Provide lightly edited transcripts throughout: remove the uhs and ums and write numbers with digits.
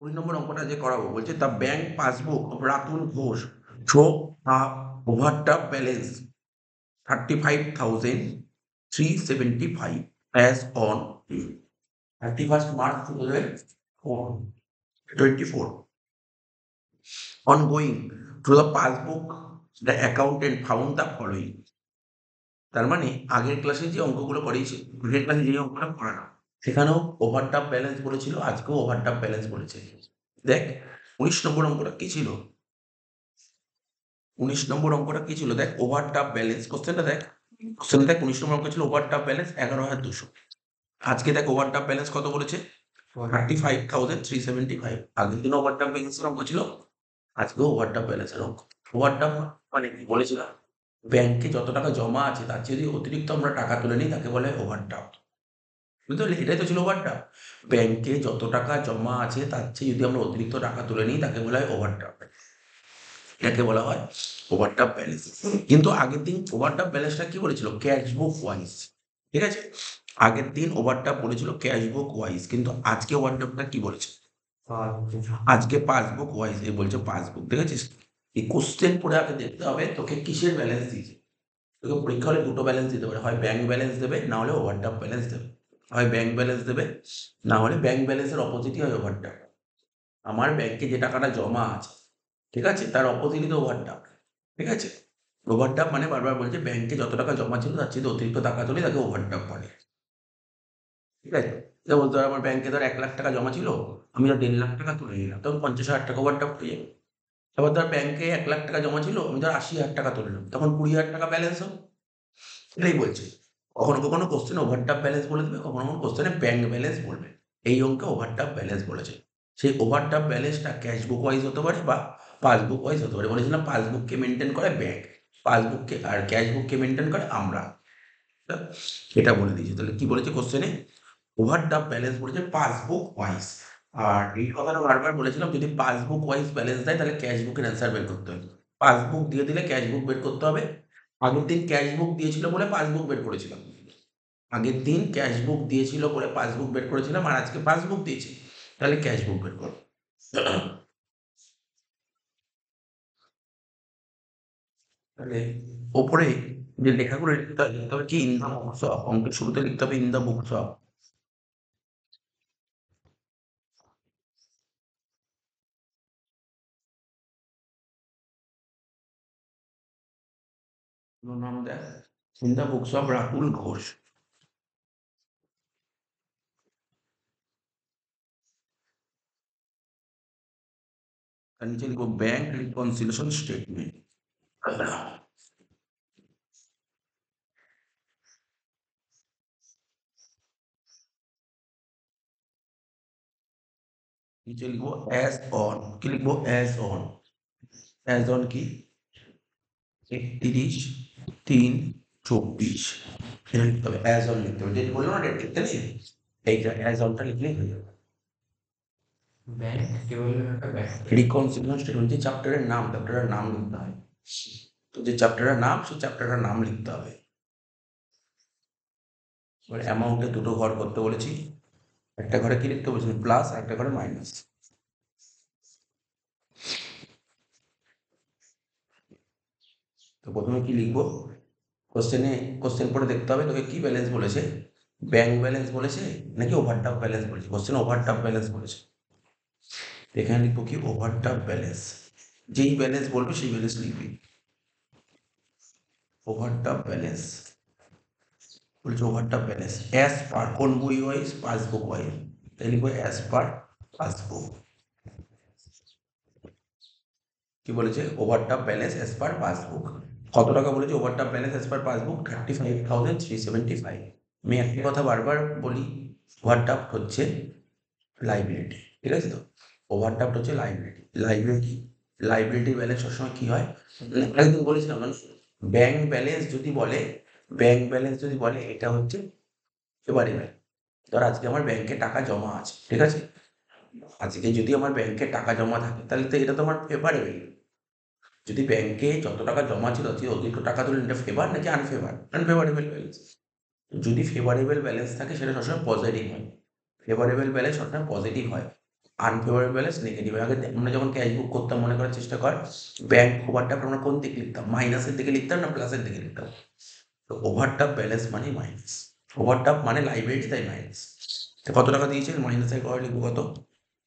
20 নম্বর অঙ্কটা যে করাবো বলছে the bank passbook of Ratul Ghosh show a overdraft balance 35,375 as on 31st March 2024. On going to the passbook, the accountant found the following. তার মানে আগের ক্লাসে যে অঙ্কগুলো করিয়েছি, আগের ক্লাসে যে অঙ্কটা করানো সেখানেও ওভারড্রাফট ব্যালেন্স বলেছিল, আজকেও ওভারড্রাফট ব্যালেন্স বলেছে। দেখ 19 নম্বর অঙ্কটা কি ছিল? 19 নম্বর অঙ্কটা কি ছিল? দেখ ওভারড্রাফট ব্যালেন্স কোশ্চেনটা দেখ। কোশ্চেনে দেখ 19 নম্বর অঙ্ক ছিল ওভারড্রাফট ব্যালেন্স 11,200। আজকে দেখ ওভারড্রাফট ব্যালেন্স কত বলেছে? 35,375। আগের দিন ওভারড্রাফট ব্যালেন্সের অঙ্ক ছিল, আজকেও ওভারড্রাফট ব্যালেন্সের অঙ্ক। ওভারড্রাফট মানে কি বলেছিলাম? ব্যাংকে যত টাকা জমা আছে তার চেয়ে যদি অতিরিক্ত আমরা টাকা তুলে নিই তাকে বলে ওভারড্রাফট। বুঝতে পারলি? এটাই তো ছিল ওভারড্রাফট। ব্যাংকে যত টাকা জমা আছে তার চেয়ে যদি আমরা অতিরিক্ত টাকা তুলে নিই তাকে বলা হয় ওভারড্রাফট। এটাকে বলা হয় ওভারড্রাফট ব্যালেন্স। কিন্তু আগের দিন ওভারড্রাফট ব্যালেন্সটা কি বলেছিল? ক্যাশ বুক ওয়াইজ। ঠিক আছে? আগের দিন ওভারড্রাফট বলেছিল ক্যাশ বুক ওয়াইজ, কিন্তু আজকে ওভারড্রাফটটা কি বলেছে? আজকে পাসবুক ওয়াইজ এ বলছে পাসবুক। দেখেছিস? এই কোশ্চেন পড়ে আগে দেখতে হবে তোকে কিসের ব্যালেন্স দিয়েছে। তোকে পরীক্ষা হলে দুটো ব্যালেন্স দিতে পারে, হয় ব্যাংক ব্যালেন্স দেবে, না হলে ওভারড্রাফট ব্যালেন্স দেবে। হয় ব্যাংক ব্যালেন্স দেবে, না হলে ব্যাংক ব্যালেন্সের অপোজিটই হয় ওভারড্রাফট। আমার ব্যাংকে যে টাকাটা জমা আছে, ঠিক আছে, তার অপোজিটই তো ওভারড্রাফট। ঠিক আছে? ওভারড্রাফট মানে বারবার বলছে ব্যাংকে যত টাকা জমা ছিল তার চেয়ে অতিরিক্ত টাকা তুলে তাকে ওভারড্রাফট বলে। ঠিক আছে? যেমন ধর আমার ব্যাংকে ধর 1 লাখ টাকা জমা ছিল, আমি ধর 1.5 লাখ টাকা তুলে নিলাম, তখন 50,000 টাকা ওভারড্রাফট হয়ে যাবে। এবার ধর ব্যাংকে 1 লাখ টাকা জমা ছিল, আমি ধর 80,000 টাকা তুলে নিলাম, তখন 20,000 টাকা ব্যালেন্স হবে। এটাই বলছে। কখনো কখনো কোশ্চেনে ওভারড্রাফট ব্যালেন্স বলে দেবে, কখনো কখনো কোশ্চেনে ব্যাংক ব্যালেন্স বলবে। এই অঙ্কে ওভারড্রাফট ব্যালেন্স বলেছে। সেই ওভারড্রাফট ব্যালেন্সটা ক্যাশ বুক ওয়াইজ হতে পারে বা পাসবুক ওয়াইজ হতে পারে। বলেছিলাম পাসবুককে মেনটেন করে ব্যাংক, পাসবুককে আর ক্যাশ বুককে মেনটেন করে আমরা। এটা বলে দিয়েছি। তাহলে কি বলেছে কোশ্চেনে? ওভারড্রাফট ব্যালেন্স বলেছে পাসবুক ওয়াইজ। আর এই কথাটা বারবার বলেছিলাম, যদি পাসবুক ওয়াইজ ব্যালেন্স দেয় তাহলে ক্যাশ বুকের অ্যান্সার বের করতে হবে। পাসবুক দিয়ে দিলে ক্যাশ বুক বের করতে হবে। আগের দিন ক্যাশ বুক দিয়েছিল বলে পাসবুক বের করেছিলাম। আগের দিন ক্যাশ বুক দিয়েছিল বলে পাসবুক বের করেছিলাম, আর আজকে পাসবুক দিয়েছে তাহলে ক্যাশ বুক বের করো। তাহলে ওপরে যে লেখাগুলো লিখতে হবে কি? In the books of. অঙ্কের শুরুতে লিখতে হবে ইন দ্য বুকস অফ। নাম দেখ in the books of Ratul Ghosh. তার নিচে লিখবো ব্যাংক রিকনসিলিয়েশন স্টেটমেন্ট। নিচে লিখবো অ্যাজ অন। কি লিখবো? As on. অ্যাজ অন কি? 31/3/24। এটা লিখতে হবে, অ্যাজ অন লিখতে হবে। ডেট বললো না, ডেট লিখতে নেই, এইটা অ্যাজ অনটা লিখলেই হয়ে যাবে। রিকনসিলিয়েশন স্টেটমেন্ট যে চ্যাপ্টারের নাম, চ্যাপ্টারের নাম লিখতে হয়। তো যে চ্যাপ্টারের নাম, সেই চ্যাপ্টারের নাম লিখতে হবে। এবার অ্যামাউন্টে দুটো ঘর করতে বলেছি, একটা ঘরে কি লিখতে বলেছি? প্লাস, আর একটা ঘরে মাইনাস। তো প্রথমে কি লিখবো? কোশ্চেন পড়ে দেখতে হবে তোকে কি ব্যালেন্স বলেছে, ব্যাংক ব্যালেন্স বলেছে নাকি ওভারড্রাফট ব্যালেন্স বলেছে। কোশ্চেন ওভারড্রাফট ব্যালেন্স বলেছে, এখানে লিখবো কি? Overdraft balance. যেই ব্যালেন্স বলবে সেই ব্যালেন্স লিখবি। ওভারড্রাফট ব্যালেন্স বলছে, ওভারড্রাফট ব্যালেন্স অ্যাজ পার কোন বই ওয়াইজ? Passbook wise. তাই লিখবো অ্যাজ পার পাসবুক। কি বলেছে? ওভারড্রাফট ব্যালেন্স অ্যাজ পার পাসবুক। কত টাকা বলেছে ওভারড্রাফট ব্যালেন্স অ্যাজ পার পাসবুক? 35,375। আমি একটি কথা বারবার বলি, ওভারড্রাফট হচ্ছে লাইবিলিটি। ঠিক আছে? তো ওভারড্রাফট হচ্ছে লাইবিলিটি। লাইবিলিটি ব্যালেন্স সবসময় কি হয়? একদিন বলেছিলাম না, ব্যাংক ব্যালেন্স যদি বলে, ব্যাংক ব্যালেন্স যদি বলে এটা হচ্ছে ফেভারেবল। ধর আজকে আমার ব্যাংকে টাকা জমা আছে, ঠিক আছে, আজকে যদি আমার ব্যাংকে টাকা জমা থাকে তাহলে তো এটা তো আমার ফেভারেবল। যদি ব্যাংকে যত টাকা জমা ছিল তার চেয়ে অতিরিক্ত টাকা তুলে এটা ফেভার নাকি আনফেভার? Unfavourable balance. যদি ফেভারেবল ব্যালেন্স থাকে সেটা সবসময় পজিটিভ হয়। ফেভারেবল ব্যালেন্স সবসময় পজিটিভ হয়। Unfavourable balance negative. আগে আমরা যখন ক্যাশ বুক করতাম মনে করার চেষ্টা কর, ব্যাংক ওভারড্রাফট আমরা কোন দিকে লিখতাম? মাইনাসের দিকে লিখতাম না প্লাসের দিকে লিখতাম? তো ওভারড্রাফট ব্যালেন্স মানে মাইনাস, ওভারড্রাফট মানে লাইবিলিটি, তাই মাইনাস। কত টাকা দিয়েছে? মাইনাসের ঘরে লিখবো কত?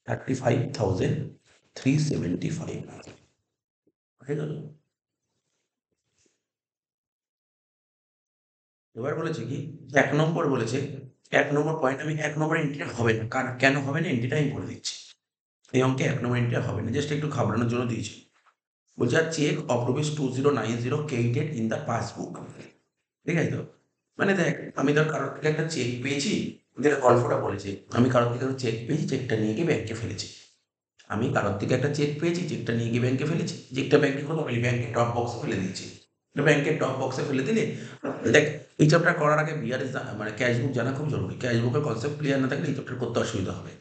35,375 হয়ে গেল। এবার বলেছে কি, 1 নম্বর বলেছে, 1 নম্বর পয়েন্ট, আমি 1 নম্বর এন্ট্রিটা হবে না, কারণ কেন হবে না এন্ট্রিটা আমি বলে দিচ্ছি। এই অঙ্কে 1 নম্বর এন্ট্রিটা হবে না, জাস্ট একটু ঘাবড়ানোর জন্য দিয়েছি। বলছে আর cheque of rupees 2090 credited in the passbook. ঠিক আছে তো? মানে দেখ, আমি ধর কারোর থেকে একটা চেক পেয়েছি, যেটা গল্পটা বলেছে, আমি কারোর থেকে একটা চেক পেয়েছি, চেকটা নিয়ে গিয়ে ব্যাংকে ফেলেছি। আমি কারোর থেকে একটা চেক পেয়েছি, চেকটা নিয়ে গিয়ে ব্যাংকে ফেলেছি, চেকটা ব্যাংকে কোথাও ফেলি? ব্যাংকের ড্রপ বক্সে ফেলে দিয়েছি। ব্যাংকের ড্রপ বক্সে ফেলে দিলে, দেখ, এই চ্যাপ্টার করার আগে বিআরএস মানে ক্যাশ বুক জানা খুব জরুরি। ক্যাশ বুকের কনসেপ্ট ক্লিয়ার না থাকলে এই চ্যাপ্টার করতে অসুবিধা হবে।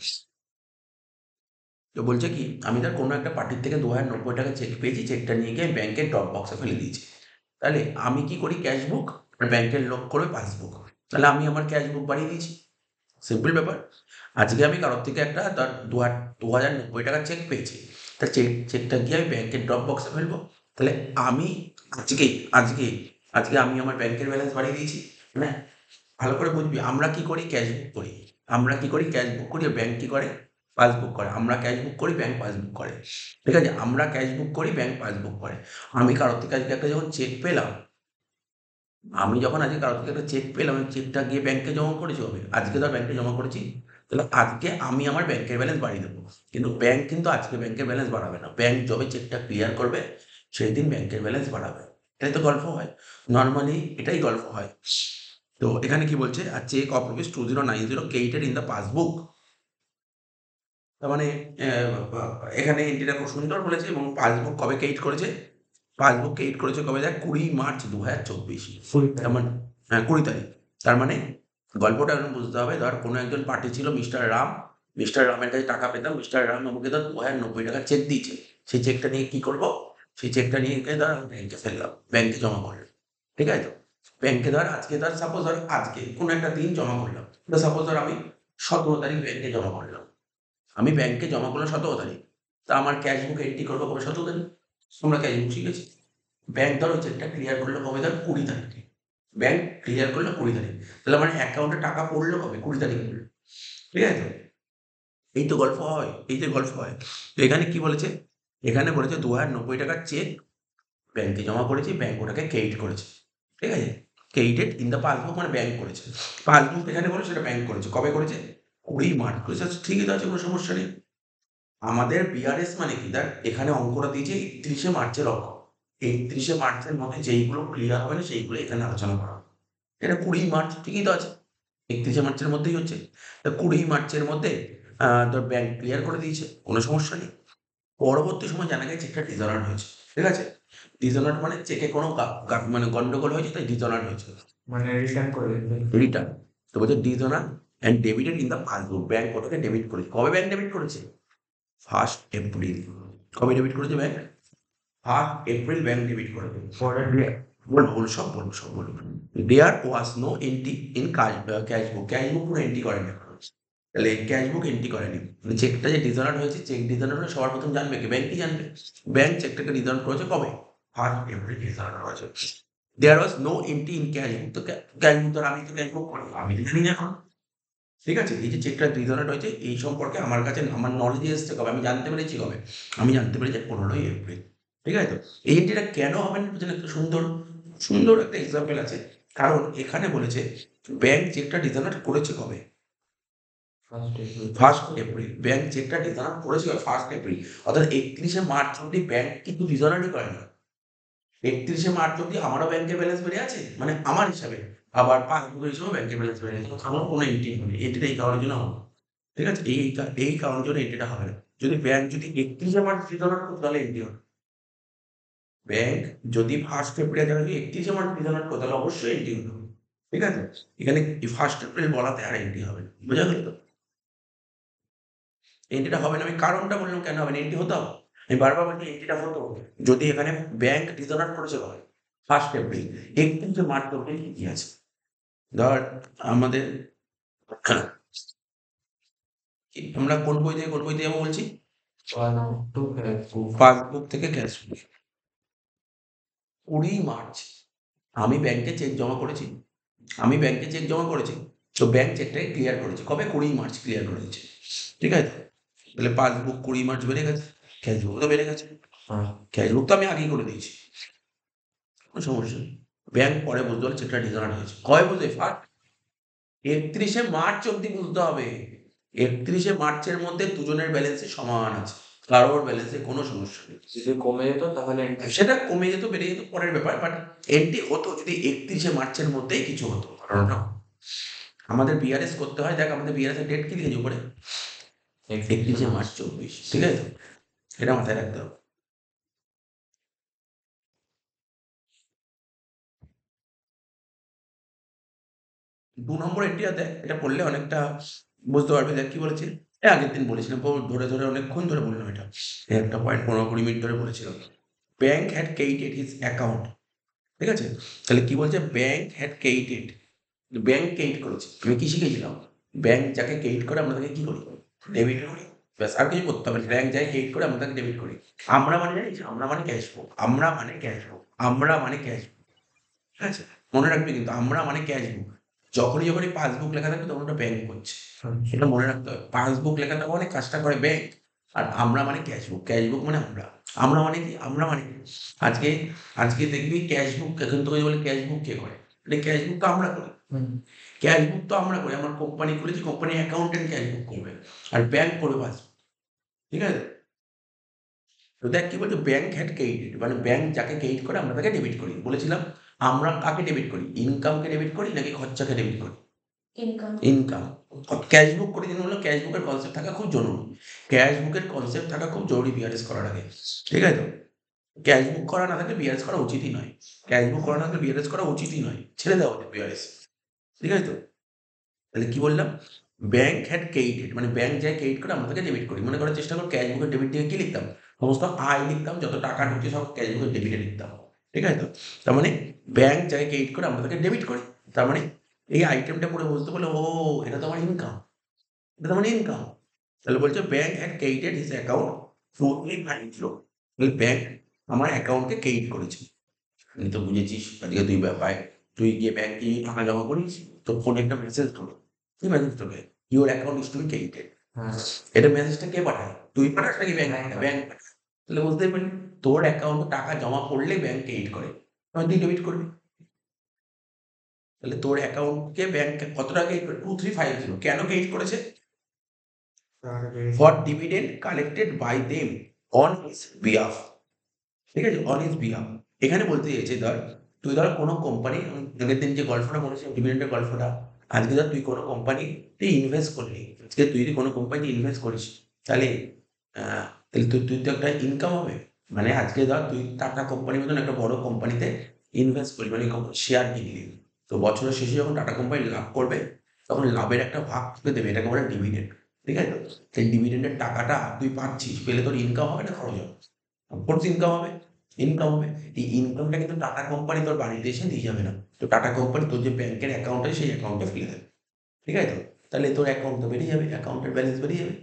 তো বলছে কি, আমি ধর কোনো একটা পার্টির থেকে 2090 টাকা চেক পেয়েছি, চেকটা নিয়ে গিয়ে ব্যাংকের ড্রপ বক্সে ফেলে দিয়েছি। তাহলে আমি কি করি? ক্যাশ বুক, আর ব্যাংকের লোক করবে পাসবুক। তাহলে আমি আমার ক্যাশ বুক বাড়িয়ে দিয়েছি। সিম্পল ব্যাপার। আজকে আমি কারোর থেকে একটা ধর 2090 টাকার চেক পেয়েছি, তা চেকটা গিয়ে আমি ব্যাংকের ড্রপ বক্সে ফেলবো। তাহলে আমি আজকেই আজকে আজকে আমি আমার ব্যাংকের ব্যালেন্স বাড়িয়ে দিয়েছি। মানে ভালো করে বুঝবি, আমরা কি করি? ক্যাশ বুক করি। আমরা কি করি? ক্যাশ বুক করি, আর ব্যাংক কি করে? পাসবুক করে। আমরা ক্যাশ বুক করি, ব্যাংক পাসবুক করে। ঠিক আছে? আমরা ক্যাশ বুক করি, ব্যাংক পাসবুক করে। আমি কারোর থেকে আজকে একটা যখন চেক পেলাম, আমি যখন আজকে কারোর থেকে একটা চেক পেলাম, আমি চেকটা গিয়ে ব্যাংকে জমা করেছি হবে। আজকে ধর ব্যাংকে জমা করেছি, তাহলে আজকে আমি আমার ব্যাংকের ব্যালেন্স বাড়িয়ে দেবো। কিন্তু ব্যাংক কিন্তু আজকে ব্যাংকের ব্যালেন্স বাড়াবে না। ব্যাংক যবে চেকটা ক্লিয়ার করবে, সেই দিন ব্যাংকের ব্যালেন্স বাড়াবে। এটাই তো গল্প হয়, নর্মালি এটাই গল্প হয়। তো এখানে কি বলছে? আর cheque of rupees 2090 credited in the passbook. তার মানে এখানে এন্ট্রিটা খুব সুন্দর বলেছে। এবং পাসবুক কবে ক্রেডিট করেছে? পাসবুক ক্রেডিট করেছে কবে? দেখ, 20 মার্চ 2024। তার মানে, হ্যাঁ, 20 তারিখ। তার মানে গল্পটা এখন বুঝতে হবে। ধর কোনো একজন পার্টি ছিল মিস্টার রাম, মিস্টার রামের কাছে টাকা পেতাম, মিস্টার রাম আমাকে ধর 2090 টাকা চেক দিয়েছে। সেই চেকটা নিয়ে কি করবো? সেই চেকটা নিয়ে গিয়ে ধর ব্যাংকে ফেললাম, ব্যাংকে জমা করলাম। ঠিক আছে তো? ব্যাংকে ধর আজকে ধর সাপোজ ধর আজকে কোনো একটা দিন জমা করলাম, সাপোজ ধর আমি 17 তারিখ ব্যাংকে জমা করলাম। আমি ব্যাংকে জমা করলাম 17 তারিখ, তা আমার ক্যাশ বুক এন্ট্রি করবো কবে? 17 তারিখ। আমরা ক্যাশ বুক শিখেছি। ব্যাংক ধর ওই চেকটা ক্লিয়ার করলো কবে? ধর 20 তারিখে। ব্যাংক ক্লিয়ার করলো 20 তারিখ। তাহলে আমার অ্যাকাউন্টে টাকা পড়লো কবে? 20 তারিখে পড়লো। ঠিক আছে তো? এই তো গল্প হয়, এই যে গল্প হয়। তো এখানে কি বলেছে? এখানে বলেছে 2090 টাকার চেক ব্যাংকে জমা করেছি, ব্যাংক ওটাকে ক্রেডিট করেছে। ঠিক আছে? ক্রেডিটেড ইন দ্য পাসবুক মানে ব্যাংক করেছে। পাসবুক এখানে বলে সেটা ব্যাংক করেছে। কবে করেছে? 20 মার্চ করেছে। আচ্ছা, ঠিকই তো আছে, কোনো সমস্যা নেই। আমাদের বিআরএস মানে কি? দেখ, এখানে অঙ্কটা দিয়েছে 31শে মার্চের অঙ্ক। 31শে মার্চের মধ্যে যেইগুলো ক্লিয়ার হবে না সেইগুলো এখানে আলোচনা করা হবে। এটা 20 মার্চ, ঠিকই তো আছে। 31শে মার্চের মধ্যেই হচ্ছে। তা 20 মার্চের মধ্যে তোর ব্যাংক ক্লিয়ার করে দিয়েছে, কোনো সমস্যা নেই। পরবর্তী সময় জানা গেছে চেকটা ডিসঅনার্ড হয়েছে। ঠিক আছে? ডিসঅনার্ড মানে চেকে কোনো মানে গন্ডগোল হয়েছে, তাই ডিসঅনার্ড হয়েছে, মানে রিটার্ন করে দিতে। রিটার্ন। তো বলছে dishonoured and debited in the passbook. Bank ওটাকে ডেবিট করেছে। কবে ব্যাংক ডেবিট করেছে? 1 এপ্রিল। কবে ডেবিট করেছে ব্যাংক? 1 এপ্রিল ব্যাংক ডেবিট করে দেবে। বলবো বলবো, সব বলবো, সব বলবো। There was no entry in cash book. Cash book কোনো এন্ট্রি করেনি। তাহলে ক্যাশ বুক এন্ট্রি করেনি। মানে চেকটা যে ডিসঅনার্ড হয়েছে, চেক ডিসঅনার্ড হলে সবার প্রথম জানবে কি? ব্যাংকই জানবে। ব্যাংক চেকটাকে ডিসঅনার্ড করেছে কবে? 1 এপ্রিল ডিসঅনার্ড হয়েছে। There was no entry in cash book. তো ক্যাশ বুক, ধর আমি তো ক্যাশ বুক করি, আমি তো জানি না এখন। ঠিক আছে? এই যে চেকটা ডিসঅনার্ড হয়েছে, এই সম্পর্কে আমার কাছে আমার নলেজে এসছে কবে? আমি জানতে পেরেছি কবে? আমি জানতে পেরেছি 15ই এপ্রিল। ঠিক আছে তো? এই এন্ট্রিটা কেন হবে না? পেছনে একটা সুন্দর সুন্দর একটা এক্সাম্পল আছে। কারণ এখানে বলেছে ব্যাংক চেকটা ডিসঅনার্ড করেছে কবে? 1 এপ্রিল। ব্যাংক চেকটা ডিসঅনার্ড করেছে 1 এপ্রিল। অর্থাৎ 31শে মার্চ অব্দি ব্যাংক কিন্তু ডিসঅনার্ডই করেনি। 31শে মার্চ অব্দি আমারও ব্যাংকের ব্যালেন্স বেড়ে আছে, মানে আমার হিসাবে। আবার পাসবুকের হিসাবেও ব্যাংকের ব্যালেন্স বেড়ে আছে। আমার কোনো এন্ট্রি হয়নি। এন্ট্রিটা এই কারণের জন্য হবে না। ঠিক আছে? এই কারণের জন্য এন্ট্রিটা হবে না। যদি ব্যাংক যদি 31শে মার্চ ডিসঅনার্ড করতো তাহলে এন্ট্রি হবে। ব্যাংক যদি 1 এপ্রিল জায়গায় 31শে মার্চ ডিসঅনার্ড করতো তাহলে অবশ্যই এন্ট্রি হতো। ঠিক আছে? এখানে 1 এপ্রিল বলাতে আর এন্ট্রি হবে না। বোঝা গেল তো? এন্ট্রিটা হবে না, আমি কারণটা বললাম কেন হবে না। এন্ট্রি হতো। আমি বারবার বলছি এন্ট্রিটা হতো যদি এখানে ব্যাংক ডিসঅনার্ড করেছে কবে? 1 এপ্রিল। 31শে মার্চ অব্দি কি আছে? ধর আমাদের আমরা কোন বই থেকে যাবো বলছি? পাসবুক পাসবুক থেকে ক্যাশ বুক। 20 মার্চ আমি ব্যাংকে চেক জমা করেছি। তো ব্যাংক চেকটাকে ক্লিয়ার করেছে। কবে? 20 মার্চ ক্লিয়ার করে দিয়েছে। ঠিক আছে? তাহলে পাসবুক 20 মার্চ বেড়ে গেছে। ক্যাশ বুকও তো বেড়ে গেছে। ক্যাশ বুক তো আমি আগেই করে দিয়েছি। কোনো সমস্যা নেই। ব্যাংক পরে বুঝতে পারলো চেকটা ডিসঅনার হয়েছে। কবে বুঝবে? ফার্স্ট 31শে মার্চ অব্দি বুঝতে হবে। 31শে মার্চের মধ্যে দুজনের ব্যালেন্সে সমান আছে। কারোর ব্যালেন্সে কোনো সমস্যা নেই। যদি কমে যেত তাহলে সেটা কমে যেত, বেড়ে যেত পরের ব্যাপার। বাট এন্ট্রি হতো যদি 31শে মার্চের মধ্যেই কিছু হতো। ঘটনাটা আমাদের বিআরএস করতে হয়। দেখ আমাদের বিআরএস এর ডেট কি লিখেছে উপরে? 31শে মার্চ 24। ঠিক আছে? এটা মাথায় রাখতে হবে। দু নম্বর এন্ট্রিটা দেখ, এটা পড়লে অনেকটা বুঝতে পারবে। দেখ কি বলেছে? আগের দিন বলেছিলাম, ধরে অনেকক্ষণ ধরে বললাম এটা। একটা পয়েন্ট 15-20 মিনিট ধরে বলেছিলাম। Bank had credited his account. ঠিক আছে? তাহলে কি বলছে? Bank had credited. Bank credit করেছে। আমি কি শিখেছিলাম? ব্যাংক যাকে ক্রেডিট করে আমরা তাকে কি করি? ডেবিট করি। ব্যাস, আর কিছু করতে হবে না। ব্যাংক যাকে ক্রেডিট করে আমরা তাকে ডেবিট করি। আমরা মানে জানিস? আমরা মানে ক্যাশ বুক। আমরা মানে ক্যাশ বুক। আমরা মানে ক্যাশ বুক। ঠিক আছে? মনে রাখবি কিন্তু, আমরা মানে ক্যাশ বুক। যখনই পাসবুক লেখা থাকবে তখন ওটা ব্যাংক করছে। সেটা মনে রাখতে হবে। পাসবুক লেখা থাকা মানে কাজটা করে ব্যাংক। আর আমরা মানে ক্যাশ বুক। ক্যাশ বুক মানে আমরা। আমরা মানে কি? আমরা মানে কি? আজকে আজকে দেখবি ক্যাশ বুক, এখন তোকে বলে ক্যাশ বুক কে করে? এটা ক্যাশ বুক তো আমরা করি। ক্যাশ বুক তো আমরা করি। আমার কোম্পানি খুলেছি, কোম্পানির অ্যাকাউন্টেন্ট ক্যাশ বুক করবে। আর ব্যাংক করবে পাসবুক। ঠিক আছে? তো দেখ কি বলছে? ব্যাংক হ্যাড ক্রেডিট, মানে ব্যাংক যাকে ক্রেডিট করে আমরা তাকে ডেবিট করি। বলেছিলাম আমরা কাকে ডেবিট করি? ইনকামকে ডেবিট করি নাকি খরচাকে ডেবিট করি? ইনকাম। ক্যাশ বুক করে দিন হলো, ক্যাশ বুকের কনসেপ্ট থাকা খুব জরুরি। ক্যাশ বুকের কনসেপ্ট থাকা খুব জরুরি বিআরএস করার আগে। ঠিক আছে তো? ক্যাশ বুক করা না থাকলে বিআরএস করা উচিতই নয়। ক্যাশ বুক করা না থাকলে বিআরএস করা উচিতই নয়। ছেড়ে দেওয়া উচিত বিআরএস। ঠিক আছে তো? তাহলে কি বললাম? ব্যাংক হ্যাড ক্রেডিটেড, মানে ব্যাংক যাই ক্রেডিট করে আমরা তাকে ডেবিট করি। মনে করার চেষ্টা কর, ক্যাশ বুকের ডেবিট দিয়ে কি লিখতাম? সমস্ত আয় লিখতাম, যত টাকা ঢুকছে সব ক্যাশ বুকের ডেবিটে লিখতাম। ঠিক আছে তো? তার মানে ব্যাংক যাই ক্রেডিট করে আমরা তাকে ডেবিট করি। তার মানে এই আইটেমটা পড়ে বুঝতে পারলে, ও এটা তো আমার ইনকাম। এটা তো আমার ইনকাম। তাহলে বলছে bank had credited his account through a money flow. Bank আমার অ্যাকাউন্টকে ক্রেডিট করেছে। আমি তো বুঝেছিস আজকে তুই ব্যাপারে, তুই গিয়ে ব্যাংকে গিয়ে টাকা জমা করিস, তোর ফোনে একটা মেসেজ ঢোকে। কি মেসেজ ঢোকে? Your account is to be credited. এটা মেসেজটা কে পাঠায়? তুই পাঠাস নাকি ব্যাংক পাঠায়? ব্যাংক পাঠায়। তাহলে বুঝতেই পারলি, তোর অ্যাকাউন্টে টাকা জমা পড়লে ব্যাংক ক্রেডিট করে, তখন তুই ডেবিট করবি। তাহলে তোর অ্যাকাউন্টকে ব্যাংক কত টাকা ক্রেডিট করে? 2350। কেন ক্রেডিট করেছে? For dividend collected by them on his behalf. ঠিক আছে? On his behalf. এখানে বলতে চাইছে, ধর তুই ধর কোনো কোম্পানি, আগের দিন যে গল্পটা বলেছিলাম ডিভিডেন্ডের গল্পটা, আজকে ধর তুই কোনো কোম্পানিতে ইনভেস্ট করলি। আজকে তুই যদি কোনো কোম্পানিতে ইনভেস্ট করিস, তাহলে তাহলে তুই তো একটা ইনকাম হবে। মানে আজকে ধর তুই টাটা কোম্পানির মতন একটা বড় কোম্পানিতে ইনভেস্ট করলি, মানে শেয়ার কিনলি। তো বছরের শেষে যখন টাটা কোম্পানি লাভ করবে, তখন লাভের একটা ভাগ তোকে দেবে। এটাকে বলে ডিভিডেন্ড। ঠিক আছে তো? সেই ডিভিডেন্ডের টাকাটা তুই পাচ্ছিস, পেলে তোর ইনকাম হবে না খরচ হবে? অফকোর্স ইনকাম হবে। ইনকাম হবে। এই ইনকামটা কিন্তু টাটা কোম্পানি তোর বাড়িতে এসে দিয়ে যাবে না। তো টাটা কোম্পানি তোর যে ব্যাংকের অ্যাকাউন্ট আছে সেই অ্যাকাউন্টে ফেলে দেবে। ঠিক আছে তো? তাহলে তোর অ্যাকাউন্ট তো বেড়ে যাবে, অ্যাকাউন্টের ব্যালেন্স বেড়ে যাবে।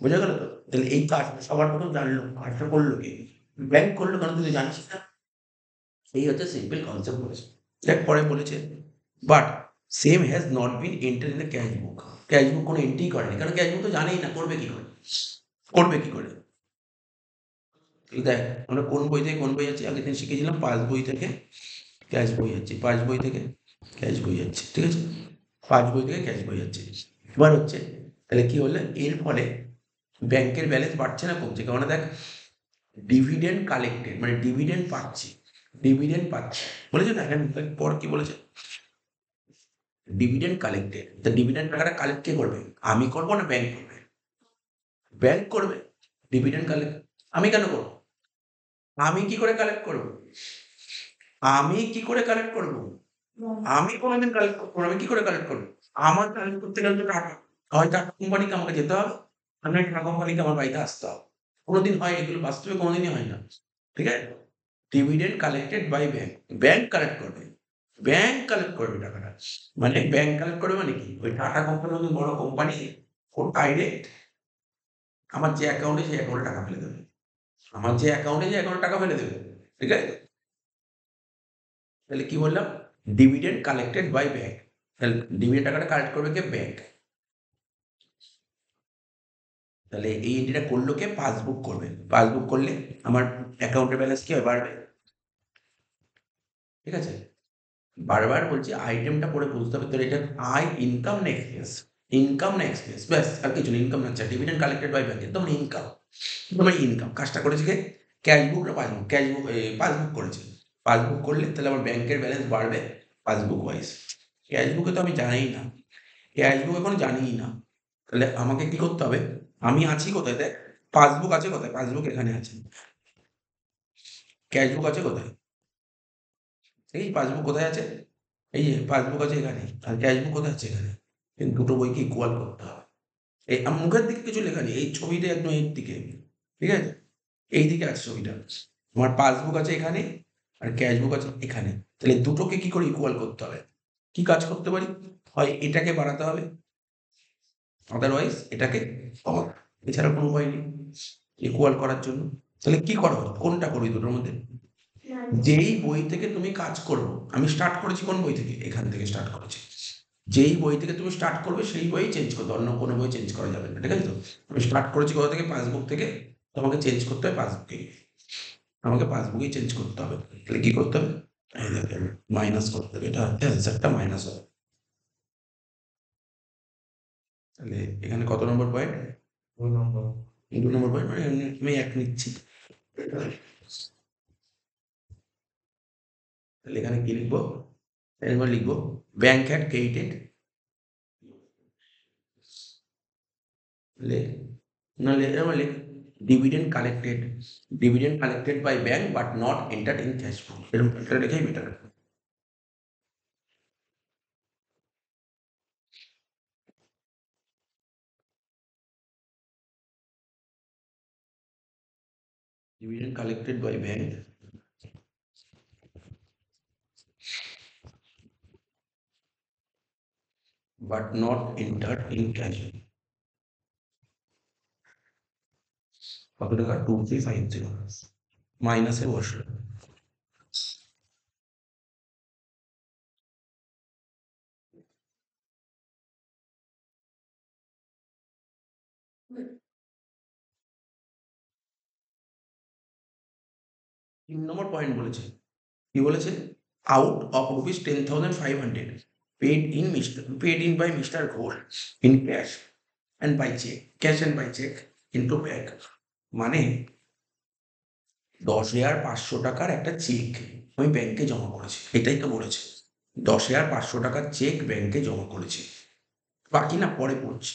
বোঝা গেল তো? তাহলে এই কাজটা সবার প্রথম জানলো, কাজটা করলো কে? ব্যাংক করলো। কারণ তুই তো জানিস না। এই হচ্ছে সিম্পল কনসেপ্ট বলেছে। দেখ পরে বলেছে, but same has not been enter in the cash book. Cash book কোনো এন্ট্রি করেনি, কারণ ক্যাশ বুক তো জানেই না করবে কি করে। করবে কি করে? দেখ আমরা কোন বই আছে আগের দিন শিখেছিলাম? পাস বই থেকে ক্যাশ বই যাচ্ছে, পাস বই থেকে ক্যাশ বই যাচ্ছে। ঠিক আছে? পাস বই থেকে ক্যাশ বই যাচ্ছে। এবার হচ্ছে, তাহলে কি হলো? এর ফলে ব্যাংকের ব্যালেন্স বাড়ছে না কমছে? কারণ দেখ ডিভিডেন্ড কালেক্টেড, মানে ডিভিডেন্ড পাচ্ছি। ডিভিডেন্ড পাচ্ছি বলেছে না? এখানে পর কি বলেছে? Dividend collected. তা ডিভিডেন্ড টাকাটা কালেক্ট কে করবে? আমি করবো না ব্যাংক করবে? ব্যাংক করবে। ডিভিডেন্ড কালেক্ট আমি কেন করবো? আমি কি করে কালেক্ট করবো? আমি কি করে কালেক্ট করবো? আমি কোনোদিন কালেক্ট করবো না। আমি কি করে কালেক্ট করবো? আমার কালেক্ট করতে গেলে তো টাকা, হয় টাটা কোম্পানিকে আমাকে যেতে হবে, আর নয় টাটা কোম্পানিকে আমার বাড়িতে আসতে হবে। কোনোদিন হয় এগুলো? বাস্তবে কোনোদিনই হয় না। ঠিক আছে? Dividend collected by bank. Bank collect করবে। ব্যাংক কালেক্ট করবে টাকাটা। মানে ব্যাংক কালেক্ট করবে মানে কি? ওই টাটা কোম্পানির মতন বড় কোম্পানি ও ডাইরেক্ট আমার যে অ্যাকাউন্টে সেই অ্যাকাউন্টে টাকা ফেলে দেবে। আমার যে অ্যাকাউন্টে যে অ্যাকাউন্টে টাকা ফেলে দেবে। ঠিক আছে? তাহলে কি বললাম? Dividend collected by bank. তাহলে ডিভিডেন্ড টাকাটা কালেক্ট করবে কে? ব্যাংক। তাহলে এই এন্ট্রিটা করলো কে? পাসবুক করবে। পাসবুক করলে আমার অ্যাকাউন্টের ব্যালেন্স কি হবে? বাড়বে। ঠিক আছে? বারবার বলছি আইটেমটা পড়ে বুঝতে হবে তোর এটা আয়, ইনকাম না এক্সপেন্স। ইনকাম না এক্সপেন্স, ব্যাস আর কিছু না। ইনকাম না, আচ্ছা ডিভিডেন্ড কালেক্টেড বাই ব্যাংক একদম ইনকাম। তোমার ইনকাম কাজটা করেছে কে? ক্যাশবুক না পাসবুক? ক্যাশবুক, পাসবুক করেছে। পাসবুক করলে তাহলে আমার ব্যাংকের ব্যালেন্স বাড়বে পাসবুক ওয়াইজ। ক্যাশবুকে তো আমি জানিই না, ক্যাশবুক এখন জানিই না। তাহলে আমাকে কি করতে হবে? আমি আছি কোথায়? দেখ, পাসবুক আছে কোথায়? পাসবুক এখানে আছে। ক্যাশবুক আছে কোথায়? এই পাসবুক কোথায় আছে? এই যে পাসবুক আছে এখানে। আর ক্যাশবুক কোথায় আছে? এখানে। কিন্তু দুটো বইকে ইকুয়াল করতে হবে। এই মুখের দিকে কিছু লেখা নেই, এই ছবিটা একদম এর দিকে। ঠিক আছে? এই দিকে আছে ছবিটা। আমার পাসবুক আছে এখানে, আর ক্যাশবুক আছে এখানে। তাহলে দুটোকে কি করে ইকুয়াল করতে হবে? কি কাজ করতে পারি? হয় এটাকে বাড়াতে হবে, আদারওয়াইজ এটাকে কমাতে হবে। এছাড়া কোনো উপায় নেই ইকুয়াল করার জন্য। তাহলে কি করা হবে? কোনটা করবি দুটোর মধ্যে? যেই বই থেকে তুমি কাজ করবো, আমি স্টার্ট করেছি কোন বই থেকে? এখান থেকে স্টার্ট করেছি। যেই বই থেকে তুমি স্টার্ট করবে সেই বই চেঞ্জ করতে, অন্য কোনো বই চেঞ্জ করা যাবে না। ঠিক আছে তো? আমি স্টার্ট করেছি কোথা থেকে? পাসবুক থেকে। তোমাকে চেঞ্জ করতে হবে পাসবুকে, আমাকে পাসবুকেই চেঞ্জ করতে হবে। তাহলে কি করতে হবে? এই দেখেন, মাইনাস করতে হবে, এটা অ্যান্সারটা মাইনাস হবে। তাহলে এখানে কত নম্বর পয়েন্ট? 2 নম্বর। 2 নম্বর পয়েন্ট, মানে আমি 1 নিচ্ছি। তাহলে এখানে কি লিখবো? এবার লিখবো ব্যাংক হ্যাড ক্রেডিটেড, নাহলে এরকম লিখ dividend collected by bank but not entered in cash flow. এরকম একটা লেখাই better. Dividend collected by bank but not entered in cash. কত টাকা? 2350 মাইনাসে বসলো। তিন নম্বর পয়েন্ট বলেছে, কি বলেছে? Out of ₹10,500 paid in by mister Ghosh in cash and by cheque, cash and by cheque into bank. মানে 10,500 টাকার একটা চেক আমি ব্যাংকে জমা করেছি, এটাই তো বলেছে। 10,500 টাকার চেক ব্যাংকে জমা করেছি, বাকি না পরে পড়ছি।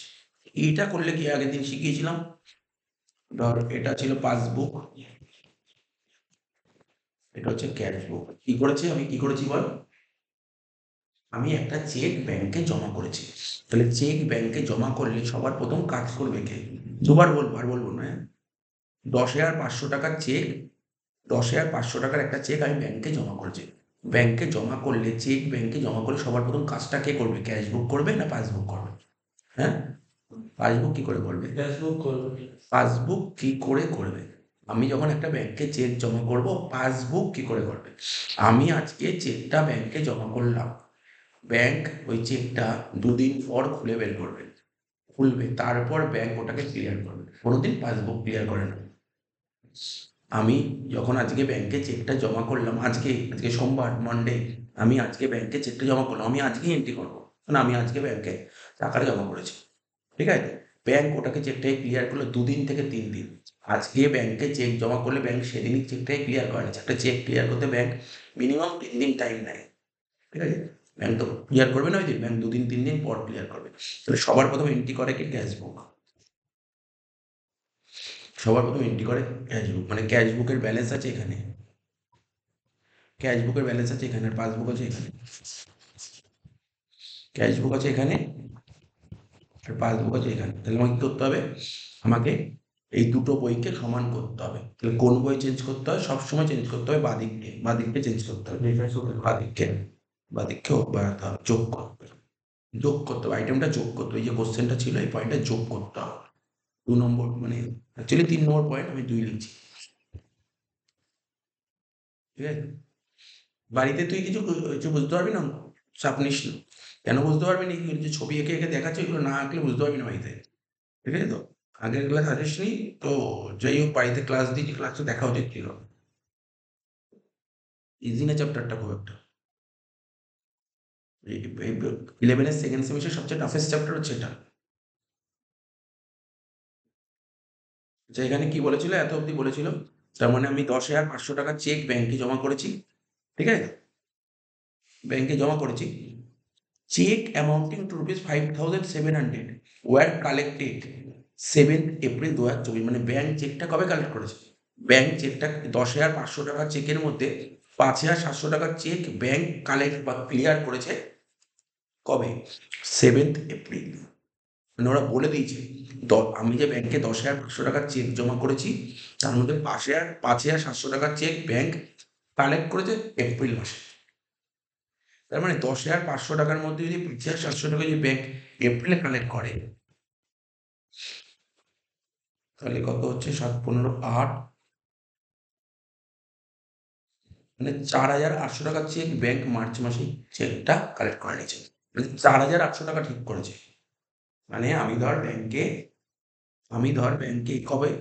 এটা করলে কি আগের দিন শিখিয়েছিলাম? ধর এটা ছিল পাসবুক, এটা হচ্ছে ক্যাশ বুক। কি করেছি আমি? কি করেছি বল? আমি একটা চেক ব্যাংকে জমা করেছি। তাহলে চেক ব্যাংকে জমা করলে সবার প্রথম কাজ করবে কে? দুবার বলবো, আর বলবো না, হ্যাঁ? 10,500 টাকার চেক, 10,500 টাকার একটা চেক আমি ব্যাংকে জমা করেছি। ব্যাংকে জমা করলে, চেক ব্যাংকে জমা করলে সবার প্রথম কাজটা কে করবে? ক্যাশ বুক করবে না পাসবুক করবে? হ্যাঁ? পাসবুক কি করে করবে? ফেসবুক করবে। পাসবুক কি করে করবে? আমি যখন একটা ব্যাংকে চেক জমা করব, পাসবুক কি করে করবে? আমি আজকে চেকটা ব্যাংকে জমা করলাম, ব্যাংক ওই চেকটা 2 দিন পর খুলে বের করবে, খুলবে, তারপর ব্যাংক ওটাকে ক্লিয়ার করবে। কোনোদিন পাসবুক ক্লিয়ার করে না। আমি যখন আজকে ব্যাংকে চেকটা জমা করলাম, আজকে আজকে সোমবার, মন্ডে, আমি আজকে ব্যাংকে চেকটা জমা করলাম, আমি আজকেই এন্ট্রি করবো, কারণ আমি আজকে ব্যাংকে টাকাটা জমা করেছি। ঠিক আছে? ব্যাংক ওটাকে চেকটাকে ক্লিয়ার করলো 2 দিন থেকে 3 দিন। আজকে ব্যাংকে চেক জমা করলে ব্যাংক সেদিনই চেকটাকে ক্লিয়ার করে না। একটা চেক ক্লিয়ার করতে ব্যাংক মিনিমাম 3 দিন টাইম নেয়। ঠিক আছে? ব্যাংক তো ক্লিয়ার করবে না ওই দিন, ব্যাংক 2 দিন 3 দিন পর ক্লিয়ার করবে। তাহলে সবার প্রথম এন্ট্রি করে কি? ক্যাশ বুক। সবার প্রথম এন্ট্রি করে ক্যাশ বুক, মানে ক্যাশ বুকের ব্যালেন্স আছে এখানে, ক্যাশ বুকের ব্যালেন্স আছে এখানে, আর পাসবুক আছে এখানে। ক্যাশ বুক আছে এখানে, আর পাসবুক আছে এখানে। তাহলে আমাকে কি করতে হবে? আমাকে এই দুটো বইকে সমান করতে হবে। তাহলে কোন বই চেঞ্জ করতে হয়? সবসময় চেঞ্জ করতে হবে বাদিককে, বাদিককে চেঞ্জ করতে হবে। বাদিককে, বাদিককে বাড়াতে হবে, যোগ করতে হবে, যোগ করতে হবে, আইটেমটা যোগ করতে হবে। এই যে কোশ্চেনটা ছিল এই পয়েন্টটা যোগ করতে হবে। নম্বর মানে অ্যাকচুয়ালি 3 নম্বর পয়েন্ট, আমি 2 লিখছি। ঠিক আছে? বাড়িতে তুই কিছু কিছু বুঝতে পারবি না, চাপ নিস না। কেন বুঝতে পারবি না? এগুলো যে ছবি এঁকে এঁকে দেখাচ্ছে, এগুলো না আঁকলে বুঝতে পারবি না বাড়িতে। ঠিক আছে তো? আগের ক্লাস আসিসনি তো, যাই হোক বাড়িতে ক্লাস দিয়েছি, ক্লাসটা দেখা উচিত ছিল। ইজি না চ্যাপ্টারটা খুব একটা। 11-এর সেকেন্ড সেমিস্টার সবচেয়ে টাফেস্ট চ্যাপ্টার হচ্ছে এটা। যে এখানে কি বলেছিল, এত অবধি বলেছিল, তার মানে আমি 10,500 টাকা চেক ব্যাংকে জমা করেছি। ঠিক আছে? ব্যাংকে জমা করেছি। Cheque amounting to ₹5,700 were collected 7 April 2024। মানে ব্যাংক চেকটা কবে কালেক্ট করেছে? ব্যাংক চেকটা 10,500 টাকা চেকের মধ্যে 5,700 টাকার চেক ব্যাংক কালেক্ট বা ক্লিয়ার করেছে কবে? 7 এপ্রিল। মানে ওরা বলে দিয়েছে, আমি যে ব্যাংকে 10,500 টাকার চেক জমা করেছি, তার মধ্যে 5,700 টাকার চেক ব্যাংক কালেক্ট করেছে এপ্রিল মাসে। তার মানে 10,500 টাকার মধ্যে যদি 5,700 টাকা যদি ব্যাংক এপ্রিলে কালেক্ট করে, তাহলে কত হচ্ছে? 7-15-8, মানে 4,800 টাকার চেক ব্যাংক মার্চ মাসে চেকটা কালেক্ট করে নিয়েছে। মানে 4,800 টাকা ঠিক করেছে। মানে আমি ধর ব্যাংকে কবে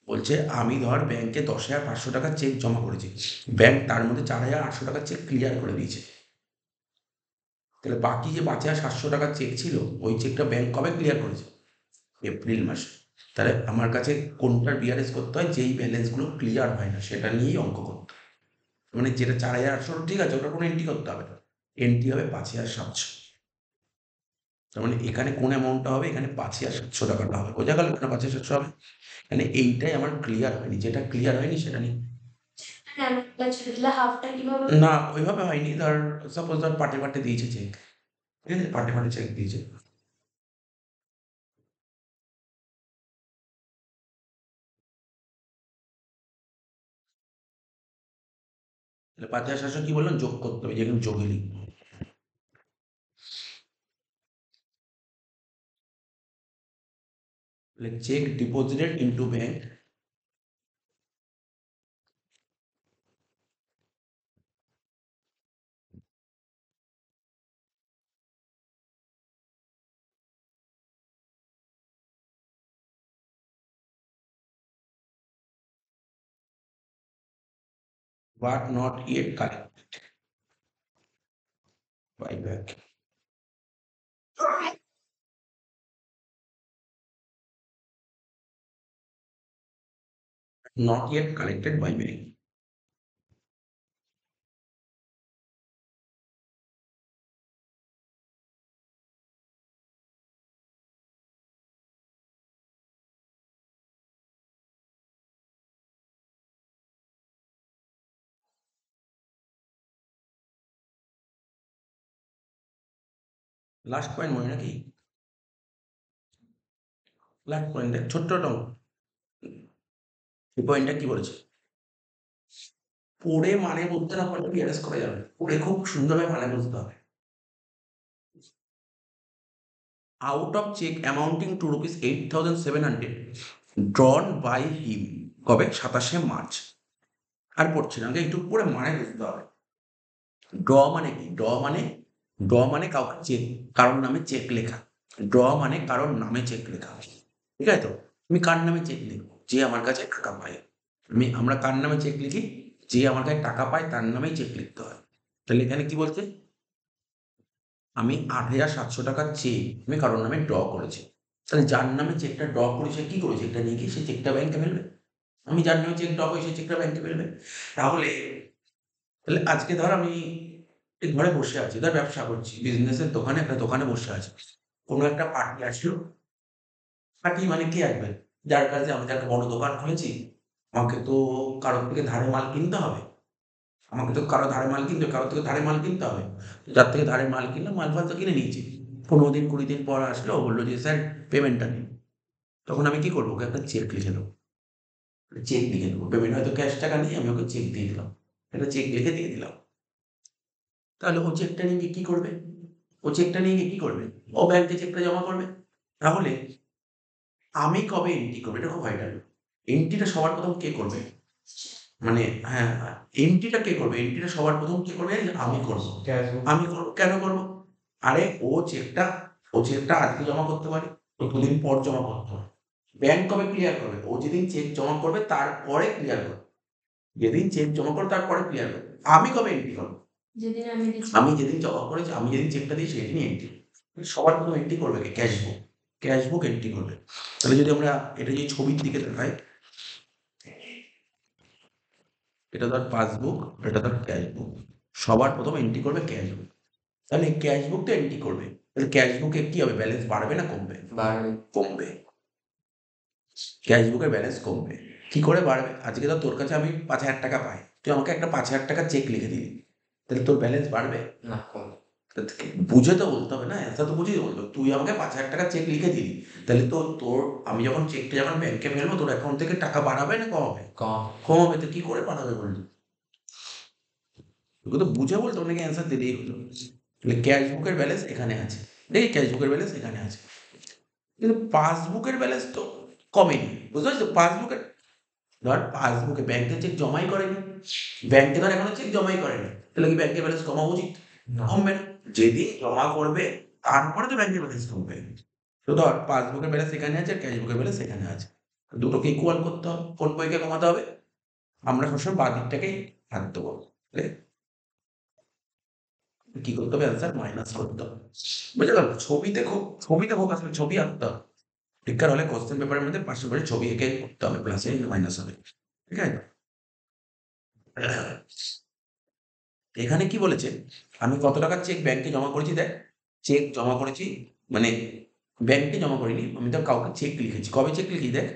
বলছে, আমি ধর ব্যাংকে 10,500 টাকার চেক জমা করেছি, ব্যাংক তার মধ্যে 4,800 টাকার চেক ক্লিয়ার করে দিয়েছে। তাহলে বাকি যে 5,700 টাকার চেক ছিল, ওই চেকটা ব্যাংক কবে ক্লিয়ার করেছে? এপ্রিল মাসে। তাহলে আমার কাছে কোনটার বিআরএস করতে হয়? যেই ব্যালেন্সগুলো ক্লিয়ার হয় না সেটা নিয়েই অঙ্ক করতে হয়। মানে যেটা 4,800 ঠিক আছে, ওটা কোনো এন্ট্রি করতে হবে না, এন্ট্রি হবে 5,700। তার মানে এখানে কোন অ্যামাউন্টটা হবে? এখানে 5,700 টাকাটা হবে। বোঝা গেল কেন 5,700 হবে? মানে এইটাই আমার ক্লিয়ার হয়নি, যেটা ক্লিয়ার হয়নি সেটা নিয়ে না, ওইভাবে হয়নি। ধর সাপোজ ধর পার্টে পার্টে দিয়েছে চেক, ঠিক আছে, পার্টে পার্টে চেক দিয়েছে। তাহলে 5,700 কি বললাম? যোগ করতে হবে, যেখানে যোগে লিখবো। Like check deposited into bank but not yet collected by bank. Not yet collected by bank. Last point মনে নাকি? লাস্ট পয়েন্টটা ছোট্ট টং, এই পয়েন্টটা কি বলেছে? পড়ে মানে বুঝতে না পারলে বিয়ারেস করা যাবে না। পড়ে খুব সুন্দরভাবে মানে বুঝতে হবে। Out of cheque amounting to ₹8,700 drawn by him কবে? 27শে মার্চ। আর পড়ছি না, আগে একটু পড়ে মানে বুঝতে হবে। ড্র মানে কি? ড্র মানে কাউকে চেক, কারোর নামে চেক লেখা। ড্র মানে কারোর নামে চেক লেখা। ঠিক আছে তো? তুমি কার নামে চেক লিখবো? যে আমার কাছে টাকা পায়। আমরা কার নামে চেক লিখি? যে আমার কাছে টাকা পায় তার নামেই চেক লিখতে হয়। তাহলে এখানে কি বলছে? আমি 8,700 টাকার চেক আমি কারোর নামে ড্র করেছি। তাহলে যার নামে চেকটা ড্র করেছে কি করে? চেকটা নিয়ে গিয়ে সে চেকটা ব্যাংকে ফেলবে। আমি যার নামে চেক ড্র করি সেই চেকটা ব্যাংকে ফেলবে। তাহলে তাহলে আজকে ধর আমি এই ঘরে বসে আছি, ধর ব্যবসা করছি, বিজনেসের দোকানে, একটা দোকানে বসে আছি। কোনো একটা পার্টি আসলো, পার্টি মানে কে আসবে? যার কাছে আমি তো একটা বড় দোকান খুলেছি, আমাকে তো কারোর থেকে ধারে মাল কিনতে হবে। আমাকে তো কারো ধারে মাল কিনতে হবে, কারোর থেকে ধারে মাল কিনতে হবে। যার থেকে ধারে মাল কিনলাম, মাল তো কিনে নিয়েছি। 15 দিন 20 দিন পর আসলো, ও বললো যে স্যার পেমেন্টটা নিন। তখন আমি কি করবো? ওকে একটা চেক লিখে দেবো। চেক লিখে দেবো, পেমেন্ট হয়তো ক্যাশ টাকা নিয়ে আমি ওকে চেক দিয়ে দিলাম, একটা চেক লিখে দিয়ে দিলাম। তাহলে ও চেকটা নিয়ে গিয়ে কি করবে? ও চেকটা নিয়ে গিয়ে কি করবে? ও ব্যাংকে চেকটা জমা করবে। তাহলে আমি কবে এন্ট্রি করবো, এটা খুব ভাইটাল। এন্ট্রিটা সবার প্রথম কে করবে? মানে হ্যাঁ, এন্ট্রিটা কে করবে? এন্ট্রিটা সবার প্রথম কে করবে? আমি করবো। আমি করবো, কেন করবো? আরে ও চেকটা আজকে জমা করতে পারে, তো দুদিন পর জমা করতে হবে। ব্যাংক কবে ক্লিয়ার করবে? ও যেদিন চেক জমা করবে তারপরে ক্লিয়ার করবে। যেদিন চেক জমা করবে তারপরে ক্লিয়ার করবে। আমি কবে এন্ট্রি করবো? আমি যেদিন জমা করেছি, আমি যেদিন চেকটা দিই সেদিনই এন্ট্রি। সবার প্রথম এন্ট্রি করবে কে? ক্যাশবুক। ক্যাশবুক এন্ট্রি করবে। তাহলে যদি আমরা এটা যদি ছবির দিকে দেখাই, এটা ধর পাসবুক, এটা ধর ক্যাশবুক। সবার প্রথম এন্ট্রি করবে ক্যাশবুক। তাহলে ক্যাশবুক তো এন্ট্রি করবে। তাহলে ক্যাশবুকে কি হবে? ব্যালেন্স বাড়বে না কমবে? কমবে। ক্যাশবুকের ব্যালেন্স কমবে। কি করে বাড়বে? আজকে ধর তোর কাছে আমি 5,000 টাকা পাই, তুই আমাকে একটা 5,000 টাকা চেক লিখে দিলি, তাহলে তোর ব্যালেন্স বাড়বে? তা থেকে বুঝে তো বলতে হবে না, অ্যান্সার তো বুঝেই বলতে হবে। তুই আমাকে 5,000 টাকা চেক লিখে দিলি, তাহলে তো তোর, আমি যখন চেকটা যখন ব্যাংকে ফেলবো, তোর অ্যাকাউন্ট থেকে টাকা বাড়াবে না কমাবে? কমাবে। তো কি করে বাড়াবে বললি? তোকে তো বুঝে বলতে অনেকে অ্যান্সার দিলেই হলো। তাহলে ক্যাশবুকের ব্যালেন্স এখানে আছে, দেখি ক্যাশবুকের ব্যালেন্স এখানে আছে, কিন্তু পাসবুকের ব্যালেন্স তো কমেনি। বুঝতে পারছি তো? পাসবুকের, ধর পাসবুকে ব্যাংকে চেক জমাই করেনি, ব্যাংকে ধর এখনো চেক জমাই করেনি, তাহলে কি ব্যাংকের ব্যালেন্স কমা উচিত? কমবে না। যেদিন জমা করবে তারপরে তো ব্যাংকের ব্যালেন্স কমবে। তো ধর পাসবুকের ব্যালেন্স এখানে আছে আর ক্যাশবুকের ব্যালেন্স এখানে আছে, দুটোকে ইকুয়াল করতে হবে। কোন বইকে কমাতে হবে? আমরা সবসময় বাঁ দিকটাকেই হাত দেবো। তাহলে কি করতে হবে? অ্যান্সার মাইনাস করতে হবে। বুঝে গেল? ছবিতে ফোকাস করে ছবি আঁকতে হবে। পরীক্ষার হলে কোশ্চেন পেপারের মধ্যে পাশে করে ছবি এঁকে করতে হবে, প্লাসে মাইনাস হবে। ঠিক আছে? এখানে কি বলেছে? আমি কত টাকার চেক ব্যাংকে জমা করেছি দেখ। চেক জমা করেছি, মানে ব্যাংকে জমা করিনি, আমি তো কাউকে চেক লিখেছি। কবে চেক লিখি দেখ,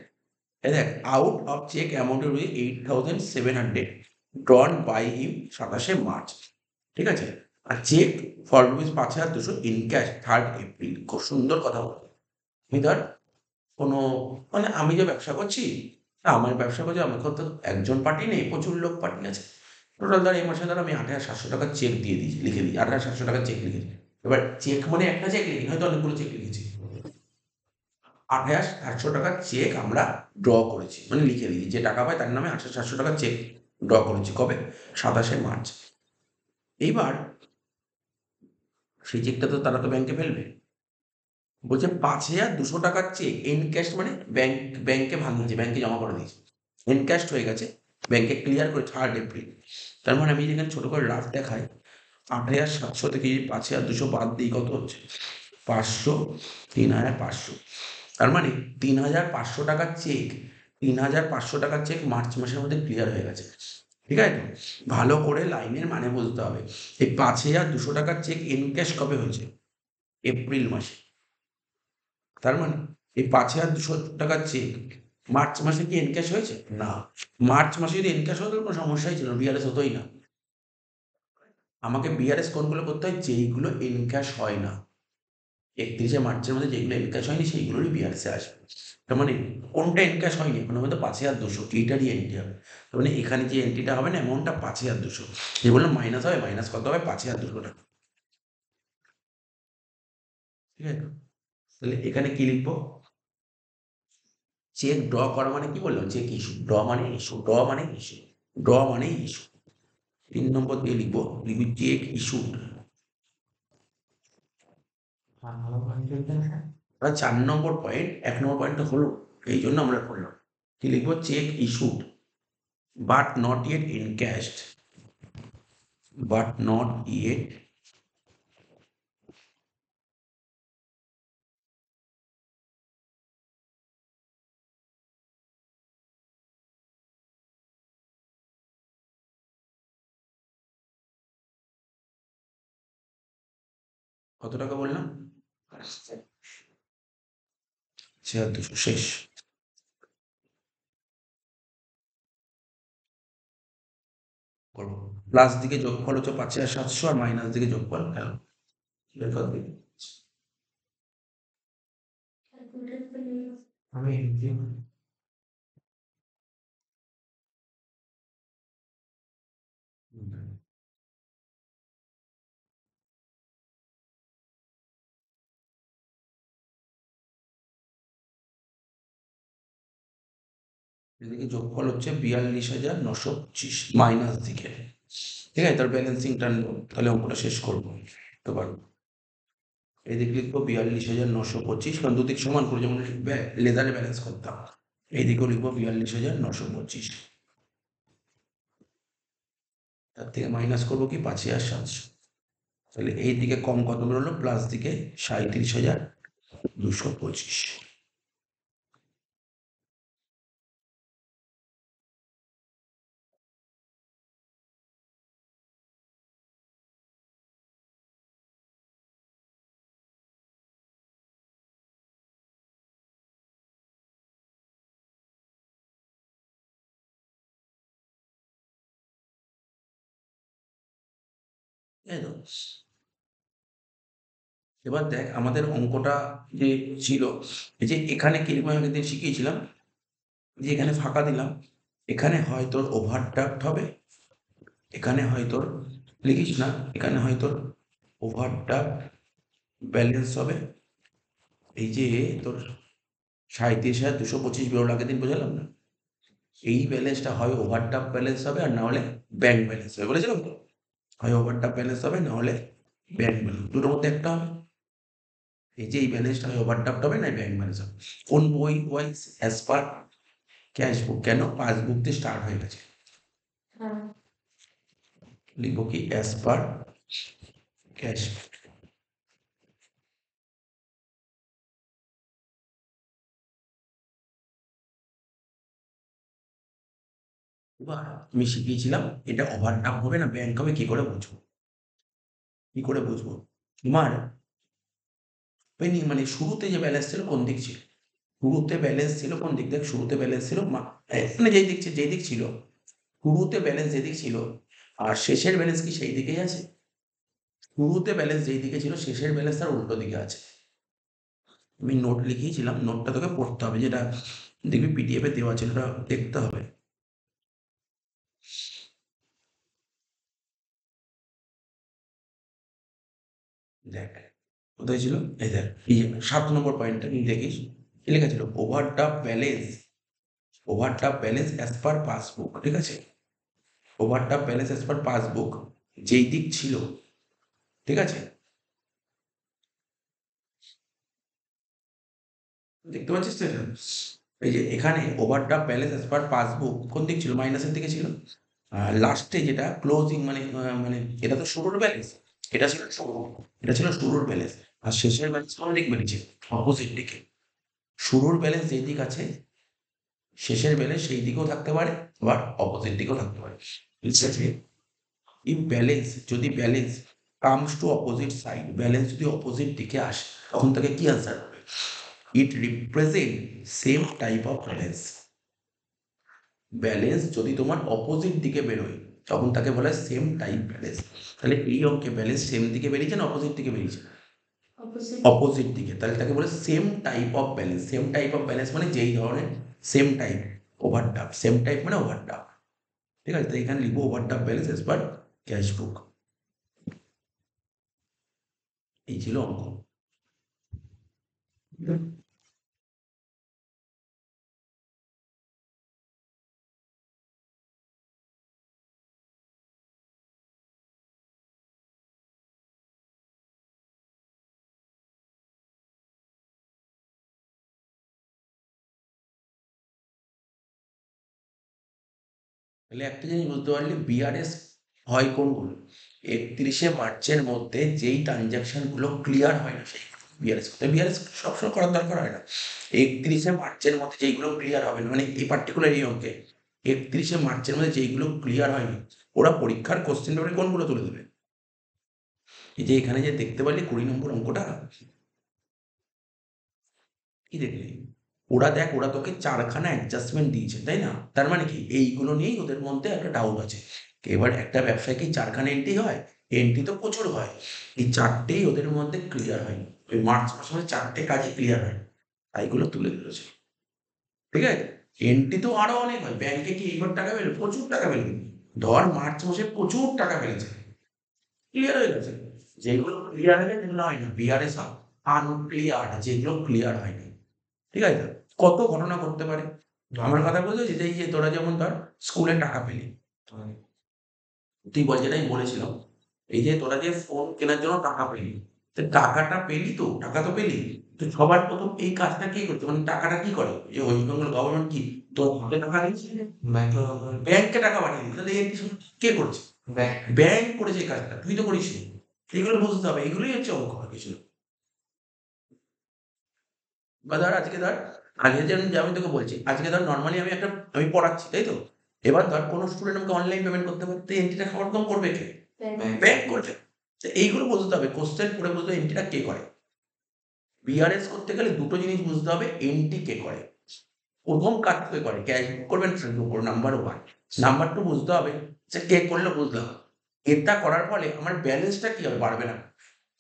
এই দেখ, out of cheque amount rupee 8,700 drawn by him 27শে মার্চ। ঠিক আছে? আর cheque for rupees 5,200 in cash 3rd April. খুব সুন্দর কথা বল। আমি ধর কোনো, মানে আমি যে ব্যবসা করছি, আমার ব্যবসা করছি, আমার তো একজন পার্টি নেই, প্রচুর লোক পার্টি আছে। টোটাল ধর এই মাসে ধর আমি 8,700 টাকার চেক দিয়ে দিয়েছি, লিখে দিই 8,700 টাকার চেক লিখেছি। এবার চেক মানে একটা চেক লিখি, হয়তো অনেকগুলো চেক লিখেছি। 8,700 টাকার চেক আমরা ড্র করেছি, মানে লিখে দিই, যে টাকা পায় তার নামে 8,700 টাকার চেক ড্র করেছি। কবে? 27শে মার্চ। এইবার সেই চেকটা তো তারা তো ব্যাংকে ফেলবে। বলছে 5,200 টাকার চেক এনক্যাশ, মানে ব্যাংকে ভাঙিয়েছে, ব্যাংকে জমা করে দিয়েছে, এনক্যাশড হয়ে গেছে, ব্যাংকে ক্লিয়ার করে 3rd এপ্রিল। তার মানে আমি যেখানে ছোট করে রাফ দেখাই, 8,700 থেকে 5,200 বাদ দিই, কত হচ্ছে? 500, 3,500। তার মানে 3,500 টাকার চেক, 3,500 টাকার চেক মার্চ মাসের মধ্যে ক্লিয়ার হয়ে গেছে। ঠিক আছে তো? ভালো করে লাইনের মানে বুঝতে হবে। এই 5,200 টাকার চেক এনক্যাশ কবে হয়েছে? এপ্রিল মাসে। তার মানে এই 5,200 টাকার চেক মার্চ মাসে কি এনক্যাশ হয়েছে? না। মার্চ মাসে যদি এনক্যাশ হতো কোনো সমস্যাই ছিল না, বিআরএস হতোই না। আমাকে বিআরএস কোনগুলো করতে হয়? যেইগুলো এনক্যাশ হয় না। 31শে মার্চের মধ্যে যেগুলো এনক্যাশ হয়নি সেইগুলোরই বিআরএসে আসবে। তার মানে কোনটা এনক্যাশ হয়নি? এখন আমাদের 5,200, এইটারই এন্ট্রি হবে। তার মানে এখানে যে এন্ট্রিটা হবে না, অ্যামাউন্টটা 5,200। যে বললাম মাইনাস হবে, মাইনাস কত হবে? 5,200 টাকা। ঠিক আছে? তাহলে এখানে কি লিখবো? চেক ড্র করা মানে কি বললাম? Cheque issue. ড্র মানে ইস্যু, ড্র মানে ইস্যু, ড্র মানে ইস্যু। 3 নম্বর দিয়ে লিখবো, লিখবি চেক ইস্যুড। 4 নম্বর পয়েন্ট, 1 নম্বর পয়েন্টটা হলো, এই জন্য আমরা করলাম। কি লিখবো? Cheque issued but not yet encashed, but not yet কত টাকা বললাম? 6,200 শেষ। করবো প্লাস দিকে যোগফল হচ্ছে 5,700, আর মাইনাস দিকে যোগফল, হ্যাঁ বের কর দেখি। আমি এদিকে যোগফল হচ্ছে 42,925 মাইনাস দিকে, ঠিক আছে? তার ব্যালেন্সিংটা তাহলে অঙ্কটা শেষ করবো তো পারবো। এদিকে লিখবো 42,925, কারণ দুদিক সমান করে যেমন লেজারে ব্যালেন্স করতাম। এইদিকেও লিখবো 42,925, তার থেকে মাইনাস করবো কি 5,700, তাহলে এই দিকে কম কত বেরোলো, প্লাস দিকে 37,225। তাই তো? এবার দেখ আমাদের অঙ্কটা যে ছিল, এই যে এখানে কিরকম আগের দিন শিখিয়েছিলাম, যে এখানে ফাঁকা দিলাম, এখানে হয় তোর ওভারড্রাফট হবে, এখানে হয় তোর, লিখিস না, এখানে হয় তোর ওভারড্রাফট ব্যালেন্স হবে। এই যে তোর 37,225 বেরোলো আগের দিন, বোঝালাম না? এই ব্যালেন্সটা হয় ওভারড্রাফট ব্যালেন্স হবে, আর না হলে ব্যাংক ব্যালেন্স হবে, বলেছিলাম তো? হয় ওভারড্রাফট ব্যালেন্স হবে, না হলে ব্যাংক ব্যালেন্স, দুটোর মধ্যে একটা হবে। এই যে এই ব্যালেন্সটা হয় ওভারড্রাফট হবে, না ব্যাংক ব্যালেন্স হবে। কোন বই ওয়াইজ? অ্যাজ পার ক্যাশ বুক। কেন? পাসবুক দিয়ে স্টার্ট হয়ে গেছে। লিখবো কি? As per cash. এবার আমি শিখিয়েছিলাম এটা ওভারড্রাফট হবে না ব্যাংক হবে, কি করে বুঝবো? কি করে বুঝবো? তোমার মানে শুরুতে যে ব্যালেন্স ছিল কোন দিক ছিল? শুরুতে ব্যালেন্স ছিল কোন দিক? দেখ শুরুতে ব্যালেন্স ছিল মানে যেই দিক ছিল, শুরুতে ব্যালেন্স যেদিক ছিল, আর শেষের ব্যালেন্স কি সেই দিকেই আছে? শুরুতে ব্যালেন্স যেই দিকে ছিল, শেষের ব্যালেন্স তার উল্টো দিকে আছে। আমি নোট লিখিয়েছিলাম, নোটটা তোকে পড়তে হবে, যেটা দেখবি পিডিএফ এ দেওয়া ছিল, ওটা দেখতে হবে। দেখ কোথায় ছিল, এই দেখ, এই যে 7 নম্বর পয়েন্টটা তুই দেখিস, কি লেখা ছিল? Overdraft balance, overdraft balance as পার পাসবুক, ঠিক আছে? ওভারড্রাফট ব্যালেন্স অ্যাজ পার পাসবুক যেই দিক ছিল, ঠিক আছে? দেখতে পাচ্ছিস তো এটা? এই যে এখানে ওভারড্রাফট ব্যালেন্স অ্যাজ পার পাসবুক কোন দিক ছিল? মাইনাসের দিকে ছিল। আর লাস্টে যেটা ক্লোজিং মানে এটা তো শুরুর ব্যালেন্স, এটা ছিল শুরু, এটা ছিল শুরুর ব্যালেন্স। আর শেষের ব্যালেন্স কোন দিক বেরিয়েছে? অপোজিট দিকে। শুরুর ব্যালেন্স যেই দিক আছে, শেষের ব্যালেন্স সেই দিকেও থাকতে পারে, আবার অপোজিট দিকেও থাকতে পারে। ইফ ব্যালেন্স, যদি balance comes to opposite side, balance যদি অপোজিট দিকে আসে, তখন তাকে কি আনসার হবে? It represent same type of balance. Balance যদি তোমার অপোজিট দিকে বেরোয়, তখন তাকে বলা হয় সেম টাইপ ব্যালেন্স। তাহলে এই অঙ্কে ব্যালেন্স সেম দিকে বেরিয়েছে না অপোজিট দিকে বেরিয়েছে? অপোজিট দিকে, তাহলে তাকে বলে same type of balance. Same type of balance মানে যেই ধরনের, same type, overdraft, same type মানে ওভারড্রাফট, ঠিক আছে? তো এখানে লিখবো ওভারড্রাফট ব্যালেন্স এজ পার ক্যাশ বুক। এই ছিল অঙ্ক। তাহলে একটা জিনিস বুঝতে পারলি, বিআরএস হয় কোনগুলো? 31শে মার্চের মধ্যে যেই ট্রানজাকশন গুলো ক্লিয়ার হয় না, সেই বিআরএস করতে। বিআরএস সবসময় করার দরকার হয় না। 31শে মার্চের মধ্যে যেইগুলো ক্লিয়ার হবে না, মানে এই পার্টিকুলার এই অঙ্কে 31শে মার্চের মধ্যে যেইগুলো ক্লিয়ার হয়নি, ওরা পরীক্ষার কোশ্চেন পেপারে কোনগুলো তুলে দেবে? এই যে এখানে যে দেখতে পারলি 20 নম্বর অঙ্কটা, কি দেখলি? ওরা দেখ, ওরা তোকে 4খানা অ্যাডজাস্টমেন্ট দিয়েছে, তাই না? তার মানে কি এইগুলো নিয়েই ওদের মধ্যে একটা ডাউট আছে। এবার একটা ব্যবসায় কি 4খানা এন্ট্রি হয়? এন্ট্রি তো প্রচুর হয়, এই 4টেই ওদের মধ্যে ক্লিয়ার হয়নি। ওই মার্চ মাসে মধ্যে 4টে কাজই ক্লিয়ার হয়, তাইগুলো তুলে ধরেছে, ঠিক আছে? এন্ট্রি তো আরো অনেক হয়, ব্যাংকে কি এইবার টাকা পেলে? প্রচুর টাকা পেলে। ধর মার্চ মাসে প্রচুর টাকা পেয়েছে, ক্লিয়ার হয়ে গেছে। যেগুলো ক্লিয়ার হয়ে গেছে যেগুলো হয় না, বিআরএস আনক্লিয়ার, যেগুলো ক্লিয়ার হয়নি, ঠিক আছে? কত ঘটনা ঘটতে পারে, আমার কথা বুঝতে পেরেছিস? এই যে তোরা যেমন ধর স্কুলে টাকা পেলি, তুই বল যেটা আমি বলেছিলাম, এই যে তোরা যে ফোন কেনার জন্য টাকা পেলি, তো টাকাটা পেলি তো, টাকা তো পেলি। তো সবার ১ম এই কাজটা কে করছে? মানে টাকাটা কি করে? যে ওয়েস্ট বেঙ্গল গভর্নমেন্ট কি তোর হাতে টাকা দিচ্ছে? ব্যাংকে টাকা পাঠিয়ে দিচ্ছে। তাহলে এই কে করছে? ব্যাংক করেছে এই কাজটা। তুই তো করিসনি। এগুলো বুঝতে হবে। এগুলোই হচ্ছে অঙ্ক আর কিছু না। বা ধর আজকে ধর আগে যে আমি তোকে বলছি, আজকে ধর নরমালি আমি পড়াচ্ছি, তাই তো? এবার ধর কোনো স্টুডেন্ট আমাকে অনলাইন পেমেন্ট করতে পারে, তো এন্ট্রিটা হরদম করবে কে? ব্যাংক করবে। তো এইগুলো বুঝতে হবে। কোশ্চেন পড়ে বুঝতে হবে এন্ট্রিটা কে করে। বিআরএস করতে গেলে দুটো জিনিস বুঝতে হবে, এন্ট্রি কে করে। ১ম কাজ কে করে? ক্যাশ বুক করবেন, ফেসবুক করবেন, নাম্বার 1। নাম্বার 2 বুঝতে হবে যে কে করলো বুঝতে হবে। এটা করার ফলে আমার ব্যালেন্সটা কি হবে? বাড়বে না।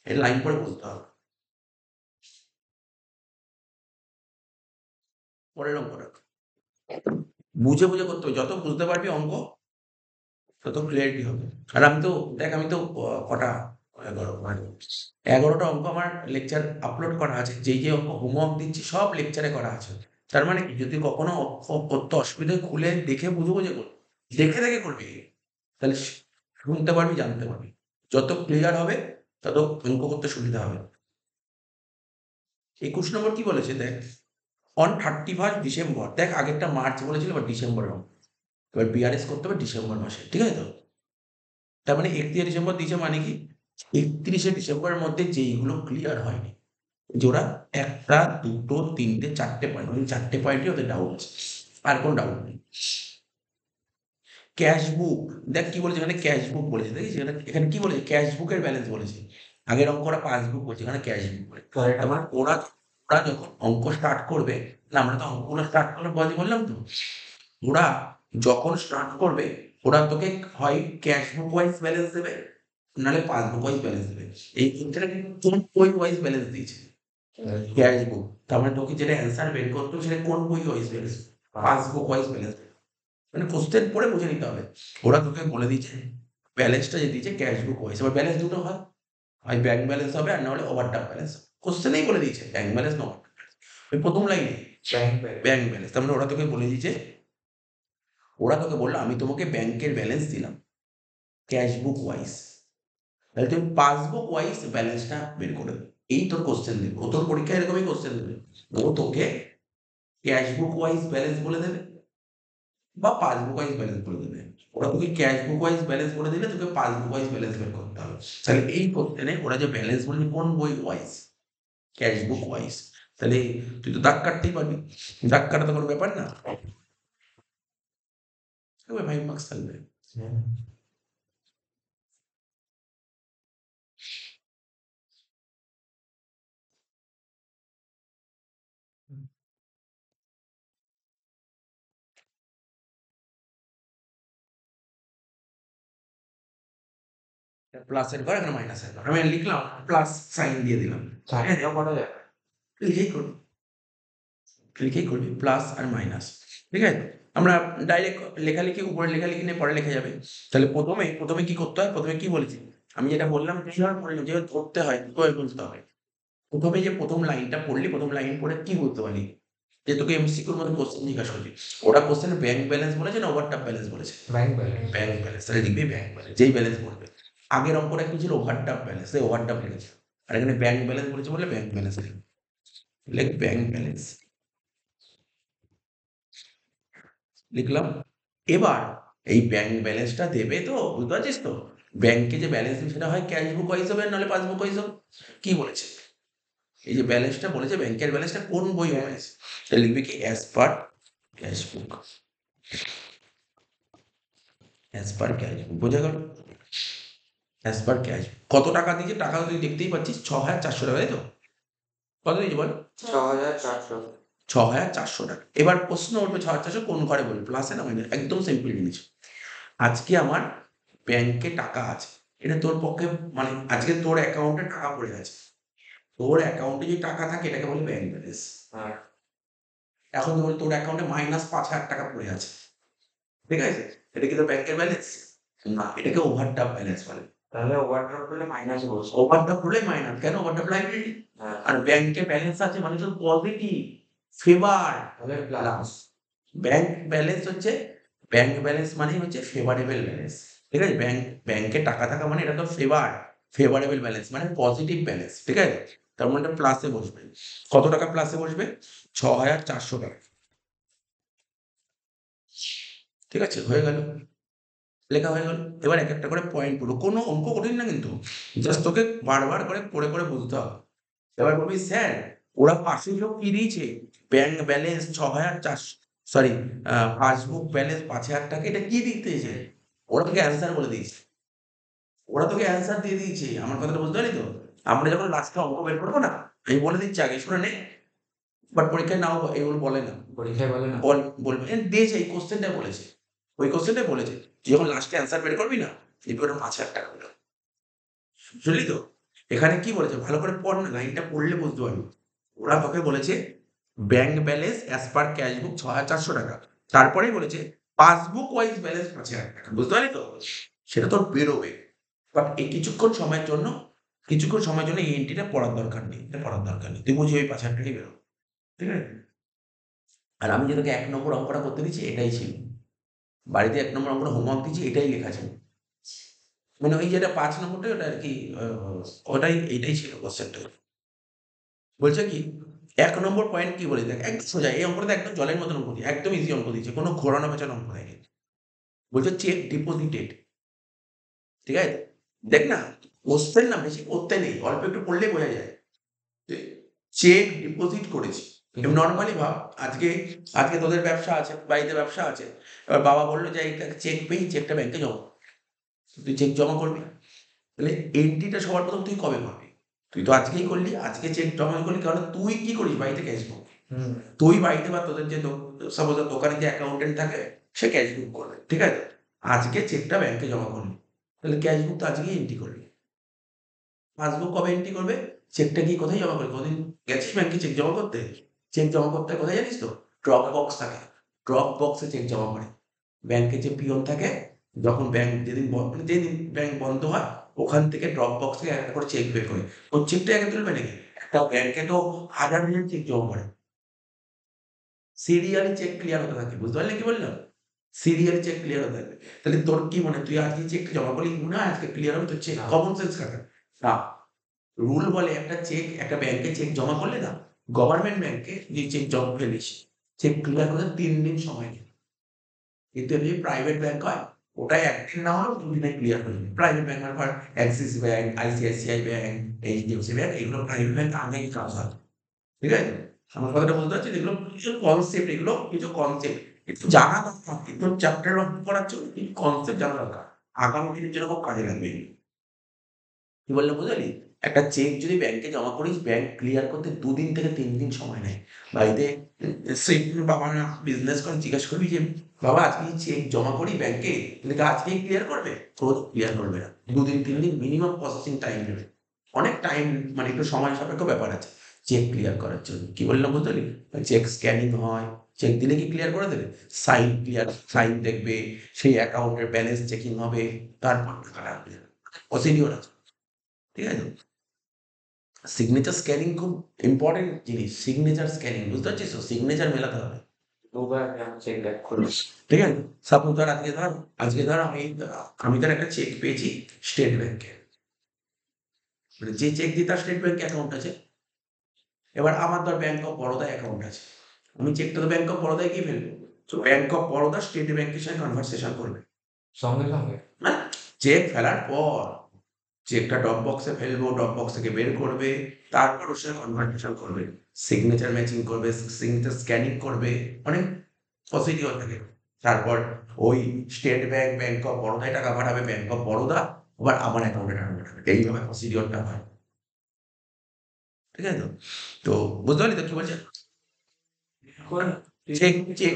এর লাইন করে বুঝতে হবে। পরের অঙ্কটা। বুঝে, বুঝে করতে হবে। যত বুঝতে পারবি অঙ্ক তত ক্লিয়ারিটি হবে। আর আমি তো দেখ আমি তো কটা ১১ মানে ১১ টা অঙ্ক আমার লেকচার আপলোড করা আছে। যেই অঙ্ক হোমওয়ার্ক দিচ্ছি সব লেকচারে করা আছে। তার মানে কি যদি কখনো করতে অসুবিধা হয় খুলে দেখে বুঝে, বুঝে করবি। দেখে, দেখে করবি। তাহলে শুনতে পারবি, জানতে পারবি। যত ক্লিয়ার হবে তত অঙ্ক করতে সুবিধা হবে। ২১ নম্বর কি বলেছে দেখ, অন 31st ডিসেম্বর, দেখ আগেরটা মার্চ বলেছিল এবার ডিসেম্বরের অঙ্ক। এবার বিআরএস করতে হবে ডিসেম্বর মাসে। ঠিক আছে তো? তার মানে ৩১ ডিসেম্বর দিয়েছে মানে কি? ৩১শে ডিসেম্বরের মধ্যে যেইগুলো ক্লিয়ার হয়নি, যে ওরা ১ টা, ২ টো, ৩ টে, ৪ টে পয়েন্ট, ওই ৪ টে পয়েন্টই ওদের ডাউট আছে। আর কোনো ডাউট নেই। ক্যাশ বুক, দেখ কি বলেছে এখানে? ক্যাশ বুক বলেছে। দেখিস এখানে কি বলেছে? ক্যাশ বুকের ব্যালেন্স বলেছে। আগের অঙ্ক ওরা পাসবুক বলছে, এখানে ক্যাশ বুক বলে। তার মানে ওরা ওরা যখন অঙ্ক স্টার্ট করবে, না আমরা তো অঙ্কগুলো স্টার্ট করার পরে বললাম তো, ওরা যখন স্টার্ট করবে ওরা তোকে হয় ক্যাশ বুক ওয়াইজ ব্যালেন্স দেবে, নাহলে পাসবুক ওয়াইজ ব্যালেন্স দেবে। এই ক্ষেত্রে কিন্তু কোন বই ওয়াইজ ব্যালেন্স দিয়েছে? ক্যাশ বুক। তার মানে তোকে যেটা অ্যান্সার বের করতে হবে সেটা কোন বই wise balance? Passbook wise balance. মানে কোশ্চেন পড়ে বুঝে নিতে হবে। ওরা তোকে বলে দিয়েছে ব্যালেন্সটা যে দিয়েছে ক্যাশ বুক ওয়াইজ। এবার ব্যালেন্স দুটো হয়, হয় ব্যাংক ব্যালেন্স হবে আর না হলে ওভারড্রাফট ব্যালেন্স। কোশ্চেনেই বলে দিয়েছে ব্যাংক ব্যালেন্স না ওভারড্রাফট ব্যালেন্স। ওই ১ম লাইনে ব্যাংক ব্যালেন্স। তার মানে ওরা তোকে বলে দিয়েছে, ওরা তোকে বলল আমি তোমাকে ব্যাংকের ব্যালেন্স দিলাম ক্যাশ বুক ওয়াইজ। তাহলে তুমি পাসবুক ওয়াইজ ব্যালেন্সটা বের করে দেবে। এই তোর কোশ্চেন দেবে। ও তোর পরীক্ষায় এরকমই কোশ্চেন দেবে। ও তোকে ক্যাশ বুক ওয়াইজ ব্যালেন্স বলে দেবে বা পাসবুক ওয়াইজ ব্যালেন্স বলে দেবে। ওরা তোকে ক্যাশ বুক ওয়াইজ ব্যালেন্স বলে দিলে তোকে পাসবুক ওয়াইজ ব্যালেন্স বের করতে হবে। তাহলে এই কোশ্চেনে ওরা যে ব্যালেন্স বলেছে কোন বই ওয়াইজ? ক্যাশ বুক ওয়াইজ। তাহলে তুই তো দাগ কাটতেই পারবি। দাগ কাটা তো কোনো ব্যাপার না। তবে 5 মার্কস থাকবে। প্লাসের ঘর এখানে মাইনাসের ঘর। আমি লিখলাম প্লাস সাইন দিয়ে দিলাম। লিখেই করবি। লিখেই করবি প্লাস আর মাইনাস। ঠিক আছে? আমরা ডাইরেক্ট লেখালেখি উপরে লেখালেখি নিয়ে পরে লেখা যাবে। তাহলে ১ম এ কি করতে হয়? ১ম এ কি বলেছি? আমি যেটা বললাম ক্লিয়ার করে নিবি, যেভাবে ধরতে হয় ওইভাবে বুঝতে হবে। ১ম এ যে ১ম লাইনটা পড়লি, ১ম লাইন পড়ে কি বুঝতে পারলি? যে তোকে এমসিকিউর মধ্যে কোশ্চেন জিজ্ঞাসা করছে। ওরা কোশ্চেনে ব্যাংক ব্যালেন্স বলেছে না ওভারড্রাফট ব্যালেন্স বলেছে? Bank balance. তাহলে লিখবি ব্যাংক ব্যালেন্স। যেই ব্যালেন্স বলবে। আগের অঙ্কটা কি ছিল? Overdraft balance. তাই ওভারড্রাফট লিখেছে। আর এখানে ব্যাংক ব্যালেন্স বলেছে বলে ব্যাংক ব্যালেন্স লিখবি। লিখ ব্যাংক ব্যালেন্স। লিখলাম। এবার এই ব্যাংক ব্যালেন্সটা দেবে তো? বুঝতে পারছিস তো? ব্যাংকে যে ব্যালেন্স দিবে সেটা হয় ক্যাশ বুক ওয়াইজ হবে নাহলে পাসবুক ওয়াইজ হবে। কি বলেছে? এই যে ব্যালেন্সটা বলেছে ব্যাংকের ব্যালেন্সটা কোন বই ওয়াইজ? তাহলে লিখবি কি অ্যাজ পার ক্যাশ বুক। অ্যাজ পার ক্যাশ বুক। বোঝা গেল? As per cash. কত টাকা দিয়েছে? টাকা তো তুই দেখতেই পাচ্ছিস ৬,৪০০ টাকা, তাই তো? কত দিয়েছে বল? ৬,৪০০ টাকা। এবার প্রশ্ন উঠবে ৬,৪০০ কোন ঘরে বলবে? প্লাসে না মাইনাসে? একদম সিম্পল জিনিস। আজকে আমার ব্যাংকে টাকা আছে। এটা তোর পক্ষে মানে আজকে তোর অ্যাকাউন্টে টাকা পড়ে আছে। তোর অ্যাকাউন্টে যে টাকা থাকে এটাকে বলে ব্যাংক ব্যালেন্স। এখন ধর তোর অ্যাকাউন্টে মাইনাস ৫,০০০ টাকা পড়ে আছে। ঠিক আছে? এটা কি তোর ব্যাংকের ব্যালেন্স? না, এটাকে ওভারড্রাফট ব্যালেন্স বলে। ওভারড্রাফট হলে মাইনাস। কেন? Overdraft liability. আর ব্যাংকে ব্যালেন্স আছে মানে তোর positive, favour, plus. Bank balance হচ্ছে, ব্যাংক ব্যালেন্স মানেই হচ্ছে ফেভারেবল ব্যালেন্স। ঠিক আছে? ব্যাংকে টাকা থাকা মানে এটা তো ফেভারেবল ব্যালেন্স মানে পজিটিভ ব্যালেন্স। ঠিক আছে? তার মানে এটা প্লাসে বসবে। কত টাকা প্লাসে বসবে? ৬,৪০০ টাকা। ঠিক আছে? হয়ে গেল। লেখা হয়ে গেল। এবার এক একটা করে পয়েন্ট পড়বো। কোনো অঙ্ক কঠিন না কিন্তু। জাস্ট তোকে বারবার করে পড়ে বুঝতে হবে। এবার বলবি, "স্যার, ওরা পাশে সব কি দিয়েছে? Bank balance ৬,৪০০, sorry, passbook balance ৫,০০০ টাকা, এটা কি দিতেছে?" ওরা তোকে অ্যান্সার বলে দিয়েছে। ওরা তোকে অ্যান্সার দিয়ে দিয়েছে। আমার কথাটা বুঝতে পারলি তো? আমরা যখন লাস্টে অঙ্ক বের করবো না, আমি বলে দিচ্ছি আগে শুনে নে। বাট পরীক্ষায় নাও এগুলো বলে না। পরীক্ষায় বলে না? বলবে, দিয়েছে, এই কোশ্চেনটাই বলেছে। ওই কোশ্চেনটাই বলেছে। তুই যখন লাস্টে অ্যান্সার বের করবি না, দেখবি ওটা ৫,০০০ টাকা হলো। বুঝলি তো? এখানে কি বলেছে? ভালো করে পড় না, লাইনটা পড়লে বুঝতে পারবি। ওরা তোকে বলেছে bank balance as per cash বুক ৬,৪০০ টাকা। তারপরেই বলেছে পাসবুক ওয়াইজ ব্যালেন্স ৫,০০০ টাকা। বুঝতে পারলি তো? সেটা তোর বেরোবে। বাট এই কিছুক্ষণ সময়ের জন্য এই এন্ট্রিটা পড়ার দরকার নেই। এটা পড়ার দরকার নেই। তুই বুঝি ওই ৫,০০০ টাকাই বেরোবে। ঠিক আছে? আর আমি যে তোকে ১ নম্বর অঙ্কটা করতে দিচ্ছি এটাই ছিল। বাড়িতে ১ নম্বর অঙ্কটা হোমওয়ার্ক দিচ্ছি এটাই লেখা ছিল। মানে ওই যেটা ৫ নম্বরটা ওটা আরকি আ ওটাই এইটাই ছিল কোয়েশ্চেনটা। বলছে কি ১ নম্বর পয়েন্ট কি বলেছে দেখ, একদম সোজা। এই অঙ্কটা একদম জলের মতন অঙ্ক দিয়ে একদম ইজি অঙ্ক দিয়েছে। কোনো ঘোরানো পেঁচানো অঙ্ক দেয়নি। বলছে চেক ডিপোজিটেড। ঠিক আছে? দেখ না, কোশ্চেন না বেশি পড়তে নেই। অল্প একটু পড়লেই বোঝা যায়। চেক ডিপোজিট করেছি। নরমালি ভাব, আজকে আজকে তোদের ব্যবসা আছে, বাড়িতে ব্যবসা আছে। এবার বাবা বলল যে এইটা চেক পেয়েছি, চেকটা ব্যাংকে জমা কর। তুই চেক জমা করবি। তাহলে এন্ট্রিটা সবার ১ম তুই কবে করবি? তুই তো আজকেই করলি। আজকে চেক জমা করলি কারণ তুই কি করিস বাড়িতে ক্যাশ বুক। তুই বাড়িতে বা তোদের যে সাপোজ দোকানে যে অ্যাকাউন্টেন্ট থাকে সে ক্যাশ বুক করবে। ঠিক আছে? আজকে চেকটা ব্যাংকে জমা করলি। তাহলে ক্যাশ বুক তো আজকেই এন্ট্রি করবি। পাসবুক কবে এন্ট্রি করবে? চেকটা গিয়ে কোথায় জমা করবি? কোনদিন গেছিস ব্যাংকে চেক জমা করতে? চেক জমা করতে হয় কোথায় জানিস তো? ড্রপ বক্স থাকে। ড্রপ বক্সে চেক জমা করে। ব্যাংকের যে পিয়ন থাকে, যখন ব্যাংক যেদিন মানে যেদিন ব্যাংক বন্ধ হয়, ওখান থেকে ড্রপ বক্স থেকে একটা করে চেক বের করে। ওই চেকটা একা তুলবে নাকি? একটা ব্যাংকে তো হাজার চেক জমা করে। সিরিয়ালি চেক ক্লিয়ার হতে থাকে। বুঝতে পারলি কি বললাম? সিরিয়ালি চেক ক্লিয়ার হতে থাকে। তাহলে তোর কি মনে হয় তুই আজকে চেকটা জমা করলি, মনে হয় আজকে ক্লিয়ার হবে তোর চেক? না। কমন সেন্স খাটাস। না। রুল বলে একটা চেক, একটা ব্যাংকে চেক জমা করলে না, গভর্নমেন্ট ব্যাংকে যে চেক জমা ফেলিস, চেক ক্লিয়ার করতে ৩ দিন সময় নেয়। কিন্তু যদি প্রাইভেট ব্যাংক হয়, ওটা ১ দিন না হলেও ২ দিনে ক্লিয়ার হয়ে যাবে। প্রাইভেট ব্যাংক মানে ধর Axis bank, ICICI bank, HDFC bank, এগুলো প্রাইভেট ব্যাংক আগেই কাজ হয়। ঠিক আছে? আমার কথাটা বুঝতে পারছিস? এগুলো কিছু কনসেপ্ট, এগুলো কিছু কনসেপ্ট একটু জানা দরকার। কিন্তু চ্যাপ্টার ওয়ার্ক করার জন্য কিছু কনসেপ্ট জানা দরকার। আগামী দিনের জন্য খুব কাজে লাগবে এগুলো। কি বললাম বুঝলি? একটা চেক যদি ব্যাংকে জমা করিস, ব্যাংক ক্লিয়ার করতে ২ দিন থেকে ৩ দিন সময় নেয়। বাড়িতে সেই বাবা-মা বিজনেস করে জিজ্ঞেস করবি যে, "বাবা আজকে চেক জমা করি ব্যাংকে, তুমি কি আজকেই ক্লিয়ার করবে?" ও ক্লিয়ার করবে না। ২ দিন ৩ দিন মিনিমাম প্রসেসিং টাইম নেবে। অনেক টাইম, মানে একটু সময় সাপেক্ষ ব্যাপার আছে চেক ক্লিয়ার করার জন্য। কি বললাম বুঝতে পারলি? চেক স্ক্যানিং হয়। চেক দিলে কি ক্লিয়ার করে দেবে? সাইন দেখবে, সেই অ্যাকাউন্টের ব্যালেন্স চেকিং হবে, তারপর টাকাটা আসবে। প্রসিডিওর আছে। ঠিক আছে? সিগনেচার স্ক্যানিং খুব ইম্পোর্টেন্ট জিনিস। সিগনেচার স্ক্যানিং বুঝতে পারছিস তো? সিগনেচার মেলাতে হবে। দুবার আমি চেক ব্যাক করলাম। ঠিক আছে? সাপোজ ধর আজকে ধর আমি ধর একটা চেক পেয়েছি স্টেট ব্যাংকে। মানে যে চেক দিয়ে তার স্টেট ব্যাংকে অ্যাকাউন্ট আছে। এবার আমার ধর ব্যাংক অফ বরোদায় অ্যাকাউন্ট আছে। আমি চেকটা তো ব্যাংক অফ বরোদায় গিয়ে ফেলবো। তো ব্যাংক অফ বরোদা স্টেট ব্যাংকের সাথে কনভারসেশন করবে। সঙ্গে সঙ্গে? মানে চেক ফেলার পর চেকটা ড্রপ বক্সে ফেলবো, ড্রপ বক্স থেকে বের করবে, তারপর ওর সাথে কনভারসেশন করবে। সিগনেচার ম্যাচিং করবে, সিগনেচার স্ক্যানিং করবে, অনেক প্রসিডিওর থাকে। তারপর ওই স্টেট ব্যাংক, ব্যাংক অফ বরোদায় টাকা পাঠাবে, ব্যাংক অফ বরোদা আবার আমার অ্যাকাউন্টে টাকা পাঠাবে। এইভাবে প্রসিডিওরটা হয়। ঠিক আছে তো? তো বুঝতে পারলি তো কি বলছে? এখন cheque cheque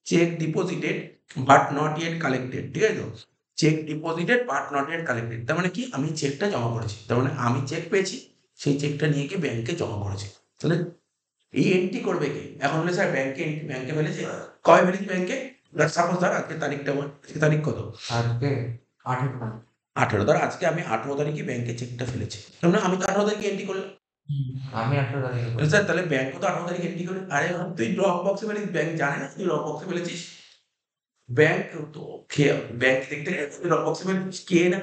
cheque deposited but not yet collected. ঠিক আছে তো? Cheque deposited but not yet collected. তার মানে কি? আমি চেকটা জমা করেছি। তার মানে আমি চেক পেয়েছি, সেই চেকটা নিয়ে গিয়ে ব্যাংকে জমা করেছি। তাহলে এই এন্ট্রি করবে কে? এখন বলে স্যার ব্যাংকে ফেলেছি। কবে ফেলেছি ব্যাংকে? সাপোজ ধর আজকে তারিখটা বল। আজকে তারিখ কত? আজকে 18 না। ১৮। ধর আজকে আমি ১৮ তারিখে ব্যাংকে চেকটা ফেলেছি। তার মানে আমি তো ১৮ তারিখে এন্ট্রি করলাম। আমি 18 তারিখে করি। স্যার তাহলে ব্যাংকও তো 18 তারিখ এন্ট্রি করে। আরে তুই ড্রপ বক্সে ফেলিস, ব্যাংক জানে না তুই ড্রপ বক্সে ফেলেছিস। ব্যাংক তো ব্যাংক দেখতে গেলে তুই ড্রপ বক্সে ফেলেছিস, কে না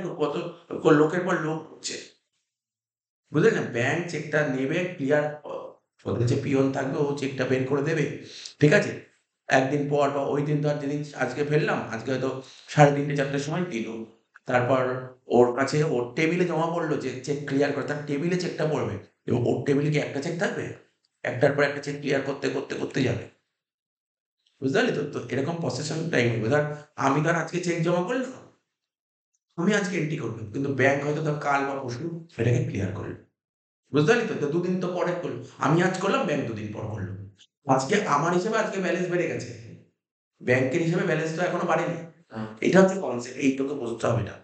কত লোকের পর লোক ঢুকছে, বুঝলে না? ব্যাংক চেকটা নেবে ক্লিয়ার, ওদের যে পিয়ন থাকবে ও চেকটা বের করে দেবে, ঠিক আছে? একদিন পর বা ওই দিন ধর যেদিন আজকে ফেললাম, আজকে হয়তো 3:30 4টার সময় দিল, তারপর ওর কাছে ওর টেবিলে জমা পড়লো যে চেক ক্লিয়ার করে, তার টেবিলে চেকটা পড়বে এবং ওর টেবিলে কি একটা চেক থাকবে? একটার পর একটা চেক ক্লিয়ার করতে করতে করতে যাবে, বুঝতে পারলি তো? তো এরকম প্রসেসিং টাইম হবে। ধর আমি ধর আজকে চেক জমা করলাম, আমি আজকে এন্ট্রি করবো, কিন্তু ব্যাংক হয়তো ধর কাল বা পরশু এটাকে ক্লিয়ার করলো, বুঝতে পারলি তো? তো দুদিন তো পরে করলো, আমি আজ করলাম, ব্যাংক দুদিন পর করলো। আজকে আমার হিসেবে আজকে ব্যালেন্স বেড়ে গেছে, ব্যাংকের হিসেবে ব্যালেন্স তো এখনো বাড়েনি। হ্যাঁ। এটা হচ্ছে কনসেপ্ট, এইটুকু বুঝতে হবে এটা।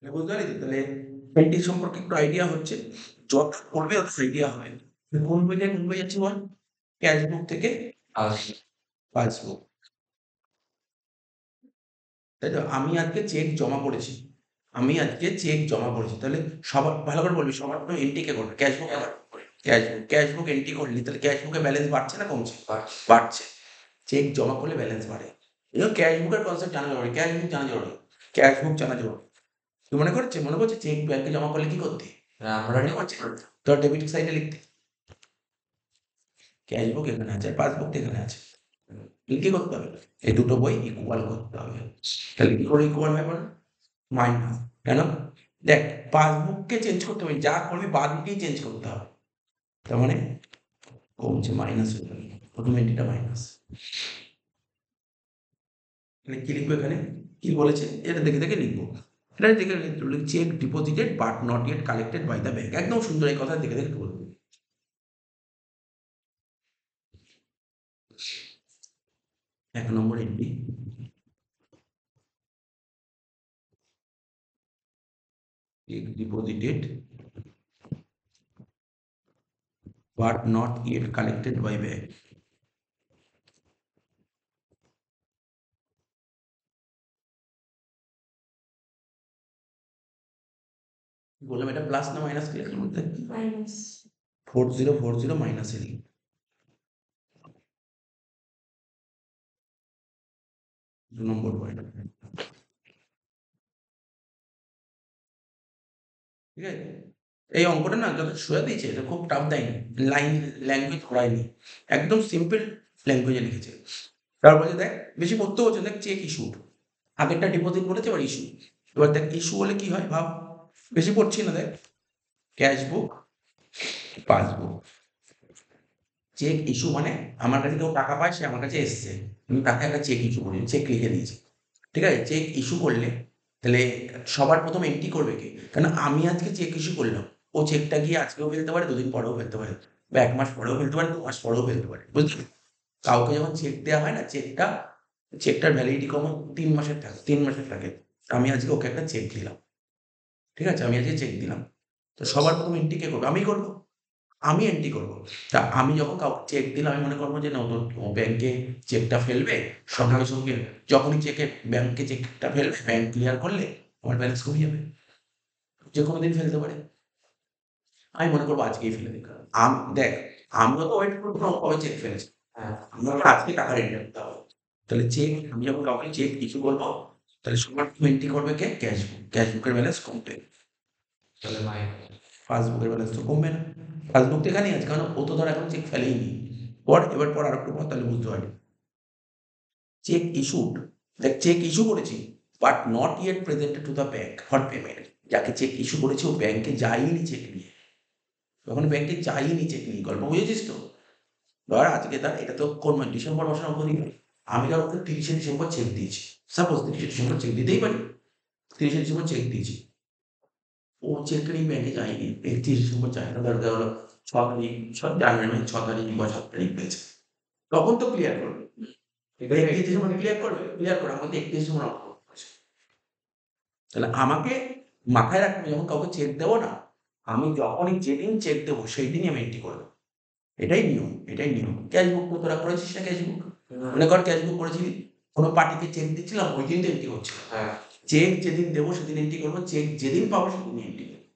এটা বুঝতে পারলি তো? তাহলে পেন্টিং সম্পর্কে একটু আইডিয়া হচ্ছে, যত পড়বে অত আইডিয়া হবে। কোন বই থেকে কোন বই যাচ্ছি বল? ক্যাশ বুক থেকে আসবে। পাসবুক, তাই তো? আমি আজকে চেক জমা করেছি, আমি আজকে চেক জমা করেছি, তাহলে সবার ভালো করে বলবি, সবার প্রথমে এন্ট্রি কে করবে? ক্যাশ বুক আবার ক্যাশ বুক এন্ট্রি করলি, তাহলে ক্যাশ বুকে ব্যালেন্স বাড়ছে না কমছে? বাড়ছে। বাড়ছে। চেক জমা করলে ব্যালেন্স বাড়ে। এই ক্যাশ বুকের কনসেপ্ট জানা জরুরি, ক্যাশ বুক জানা জরুরি, ক্যাশ বুক জানা জরুরি। তুই মনে করছে চেক ব্যাংকে জমা করলে কি করতে? আমরা মনে করছে তোর ডেবিট সাইডে লিখতে, ক্যাশ বুক এখানে আছে, পাসবুক তো এখানে আছে, কি করতে হবে? এই দুটো বই ইকুয়াল করতে হবে। তাহলে কি করে ইকুয়াল হয় বল? মাইনাস। কেন? দেখ, পাসবুককে চেঞ্জ করতে হবে, যা করবি বাদবুকেই চেঞ্জ করতে হবে। তার মানে কমছে, মাইনাস হয়ে যাবে, অটোমেটিকটা মাইনাস। মানে কি লিখবো এখানে? কি বলেছে এটা দেখে দেখে লিখবো, এটা দেখে cheque deposited but not yet collected by the bank, একদম সুন্দর, এই কথা দেখে দেখে বলবো। 1 নম্বর entry, cheque deposited but not yet collected by bank. বললাম এটা প্লাস না মাইনাস কি লেখার মধ্যে? মাইনাস 4040 মাইনাস এল, 2 নম্বর পয়েন্ট, ঠিক আছে? এই অঙ্কটা না যত সোজা দিয়েছে, এটা খুব টাফ দেয়নি, লাইন ল্যাঙ্গুয়েজ ঘোরায়নি, একদম সিম্পল ল্যাঙ্গুয়েজে লিখেছে। তারপরে দেখ বেশি পড়তে হচ্ছে, দেখ চেক ইস্যু, আগেরটা ডিপোজিট বলেছে, এবার ইস্যু। এবার দেখ ইস্যু হলে কি হয় ভাব, বেশি পড়ছি না, দেখ ক্যাশ বুক পাসবুক, চেক ইস্যু মানে আমার কাছে কেউ টাকা পায়, সে আমার কাছে এসছে, আমি তাকে একটা চেক ইস্যু করি, চেক লিখে দিয়েছি, ঠিক আছে? চেক ইস্যু করলে তাহলে সবার প্রথম এন্ট্রি করবে কে? কারণ আমি আজকে চেক ইস্যু করলাম, ও চেকটা গিয়ে আজকেও ফেলতে পারে, দুদিন পরেও ফেলতে পারে, বা 1 মাস পরেও ফেলতে পারে, 2 মাস পরেও ফেলতে পারে, বুঝলি? কাউকে যখন চেক দেওয়া হয় না, চেকটার ভ্যালিডিটি কমন 3 মাসের থাকে, 3 মাসের থাকে। আমি আজকে ওকে একটা চেক দিলাম, ঠিক আছে? আমি আজকে চেক দিলাম, তো সবার প্রথম এন্ট্রি কে করবে? আমিই করবো, আমি এন্ট্রি করবো। তা আমি যখন কাউকে চেক দিলাম, আমি মনে করবো যে না, ও ব্যাংকে চেকটা ফেলবে, সঙ্গে সঙ্গে যখনই ব্যাংকে চেকটা ফেলবে, ব্যাংক ক্লিয়ার করলে আমার ব্যালেন্স কমে যাবে, যে কোনো দিন ফেলতে পারে। আমি মনে করবো আজকেই ফেলে দিই, দেখ আমিও তো ওয়েট করবো না ও কবে চেক ফেলেছে, হ্যাঁ। আমাকে আজকে টাকা রেডি রাখতে হবে। তাহলে চেক, আমি যখন কাউকে চেক ইস্যু করবো, তাহলে সবার প্রথম এন্ট্রি করবে কে? ক্যাশ বুকের ব্যালেন্স কমবে, তাহলে মাইনাস। পাসবুকের ব্যালেন্স তো কমবে না। পাসবুক তো এখানেই আছে, কারণ ও তো ধর এখন চেক ফেলেইনি। এবার আর একটু পর, তাহলে বুঝতে পারবি। চেক ইস্যুড, দেখ চেক ইস্যু করেছি but not yet presented to the bank for payment, যাকে চেক ইস্যু করেছি ও ব্যাংকে যায়নি চেক নিয়ে, তখন ব্যাংকে যায়নি চেক নিয়ে, গল্প বুঝেছিস তো? ধর আজকে তার এটা তো কোন মাস? ডিসেম্বর মাসের অঙ্ক দিবি, আমি ধর ওকে 30শে ডিসেম্বর চেক দিয়েছি, সাপোজ 30শে ডিসেম্বর চেক দিতেই পারি, 30শে ডিসেম্বর চেক দিয়েছি, ও চেক নিয়ে ব্যাংকে যায়নি, 31শে ডিসেম্বর যায় না, ধর ধরো 6 তারিখ, জানুয়ারি মানে 6 তারিখ বা 7 তারিখ পেয়েছে, তখন তো ক্লিয়ার করবে। এটাই 31 ডিসেম্বর ক্লিয়ার করবে, ক্লিয়ার করে আমাকে 31 ডিসেম্বর অফার করেছে। তাহলে আমাকে মাথায় রাখতে হবে, যখন কাউকে চেক দেবো না, আমি যখনই যেদিন চেক দেবো সেই দিনই আমি এন্ট্রি করবো। এটাই নিয়ম, এটাই নিয়ম। ক্যাশ বুক তো তোরা করেছিস না? ক্যাশ বুক মনে কর ক্যাশ বুক করেছিলি, কোনো পার্টিকে চেক দিচ্ছিলাম, ওই দিন তো এন্ট্রি করছিলাম। হ্যাঁ চেক যেদিন দেবো সেদিন এন্ট্রি করবো, চেক যেদিন পাবো সেদিন এন্ট্রি করবো।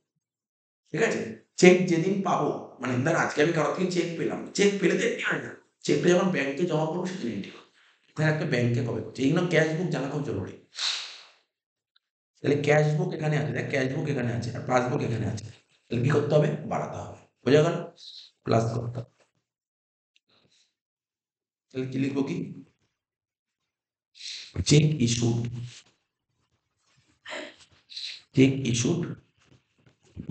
ঠিক আছে? চেক যেদিন পাবো, মানে ধর আজকে আমি কারোর থেকে চেক পেলাম, চেক পেলে তো এন্ট্রি হয় না। চেকটা যখন ব্যাংকে জমা করবো সেদিন এন্ট্রি করবো। তাহলে একটা ব্যাংকে কবে করছে, এই জন্য ক্যাশ বুক জানা খুব জরুরি। তাহলে ক্যাশ বুক এখানে আছে, দেখ ক্যাশ বুক এখানে আছে আর পাসবুক এখানে আছে। তাহলে কি করতে হবে? বাড়াতে হবে। বোঝা গেল? প্লাস করতে হবে। তাহলে কি লিখবো? কি cheque issued, cheque issued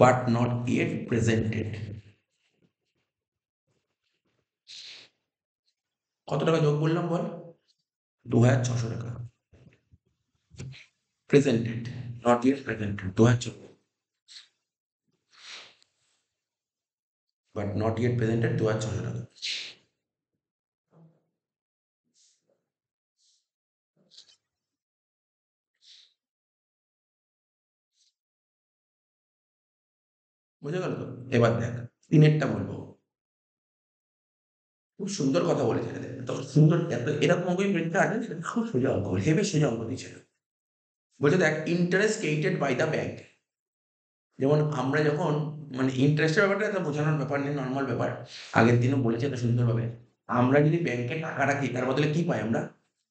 but not yet presented. কত টাকা যোগ বললাম বল? 2600 টাকা। Presented, not yet presented 2600, but not yet presented 2600 টাকা। বুঝে গেল তো? এবার দেখ তিনেরটা বলবো। খুব সুন্দর কথা বলেছে রে, এত সুন্দর, এত এরকম অঙ্ক প্রিন্টটা আছে, খুব সোজা অঙ্ক, হেবি সোজা অঙ্ক দিয়েছে। বলছে দেখ, interest credited by the bank. যেমন আমরা যখন, মানে ইন্টারেস্টের ব্যাপারটা এত বোঝানোর ব্যাপার নেই, নর্মাল ব্যাপার। আগের দিনও বলেছে এত সুন্দরভাবে। আমরা যদি ব্যাংকে টাকা রাখি তার বদলে কি পাই আমরা?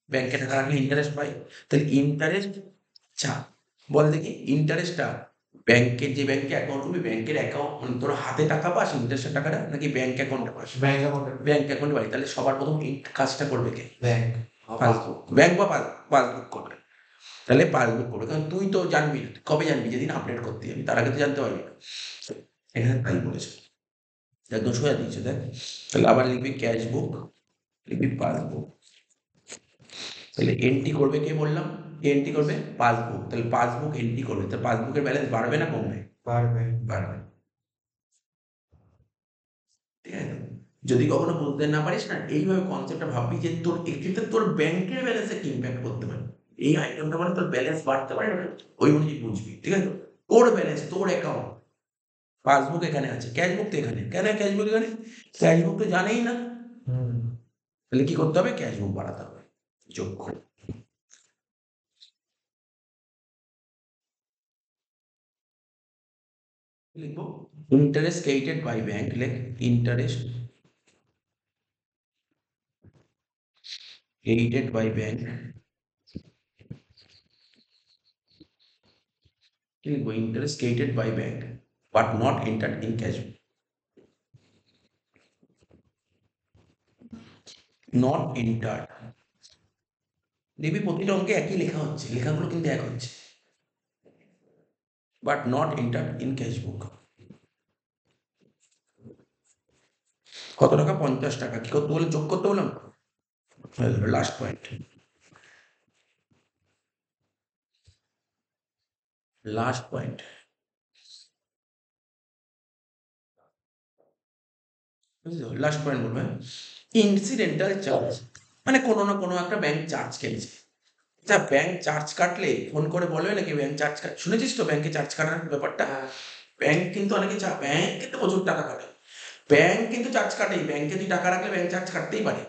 ব্যাংকে টাকা রাখলে ইন্টারেস্ট পাই। তাহলে ইন্টারেস্ট, আচ্ছা বল দেখি, ইন্টারেস্টটা ব্যাংকের, যে ব্যাংকে অ্যাকাউন্ট করবি, ব্যাংকের অ্যাকাউন্ট মানে তোর হাতে টাকা পাস ইন্টারেস্টের টাকাটা, নাকি ব্যাংক অ্যাকাউন্টে পাস? ব্যাংক অ্যাকাউন্টে। ব্যাংক অ্যাকাউন্টে পাই। তাহলে সবার প্রথম এই কাজটা করবে কে? Bank passbook. ব্যাংক বা পাসবুক করবে। তাহলে পাসবুক করবে, কারণ তুই তো জানবি না, কবে জানবি? যেদিন আপডেট করতে যাবি, তার আগে তো জানতে পারবি না। এখানে তাই বলেছে, একদম সোজা দিয়েছে দেখ। তাহলে আবার লিখবি ক্যাশ বুক, লিখবি পাসবুক। তাহলে এন্ট্রি করবে কে বললাম? এন্ট্রি করবে পাসবুক। তাহলে পাসবুক এন্ট্রি করবে, তাহলে পাসবুকের ব্যালেন্স বাড়বে না কমবে? বাড়বে। বাড়বে। ঠিক আছে? যদি কখনো বুঝতে না পারিস না, এইভাবে কনসেপ্টটা ভাববি যে তোর এক্ষেত্রে তোর ব্যাংকের ব্যালেন্সে কি ইম্প্যাক্ট করতে পারে, এই আইটেমটা মানে তোর ব্যালেন্স বাড়তে পারে না, ওই অনুযায়ী বুঝবি। ঠিক আছে? তোর ব্যালেন্স, তোর অ্যাকাউন্ট, পাসবুক এখানে আছে, ক্যাশ বুক তো এখানে, কেন ক্যাশ বুক এখানে? ক্যাশ বুক তো জানেই না। তাহলে কি করতে হবে? ক্যাশ বুক বাড়াতে হবে, যোগ করে লিখবো ইন্টারেস্ট ক্রেডিটেড বাই ব্যাংক, লেখ ইন্টারেস্ট credited by bank, কি লিখবো? Interest credited by bank but not entered in cash book, not entered। দেখবি প্রতিটা অঙ্কে একই লেখা হচ্ছে, লেখাগুলো কিন্তু এক হচ্ছে, but not entered in cash book। কত টাকা? 50 টাকা। কি করতে বলে? যোগ করতে বললাম, হয়ে গেল লাস্ট পয়েন্ট। লাস্ট পয়েন্ট, বুঝলি? লাস্ট পয়েন্ট বলবে ইনসিডেন্টাল চার্জ, মানে কোনো না কোনো একটা ব্যাংক চার্জ কেটেছে। আচ্ছা, ব্যাংক চার্জ কাটলে ফোন করে বলবে নাকি ব্যাংক চার্জ কাট, শুনেছিস তো ব্যাংকে চার্জ কাটার ব্যাপারটা? ব্যাংক কিন্তু অনেকে ব্যাংক কিন্তু প্রচুর টাকা কাটে, ব্যাংক কিন্তু চার্জ কাটেই, ব্যাংকে তুই টাকা রাখলে ব্যাংক চার্জ কাটতেই পারে।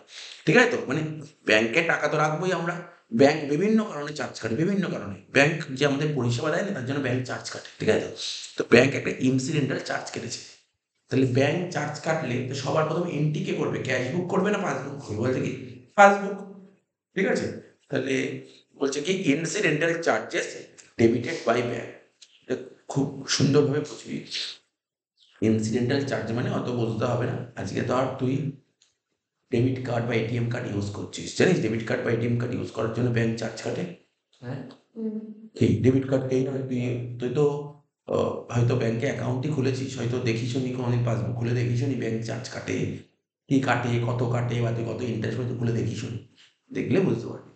ঠিক আছে তো? মানে ব্যাংকে টাকা তো রাখবোই আমরা, ব্যাংক বিভিন্ন কারণে চার্জ কাটে, বিভিন্ন কারণে। ব্যাংক যে আমাদের পরিষেবা দেয় না, তার জন্য ব্যাংক চার্জ কাটে। ঠিক আছে তো? তো ব্যাংক একটা ইনসিডেন্টাল চার্জ কেটেছে। তাহলে ব্যাংক চার্জ কাটলে তো সবার প্রথম এন্ট্রি কে করবে? ক্যাশ বুক করবে না পাসবুক করবে? বলছে কি পাসবুক। ঠিক আছে? তাহলে বলছে কি incidental charges debited by bank. খুব সুন্দরভাবে বুঝবি। ইনসিডেন্টাল চার্জ মানে অত বুঝতে হবে না। আজকে তো আর তুই ডেবিট কার্ড বা এটিএম কার্ড ইউজ করছিস, জানিস ডেবিট কার্ড বা এটিএম কার্ড ইউজ করার জন্য ব্যাংক চার্জ কাটে? হ্যাঁ এই ডেবিট কার্ড এই নয়, তুই তুই তো হয়তো ব্যাংকে অ্যাকাউন্টই খুলেছিস, হয়তো দেখিসও নি কোনোদিন, পাসবুক খুলে দেখিসও নি ব্যাংক চার্জ কাটে কি কাটে, কত কাটে, বা তুই কত ইন্টারেস্ট হয়তো খুলে দেখিসও নি। দেখলে বুঝতে পারবি,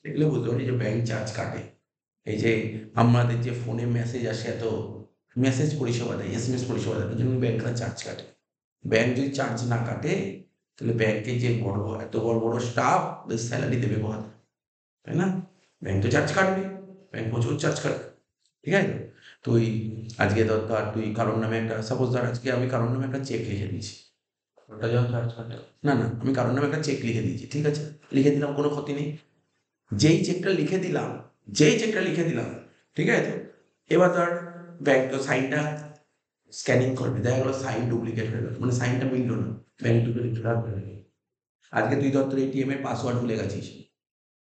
দেখলে বুঝতে পারবি যে ব্যাংক চার্জ কাটে। এই যে আমাদের যে ফোনে মেসেজ আসে, এত মেসেজ পরিষেবা দেয়, এসএমএস পরিষেবা দেয়, তার জন্য ব্যাংকরা চার্জ কাটে। ব্যাংক যদি চার্জ না কাটে তাহলে ব্যাংকে যে বড় এত বড় বড় স্টাফ স্যালারি দেবে কোথা থেকে? তাই না? ব্যাংক তো চার্জ কাটবে, ব্যাংক প্রচুর চার্জ কাটবে, ঠিক আছে? তুই আজকে ধর তুই কারোর নামে একটা সাপোজ ধর আজকে আমি কারোর নামে একটা চেক লিখে দিয়েছি। ওটা যখন চার্জ কাটে না না, আমি কারোর নামে একটা চেক লিখে দিয়েছি, ঠিক আছে? লিখে দিলাম, কোনো ক্ষতি নেই। যেই চেকটা লিখে দিলাম, যেই চেকটা লিখে দিলাম, ঠিক আছে তো? এবার ধর ব্যাংক তো সাইনটা স্ক্যানিং করবে, দেখা গেলো সাইন ডুপ্লিকেট হয়ে গেল, মানে সাইনটা মিললো না, ব্যাংক ডুপ্লিকেট রাখবে। আজকে তুই ধর তোর এটিএম এর পাসওয়ার্ড ভুলে গেছিস,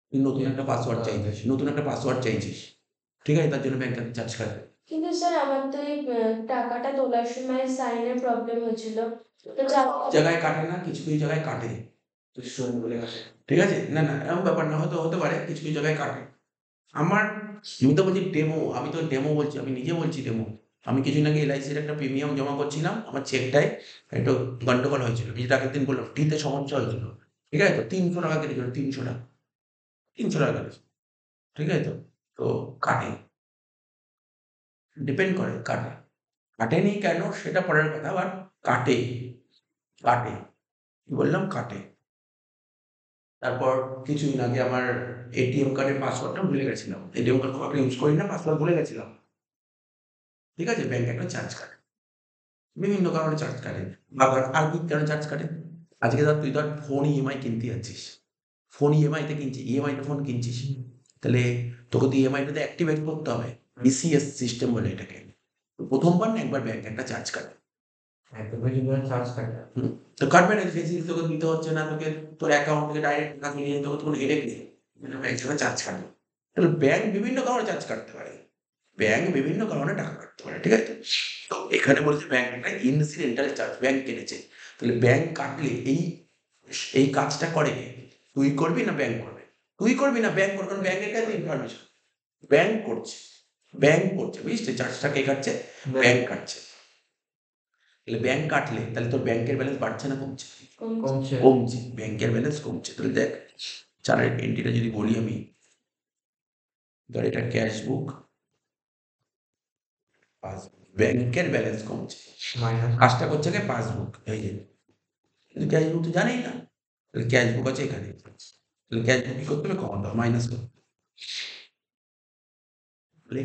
তুই নতুন একটা পাসওয়ার্ড চাইছিস, নতুন একটা পাসওয়ার্ড চাইছিস, ঠিক আছে? তার জন্য ব্যাংক তাকে চার্জ কাটবে। কিন্তু স্যার আমার তো এই টাকাটা তোলার সময় সাইনের প্রবলেম হয়েছিল, তো যা জায়গায় কাটে না, কিছু কিছু জায়গায় কাটে, তুই স্টুডেন্ট বলে গেছে ঠিক আছে? না না, এরকম ব্যাপার না, হয়তো হতে পারে কিছু কিছু জায়গায় কাটে। আমার, আমি তো বলছি ডেমো, আমি তো ডেমো বলছি, আমি নিজে বলছি ডেমো। আমি কিছুদিন আগে এলআইসির একটা প্রিমিয়াম জমা করছিলাম, আমার চেকটায় একটু গন্ডগোল হয়েছিল, আমি যেটা আগের দিন বললাম টিতে সমস্যা হয়েছিল, ঠিক আছে তো? 300 টাকা কেটেছিল, 300 টাকা, 300 টাকা কেটেছে, ঠিক আছে তো? তো কাটে, ডিপেন্ড করে, কাটে। কাটেনি কেন সেটা পরের কথা, বাট কাটে, কাটে, কি বললাম, কাটে। তারপর কিছুদিন আগে আমার এটিএম কার্ডের পাসওয়ার্ডটা ভুলে গেছিলাম, এটিএম কার্ড খুব একটা ইউজ করি না, পাসওয়ার্ড ভুলে গেছিলাম, ঠিক আছে? ব্যাংক একটা চার্জ কাটে, বিভিন্ন কারণে চার্জ কাটে। আবার আর কি কারণে চার্জ কাটে? আজকে ধর তুই ধর ফোন ইএমআই কিনতে যাচ্ছিস, ফোন ইএমআই তে কিনছিস, ইএমআই তে ফোন কিনছিস, তাহলে তোকে তো ইএমআইটাতে অ্যাক্টিভেট করতে হবে, বিসিএস সিস্টেম বলে এটাকে। প্রথমবার না একবার ব্যাংক একটা চার্জ কাটে। একদম বেশি করে চার্জ কাটে তো কাটবে না, ফেসিলিটি তোকে দিতে হচ্ছে না, তোকে তোর অ্যাকাউন্ট থেকে ডাইরেক্ট টাকা নিয়ে যেতে হচ্ছে, কোনো হেডেক নেই, ব্যাংক থেকে চার্জ কাটবে। তাহলে ব্যাংক বিভিন্ন কারণে চার্জ কাটতে পারে, ব্যাংক বিভিন্ন কারণে টাকা কাটতে পারে, ঠিক আছে? তো এখানে বলেছে ব্যাংক একটা ইনসিডেন্টাল চার্জ ব্যাংক কেটেছে, তাহলে ব্যাংক কাটলে এই এই কাজটা করে কে? তুই করবি না ব্যাংক করবে? তুই করবি না ব্যাংক করবে, কারণ ব্যাংকের কাছে ইনফরমেশন, ব্যাংক করছে, ব্যাংক করছে, বুঝলি? চার্জটা কে কাটছে? ব্যাংক কাটছে। তাহলে ব্যাংক কাটলে তাহলে তোর ব্যাংকের ব্যালেন্স বাড়ছে না কমছে? কমছে কমছে, ব্যাংকের ব্যালেন্স কমছে। তাহলে দেখ, চার্টার এন্ট্রিটা যদি বলি আমি, ধর এটা ক্যাশ বুক, পাসবুক, ব্যাংকের ব্যালেন্স কমছে, মাইনাস কাজটা করছে কে? পাসবুক, এই যে। কিন্তু ক্যাশ বুক তো জানেই না, তাহলে ক্যাশ বুক আছে এখানে, তাহলে ক্যাশ বুক কি করতে হবে? কমাতে হবে, মাইনাস করতে হবে। তাহলে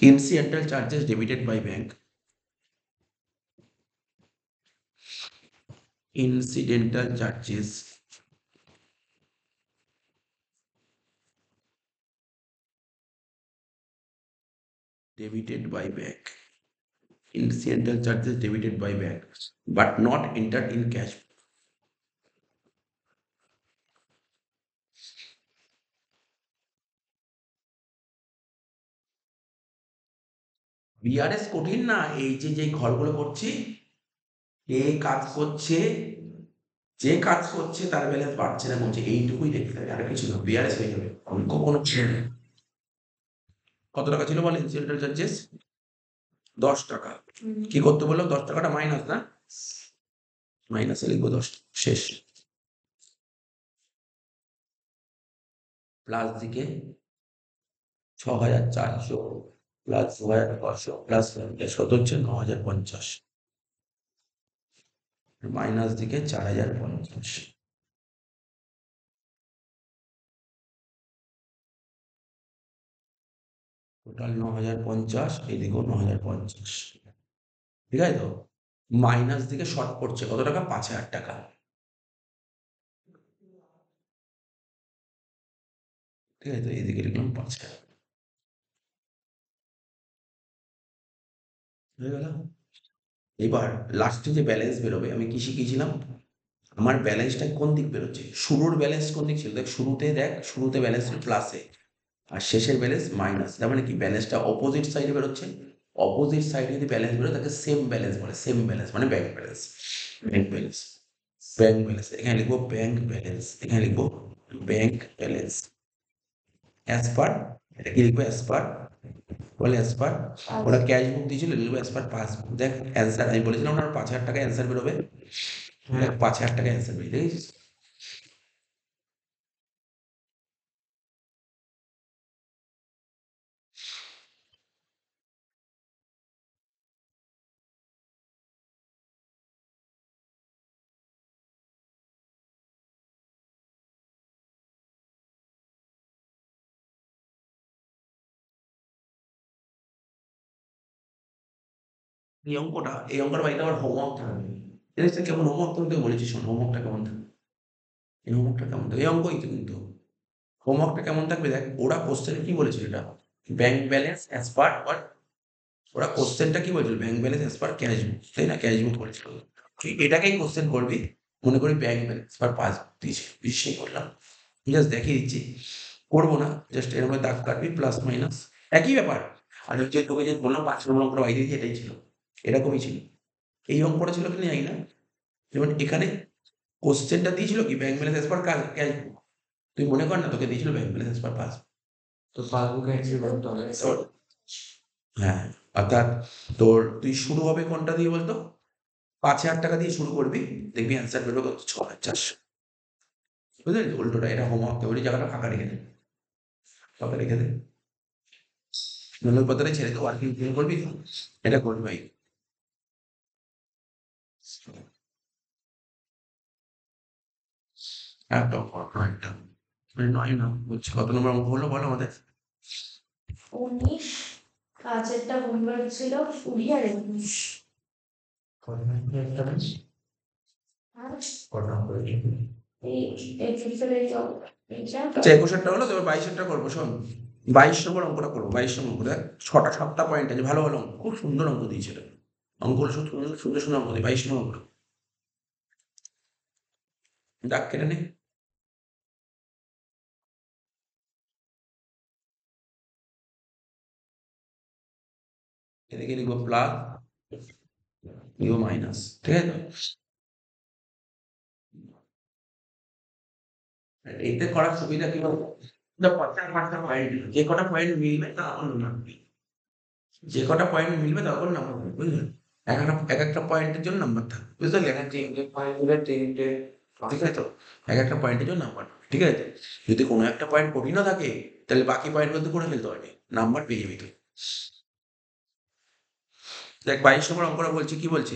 incidental charges debited by bank, incidental charges debited by bank, incidental charges debited by bank but not entered in cash. BRS কঠিন না, এই যে যে ঘরগুলো করছি, কে কাজ করছে, যে কাজ করছে তার ব্যালেন্স বাড়ছে না কমছে, এইটুকুই দেখতে হবে, আর কিছু না, বিআরএস হয়ে যাবে, অঙ্ক কোনো ছিল না। কত টাকা ছিল বল ইনসিডেন্টাল চার্জেস? 10 টাকা। কি করতে বললাম? 10 টাকাটা মাইনাস, না মাইনাসে লিখবো 10, শেষ। প্লাস দিকে 6,400 প্লাস 2,500 প্লাস কত হচ্ছে? 9,050, মাইনাস দিকে 4,050, টোটাল 9,050, এইদিকেও 9,050, ঠিক আছে তো? মাইনাস দিকে শর্ট পড়ছে কত টাকা? 5,000 টাকা, ঠিক আছে তো? এইদিকে লিখলাম 5,000, হয়ে গেল। এবার লাস্টে যে ব্যালেন্স বেরোবে, আমি কি শিখিয়েছিলাম? আমার ব্যালেন্সটা কোন দিক বেরোচ্ছে, শুরুর ব্যালেন্স কোন দিক ছিল? দেখ শুরুতে, দেখ শুরুতে ব্যালেন্স ছিল প্লাসে, আর শেষের ব্যালেন্স মাইনাস, তার মানে কি ব্যালেন্সটা অপোজিট সাইডে বেরোচ্ছে। অপোজিট সাইডে যদি ব্যালেন্স বেরোয় তাকে সেম ব্যালেন্স বলে, সেম ব্যালেন্স মানে bank balance, bank balance, bank balance. এখানে লিখবো ব্যাংক ব্যালেন্স, এখানে লিখবো ব্যাংক ব্যালেন্স অ্যাজ পার, এটা কি লিখবো? অ্যাজ পার, বলে অ্যাজ পার, ওরা ক্যাশ বুক দিয়েছিল, লিখবো অ্যাজ পার পাসবুক। দেখ অ্যান্সার আমি বলেছিলাম না 5,000 টাকা অ্যান্সার বেরোবে, দেখ 5,000 টাকা অ্যান্সার বেরিয়ে, দেখেছিস? এই অঙ্কটা বাড়িতে আবার হোমওয়ার্ক থাকবে। জিনিসটা কেমন হোমওয়ার্ক তুমি তো বলেছি, শোন হোমওয়ার্কটা কেমন থাকবে, এই হোমওয়ার্কটা কেমন থাকবে, এই অঙ্কই তো কিন্তু হোমওয়ার্কটা কেমন থাকবে দেখ। ওরা কোশ্চেনে কি বলেছিল, এটা bank balance as per what, ওরা কোশ্চেনটা কি বলছিল, bank balance as per cash book, তাই না, ক্যাশ বুক বলেছিল। তুই এটাকেই কোশ্চেন করবি, মনে করি ব্যাংক ব্যালেন্স পার পাসবুক দিয়েছে, বিশ্বাস করলাম, জাস্ট দেখিয়ে দিচ্ছি, করবো না, জাস্ট এর মধ্যে দাগ কাটবি, প্লাস মাইনাস একই ব্যাপার। আর যে তোকে যে বললাম 5 নম্বর অঙ্কটা বাইরে দিয়েছি, এটাই ছিল, এরকমই ছিল। এই অঙ্কটা ছিল কি জানি না, যেমন এখানে কোশ্চেনটা দিয়েছিল কি bank balance as per cash বুক, তুই মনে কর না তোকে দিয়েছিল ব্যাংক ব্যালেন্স অ্যাজ পার পাসবুক। তো পাসবুকে এন্ট্রি করতে হবে। হ্যাঁ, অর্থাৎ তোর তুই শুরু হবে কোনটা দিয়ে বলতো, 5,000 টাকা দিয়ে শুরু করবি, দেখবি অ্যান্সার বেরোবে কত, 6,400। বুঝলি, উল্টোটা, এটা হোমওয়ার্ক, ওই জায়গাটা ফাঁকা রেখে দে, ফাঁকা রেখে দে, নইলে ওই কথাটা ছেড়ে দে, ওয়ার্কিং করবি তো, এটা করবি ভাই। একটা একটা মানে নয় না বলছি, কত নম্বর অঙ্ক হলো বলো আমাদের? 19, কাছেরটা হোমওয়ার্ক ছিল 20 আর 21। আর কটা করে এই 21 এই তো এটা আচ্ছা, 21টা হলো, তবে 22টা করবো, শোন 22 নম্বর অঙ্কটা করবো, 22 নম্বর অঙ্ক দেখ, 6টা 7টা পয়েন্ট আছে, ভালো ভালো অঙ্ক, খুব সুন্দর অঙ্ক দিয়েছিল, অঙ্কগুলো সুন্দর সুন্দর সুন্দর অঙ্ক দিয়ে, 22 নম্বর অঙ্ক, দাগ কেটে নে। এদিকে লিখবো প্লাস, লিখবো মাইনাস, ঠিক আছে তো? এতে করার সুবিধা কি বলতো, না 5টা পয়েন্ট, যে কটা পয়েন্ট মিলবে তার অন্য নাম্বার, যে কটা পয়েন্ট মিলবে তার অন্য নাম্বার, বুঝলেন, এক একটা পয়েন্টের জন্য নাম্বার থাকবে, বুঝতে পারলি, তিনটে পয়েন্ট দিলে তিনটে ঠিক আছে তো, এক একটা পয়েন্টের জন্য নাম্বার, ঠিক আছে। যদি কোনো একটা পয়েন্ট কঠিনও থাকে, তাহলে বাকি পয়েন্ট বলতে করে ফেলতে পারবে, নাম্বার পেয়ে যাবি তুই। দেখ 22 নম্বর অঙ্কটা বলছে, কি বলছে,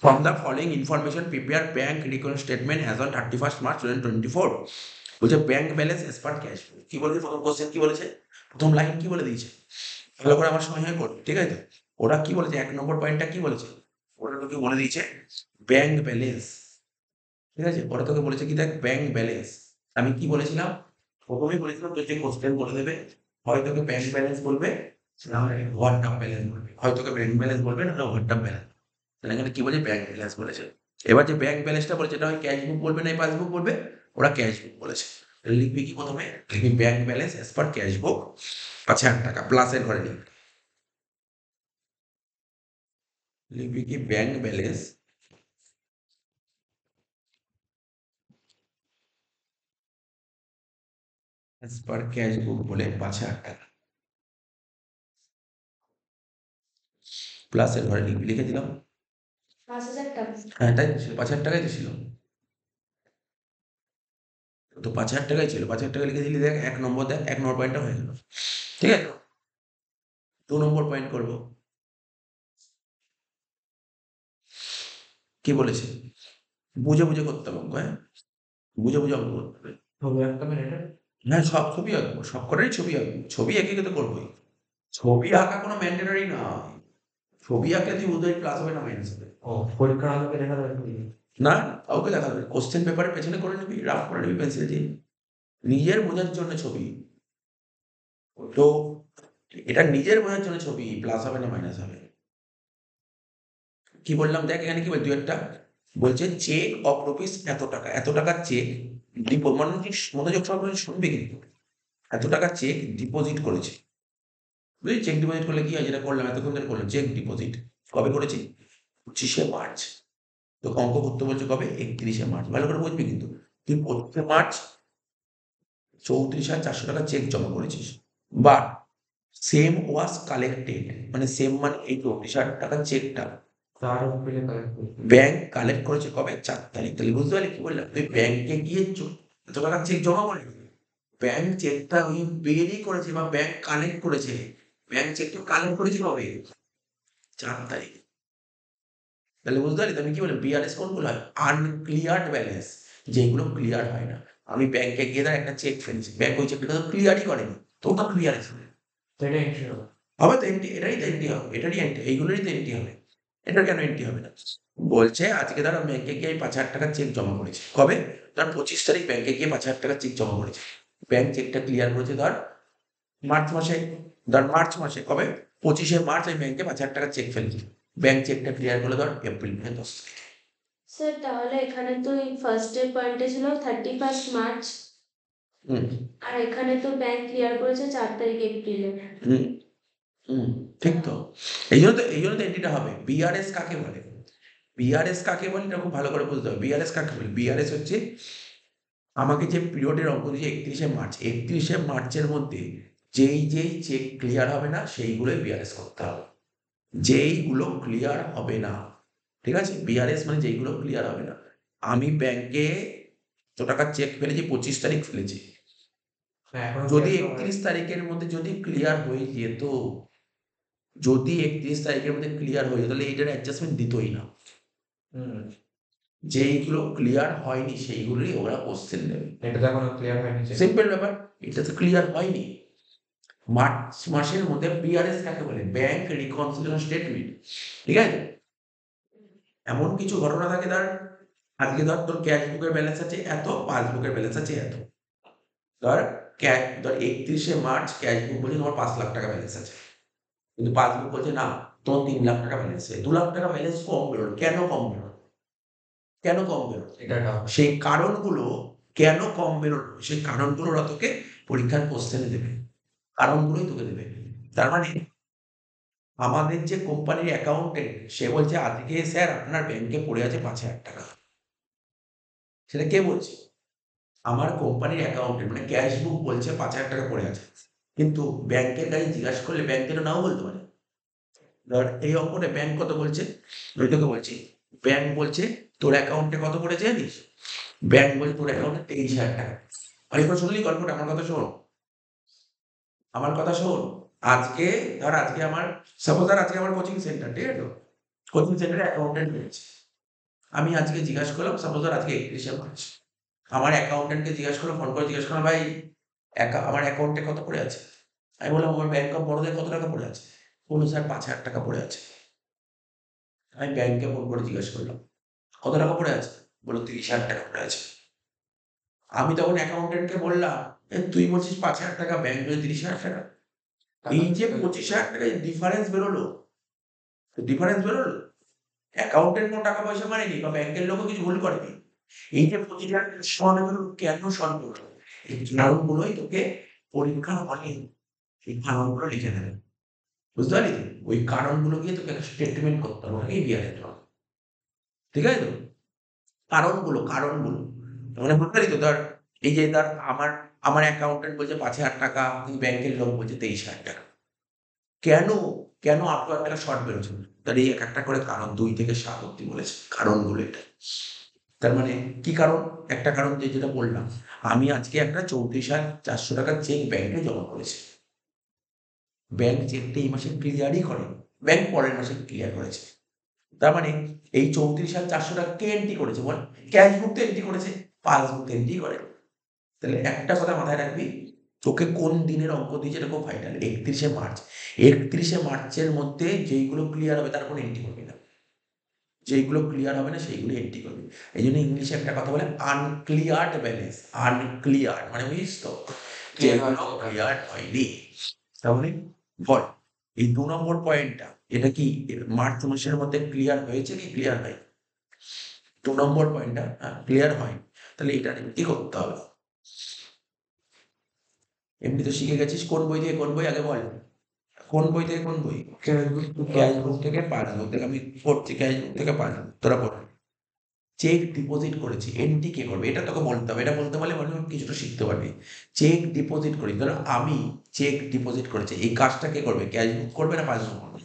from the following information prepare bank request statement as on 31st March 2024, বলছে ব্যাংক ব্যালেন্স এস পার ক্যাশ। কি বলেছে প্রথম কোশ্চেন, কি বলেছে, প্রথম লাইন কি বলে দিয়েছে, ভালো করে আমার সময় হয়ে পড়, ঠিক আছে তো? ওরা কি বলেছে, 1 নম্বর পয়েন্টটা কি বলেছে, ওরা তোকে বলে দিয়েছে ব্যাংক ব্যালেন্স, ঠিক আছে, ওরা তোকে বলেছে কি দেখ, ব্যাংক ব্যালেন্স। আমি কি বলেছিলাম, প্রথমেই বলেছিলাম তোর যে কোশ্চেন বলে দেবে, হয় তোকে ব্যাংক ব্যালেন্স বলবে, না হয় ওভারড্রাফট ব্যালেন্স বলবে, হয় তোকে ব্যাংক ব্যালেন্স বলবে, না ওভারড্রাফট ব্যালেন্স। তাহলে এখানে কি বলেছে, ব্যাংক ব্যালেন্স বলেছে। এবার যে ব্যাংক ব্যালেন্সটা বলেছে, এটা হয় ক্যাশ বুক বলবে, না পাসবুক বলবে, ওরা ক্যাশ বুক বলেছে। তাহলে লিখবি কি প্রথমে, লিখবি bank balance as per cash বুক 5,000 টাকা, প্লাসের ঘরে লিখবি, লিখবি কি bank balance as per cash বুক বলে 5,000 টাকা, প্লাসের ঘরে লিখবি, লিখে দিলাম। 5,000 টাকা। হ্যাঁ তাই তো ছিল, 5,000 টাকাই তো ছিল, তো 5,000 টাকাই ছিল, 5,000 টাকা লিখে দিলি, দেখ 1 নম্বর, দেখ 1 নম্বর পয়েন্টটা হয়ে গেল, ঠিক আছে। 2 নম্বর পয়েন্ট করবো, কি বলেছে, বুঝে বুঝে করতে হবে অঙ্ক, হ্যাঁ বুঝে বুঝে অঙ্ক করতে হবে। ছবি আঁকতে হবে এটা। হ্যাঁ সব ছবি আঁকবো, সব কটারই ছবি আঁকবো, ছবি এঁকে তো করবোই, ছবি আঁকা কোনো ম্যান্ডেটরি না, ছবি আঁকলে তুই বুঝতে প্লাস হবে না মাইনাস হবে, ও পরীক্ষার আলোকে দেখা যাবে কি? না কাউকে দেখাবে, কোশ্চেন পেপারের পেছনে করে নিবি, রাফ করে নিবি পেন্সিল দিয়ে, নিজের বোঝার জন্য ছবি, তো এটা নিজের বোঝার জন্য ছবি, প্লাস হবে না মাইনাস হবে। কি বললাম দেখ, এখানে কি বল, দুই একটা বলছে চেক অফ রুপিস এত টাকা, এত টাকার চেক মনোযোগ সহকারে শুনবে, কিন্তু এত টাকার চেক ডিপোজিট করেছে, বুঝলি, চেক ডিপোজিট করলে কি হয়, যেটা করলাম এতক্ষণ ধরে করলাম, চেক ডিপোজিট কবে করেছি, 25শে মার্চ, তো অঙ্ক করতে বলছে কবে, 31শে মার্চ, ভালো করে বুঝবি কিন্তু, তুই 25শে মার্চ 34,400 টাকা চেক জমা করেছিস, বা সেম ওয়াজ কালেক্টেড, মানে সেম মানে এই 34,000 টাকার চেকটা তার উপরে কালেক্ট করতে ব্যাংক কালেক্ট করেছে কবে, 4 তারিখ, তাহলে বুঝতে পারলি কি বললাম, তুই ব্যাংকে গিয়ে এত টাকার চেক জমা করে, ব্যাংক চেকটা ওই বেরই করেছে বা ব্যাংক কালেক্ট করেছে, ব্যাংক চেকটা কালেক্ট করেছে কবে, 4 তারিখ, তাহলে বুঝতে পারলি, আমি কি বলি, বিআরএস কোনগুলো হয়, আনক্লিয়ার্ড ব্যালেন্স, যেগুলো ক্লিয়ার হয় না, আমি ব্যাংকে গিয়ে ধর একটা চেক ফেলেছি, ব্যাংক ওই চেকটা তো ক্লিয়ারই করেনি, তো ওটা ক্লিয়ার আছে, সেটা এন্ট্রি হবে। হবে তো এন্ট্রি, এটারই তো এন্ট্রি হবে, এটারই এন্ট্রি, এইগুলোরই তো এন্ট্রি হবে, এটা কেন এন্ট্রি হবে না? বলছে আজকে ধর আমি ব্যাংকে গিয়ে 5,000 টাকার চেক জমা করেছি। কবে? ধর 25 তারিখ ব্যাংকে গিয়ে 5,000 টাকার চেক জমা করেছি। ব্যাংক চেকটা ক্লিয়ার করেছে ধর মার্চ মাসে। ধর মার্চ মাসে কবে? 25শে মার্চ আমি ব্যাংকে 5,000 টাকার চেক ফেলেছি। ব্যাংক চেকটা ক্লিয়ার করলো ধর এপ্রিল মাসের 10 তারিখ। স্যার তাহলে এখানে তো ফার্স্টের পয়েন্টে ছিল 31 মার্চ, হুম, আর এখানে তো ব্যাংক ক্লিয়ার করেছে 4 তারিখ এপ্রিলে। হুম, হুম, ঠিক তো। এই জন্য তো এন্ট্রিটা হবে। বিআরএস কাকে বলে? বিআরএস কাকে বলে এটা খুব ভালো করে বুঝতে হবে। বিআরএস কাকে বলে? বিআরএস হচ্ছে আমাকে যে পিরিয়ডের অঙ্ক দিয়েছে 31শে মার্চ, 31শে মার্চের মধ্যে যেই চেক ক্লিয়ার হবে না সেইগুলোই বিআরএস করতে হবে। যেইগুলো ক্লিয়ার হবে না, ঠিক আছে? বিআরএস মানে যেইগুলো ক্লিয়ার হবে না। আমি ব্যাংকে এত টাকার চেক ফেলেছি, 25 তারিখ ফেলেছি। এখনো যদি clear করা 31 তারিখের মধ্যে যদি ক্লিয়ার হয়ে যেত, যদি 31 তারিখের মধ্যে ক্লিয়ার হয়ে যেত, তাহলে এইটার অ্যাডজাস্টমেন্ট দিতই না। হুম, যেইগুলো ক্লিয়ার হয়নি সেইগুলোই ওরা কোশ্চেন নেবে। এটা তো এখনো ক্লিয়ার হয়নি যে। সিম্পল ব্যাপার। এটা তো ক্লিয়ার হয়নি। মার্চ মাসের মধ্যে বিআরএস কাকে বলে? Bank reconciliation statement. ঠিক আছে? এমন কিছু ঘটনা থাকে ধর আজকে ধর তোর ক্যাশ বুকের ব্যালেন্স আছে এত, পাসবুকের ব্যালেন্স আছে এত। ধর ধর 31শে মার্চ ক্যাশ বুক বলছে তোমার 5 লাখ টাকা ব্যালেন্স আছে, কিন্তু পাসবুক বলছে না তোমার 3 লাখ টাকা ব্যালেন্স আছে। 2 লাখ টাকা ব্যালেন্স কম বেরোলো, কেন কম বেরোলো? কেন কম বেরোলো? এটা ডাউন। সেই কারণগুলো, কেন কম বেরোলো সেই কারণগুলো ওরা তোকে পরীক্ষার কোশ্চেনে দেবে। কারণগুলোই তোকে দেবে। তার মানে আমাদের যে কোম্পানির অ্যাকাউন্টেন্ট সে বলছে আজকে স্যার আপনার ব্যাংকে পড়ে আছে 5,000 টাকা। সেটা কে বলছে? আমার কোম্পানির অ্যাকাউন্টেন্ট মানে ক্যাশ বুক বলছে 5,000 টাকা পড়ে আছে। কিন্তু ব্যাংকের কাছে জিজ্ঞাসা করলে ব্যাংক তো নাও বলতে পারে। ধর এই অঙ্কটা ব্যাংক কত বলছে? আমি তোকে বলছি, ব্যাংক বলছে তোর অ্যাকাউন্টে কত পড়েছে জানিস? ব্যাংক বলছে তোর অ্যাকাউন্টে 23,000 টাকা। আরেকবার শুনলি গল্পটা? আমার কথা শোন, আমার কথা শোন। আজকে ধর আজকে আমার সাপোজ ধর আজকে আমার কোচিং সেন্টার, ঠিক আছে? কোচিং সেন্টারে অ্যাকাউন্টেন্ট রয়েছে। আমি আজকে জিজ্ঞাসা করলাম, সাপোজ ধর আজকে 31শে মার্চ। আমার অ্যাকাউন্টেন্টকে জিজ্ঞাসা করলাম, ফোন করে জিজ্ঞাসা করলাম, ভাই আমার অ্যাকাউন্টে কত পড়ে আছে? আমি বললাম আমার ব্যাংক অফ বরোদায় কত টাকা পড়ে আছে? বললো স্যার 5,000 টাকা পড়ে আছে। আমি ব্যাংকে ফোন করে জিজ্ঞাসা করলাম কত টাকা পড়ে আছে? বললো 30,000 টাকা পড়ে আছে। আমি তখন অ্যাকাউন্টেন্টকে বললাম, তুই বলছিস 5,000 টাকা, ব্যাংক বলছে 30,000 টাকা। এই যে 25,000 টাকায় ডিফারেন্স বেরোলো, ডিফারেন্স বেরোলো, অ্যাকাউন্টেন্ট কোনো টাকা পয়সা মানেনি বা ব্যাংকের লোকও কিছু ভুল করেনি। এই যে 25,000 সমান হলো, কেন সমান হলো? এই কারণগুলোই তোকে পরীক্ষার হলে এই কারণগুলো লিখে দেবে। বুঝতে পারলি তো? ওই কারণগুলো গিয়ে তোকে একটা স্টেটমেন্ট করতে হবে, ওটাকেই বিআরএস বলে। ঠিক আছে তো? কারণগুলো। মানে বুঝতে পারলি তো? ধর এই যে ধর আমার অ্যাকাউন্টেন্ট বলছে 5,000 টাকা, কিন্তু ব্যাংকের লোক বলছে 23,000 টাকা। কেন? কেন 8,000 টাকা শর্ট বেরোচ্ছে? তার এই এক একটা করে কারণ 2 থেকে 7 অব্দি বলেছে। কারণগুলো এটা। তার মানে কি কারণ? একটা কারণ যেটা বললাম, আমি আজকে একটা 34,400 টাকার চেক ব্যাংকে জমা করেছি। ব্যাংক চেকটা এই মাসে ক্লিয়ারই করেনি। ব্যাংক পরের মাসে ক্লিয়ার করেছে। তার মানে এই 34,400 টাকা কে এন্ট্রি করেছে বল? ক্যাশ বুক তো এন্ট্রি করেছে, পাসবুক এন্ট্রি করেনি। তাহলে একটা কথা মাথায় রাখবি, তোকে কোন দিনের অঙ্ক দিয়েছে এটা খুব ভাইটাল। 31শে মার্চ। 31শে মার্চের মধ্যে যেইগুলো ক্লিয়ার হবে তার কোনো এন্ট্রি করবি না। যেইগুলো ক্লিয়ার হবে না সেইগুলো এন্ট্রি করবি। এই জন্য ইংলিশে একটা কথা বলে আনক্লিয়ার্ড ব্যালেন্স। আনক্লিয়ার্ড মানে বুঝিস তো? যেগুলো ক্লিয়ার হয়নি। তাহলে বল এই 2 নম্বর পয়েন্টটা এটা কি মার্চ মাসের মধ্যে ক্লিয়ার হয়েছে কি ক্লিয়ার হয়নি? 2 নম্বর পয়েন্টটা ক্লিয়ার হয়নি। তাহলে এটা নিয়ে কি করতে হবে? এমনি তো শিখে গেছিস কোন বই থেকে কোন বই আগে বল। কোন বই থেকে কোন বই? ক্যাশ বুক থেকে পাসবুক থেকে। আমি পড়ছি ক্যাশ বুক থেকে পাসবুক, তোরা পড়। চেক ডিপোজিট করেছি, এন্ট্রি কে করবে? এটা তোকে বলতে হবে। এটা বলতে পারলে মনে হয় কিছুটা শিখতে পারবি। চেক ডিপোজিট করি, ধরো আমি চেক ডিপোজিট করেছি, এই কাজটা কে করবে? ক্যাশ বুক করবে না পাসবুক করবে?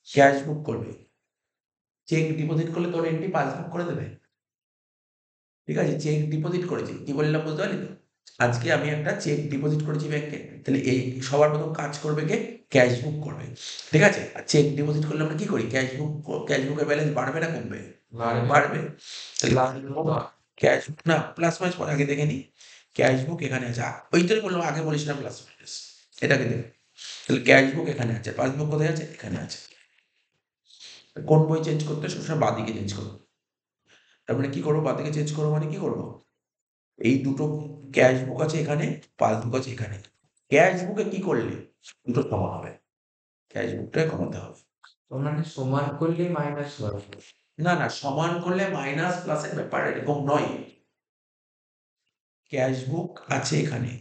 ক্যাশ বুক করবে। চেক ডিপোজিট করলে তোর এন্ট্রি পাসবুক করে দেবে। ঠিক আছে? চেক ডিপোজিট করেছি, কি বললাম বুঝতে পারলি তো? আজকে আমি একটা চেক ডিপোজিট করেছি ব্যাংকে, তাহলে এই সবার প্রথম কাজ করবে কে? ক্যাশ বুক করবে। ঠিক আছে? আর চেক ডিপোজিট করলে আমরা কি করি? ক্যাশ বুকের ব্যালেন্স বাড়বে না কমবে? বাড়বে। তাহলে ক্যাশ না প্লাস মাইনাস পরে আগে দেখে নিই। ক্যাশ বুক এখানে আছে। ওইটাই বললাম, আগে বলেছিলাম প্লাস মাইনাস। এটাকে দেখ। তাহলে ক্যাশ বুক এখানে আছে, পাসবুক কোথায় আছে? এখানে আছে। কোন বই চেঞ্জ করতে সবসময় বাদিকে চেঞ্জ করবো। তার মানে কি করবো, বাদিকে চেঞ্জ করবো মানে কি করবো, এই দুটো ক্যাশ বুক আছে এখানে, পাসবুক আছে এখানে, ক্যাশ বুকে কি করলে দুটো সমান হবে, ক্যাশ বুকটাই কমাতে হবে। তো মানে সমান করলে মাইনাস হবে। না না, সমান করলে মাইনাস প্লাসের ব্যাপার এরকম নয়। ক্যাশ বুক আছে এখানে,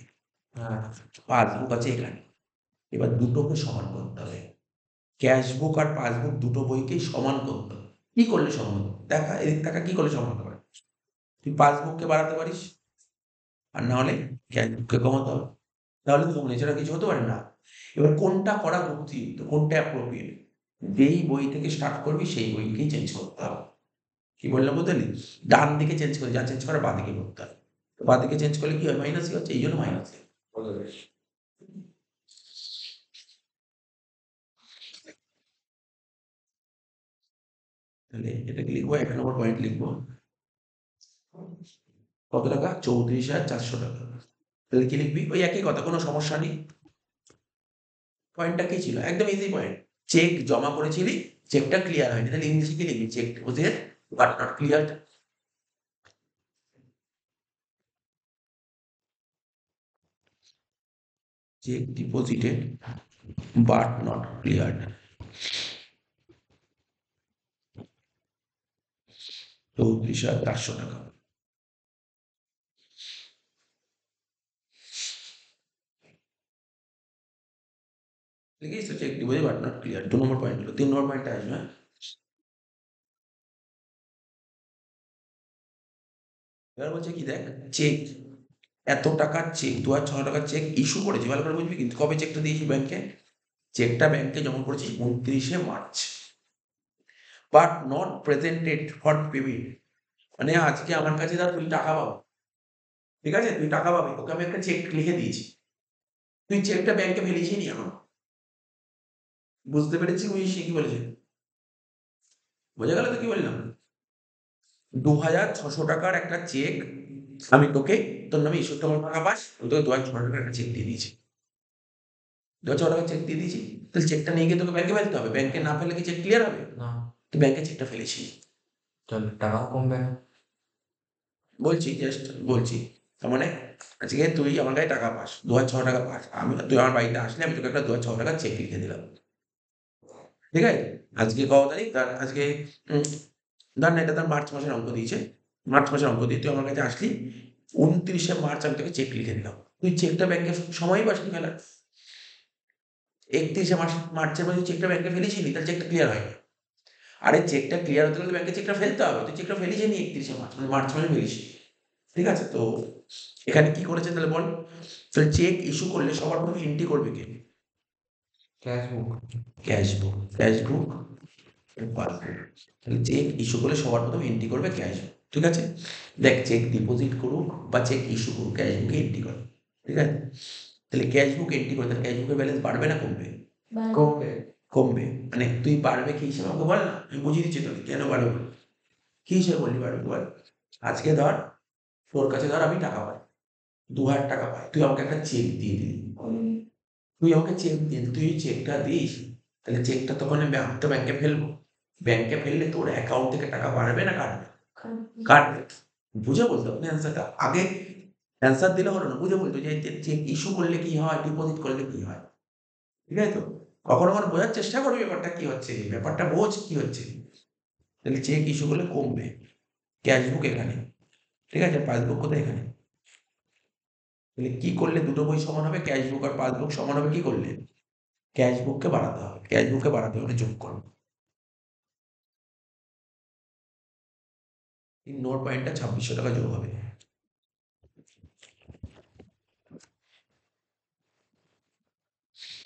হ্যাঁ, পাসবুক আছে এখানে, এবার দুটোকে সমান করতে হবে। ক্যাশ বুক আর পাসবুক দুটো বইকেই সমান করতে হবে। কি করলে সমান হবে? দেখা এদিক টাকা কি করলে সমান হবে, তুই পাসবুককে বাড়াতে পারিস, আর না হলে ক্যাশ বুককে কমাতে হবে, তাহলে তো এছাড়া কিছু হতে পারে না। এবার কোনটা করা যুক্তিযুক্ত, কোনটা অ্যাপ্রোপ্রিয়েট, যেই বই থেকে স্টার্ট করবি সেই বইকেই চেঞ্জ করতে হবে। কি বললাম বুঝলি, ডান দিকে চেঞ্জ করে, যা চেঞ্জ করে বাঁ দিকে করতে হবে। তো বাঁ দিকে চেঞ্জ করলে কি হয়, মাইনাসই হচ্ছে, এই জন্য মাইনাস। তাহলে এটাকে লিখবো, 1 নম্বর পয়েন্ট লিখবো, কত টাকা, 34,400 টাকা। তাহলে কি লিখবি, ওই একই কথা, কোনো সমস্যা নেই। পয়েন্টটা কি ছিল, একদম ইজি পয়েন্ট, চেক জমা করেছিলি, চেকটা ক্লিয়ার হয়নি, তাহলে ইংলিশে কি লিখবি, cheque deposit but not clear. Cheque deposited but not clear, 34,400 টাকা। লিখেছিস তো, cheque deposit but not clear, 2 number point হলো। 3 নম্বর পয়েন্টটা আসবে, হ্যাঁ? এবার বলছে কি দেখ, চেক এত টাকার চেক, 2,600 টাকার চেক ইস্যু করেছি, ভালো করে বুঝবি কিন্তু, কবে চেকটা দিয়েছি ব্যাংকে, চেকটা ব্যাংকে জমা করেছি 29শে মার্চ, but not presented for payment, মানে আজকে আমার কাছে ধর তুই টাকা পাবো, ঠিক আছে, তুই টাকা পাবি, তোকে আমি একটা চেক লিখে দিয়েছি, তুই চেকটা ব্যাংকে ফেলিসই নি এখন। বুঝতে পেরেছি সে কি বলেছে, বোঝা গেল তো কি বললাম, 2,600 টাকার একটা চেক আমি তোকে, তোর নামে ইস্যু, তোমার টাকা পাস, আমি তোকে 2,600 টাকার একটা চেক দিয়ে দিয়েছি, 2,600 টাকার চেক দিয়ে দিয়েছি, তাহলে চেকটা নিয়ে গিয়ে তোকে ব্যাংকে ফেলতে হবে, ব্যাংকে না ফেলে কি চেক ক্লিয়ার হবে, না, তুই ব্যাংকে চেকটা ফেলেছি। তাহলে টাকাও কমবে না। বলছি জাস্ট বলছি, তার মানে আজকে তুই আমার কাছে টাকা পাস, 2,600 টাকা পাস, আমি, তুই আমার বাড়িতে আসলে আমি তোকে একটা 2,600 টাকার চেক লিখে দিলাম, ঠিক আছে, আজকে কত তারিখ, তার আজকে ধর না, এটা তার মার্চ মাসের অঙ্ক দিয়েছে, মার্চ মাসের অঙ্ক দিয়ে তুই আমার কাছে আসলি, 29শে মার্চ আমি তোকে চেক লিখে দিলাম, তুই চেকটা ব্যাংকে সময়ই পাসনি ফেলার, 31শে মার্চের মধ্যে চেকটা ব্যাংকে ফেলিস নি, তাহলে চেকটা ক্লিয়ার হয়নি। আরে চেকটা ক্লিয়ার হতে গেলে ব্যাংকে চেকটা ফেলতে হবে, তুই চেকটা ফেলিস নি 31শে মার্চ, মানে মার্চ মাসে ফেলিস, ঠিক আছে। তো এখানে কি করেছে তাহলে বল, তাহলে চেক ইস্যু করলে সবার প্রথমে এন্ট্রি করবে কে, cash book. Cash book, cash book, তাহলে চেক ইস্যু করলে সবার প্রথমে এন্ট্রি করবে ক্যাশ বুক, ঠিক আছে। দেখ, চেক ডিপোজিট করুক বা চেক ইস্যু করুক, ক্যাশ বুকে এন্ট্রি করে, ঠিক আছে। তাহলে ক্যাশ বুক এন্ট্রি করে, তাহলে ক্যাশ বুকের ব্যালেন্স বাড়বে না কমবে, কমবে। কমবে, মানে তুই বাড়বে কি হিসেবে আমাকে বল না, আমি বুঝিয়ে দিচ্ছি তোকে কেন বাড়বে, কি হিসেবে বললি বাড়বে বল। আজকে ধর তোর কাছে ধর আমি টাকা পাই, 2,000 টাকা পাই, তুই আমাকে একটা চেক দিয়ে দিলি, তুই আমাকে চেক দিয়ে দিলি, তুই চেকটা দিস, তাহলে চেকটা তখন আমি তো ব্যাংকে ফেলবো, ব্যাংকে ফেললে তোর অ্যাকাউন্ট থেকে টাকা বাড়বে না কাটবে, কাটবে, বুঝে বলতে হবে অ্যান্সারটা, আগে অ্যান্সার দিলে হলো না, বুঝে বলতো যে চেক ইস্যু করলে কি হয়, ডিপোজিট করলে কি হয়, ঠিক আছে। তো কখনো কখনো বোঝার চেষ্টা করবি ব্যাপারটা কি হচ্ছে, ব্যাপারটা বোঝ কি হচ্ছে। তাহলে চেক ইস্যু করলে কমবে, ক্যাশ বুক এখানে, ঠিক আছে, পাসবুক কোথায় এখানে, তাহলে কি করলে দুটো বই সমান হবে, ক্যাশ বুক আর পাসবুক সমান হবে, কি করলে ক্যাশ বুককে বাড়াতে হবে, ক্যাশ বুককে বাড়াতে হবে, যোগ করো, 3 নম্বর পয়েন্টটা 2,600 টাকা যোগ হবে।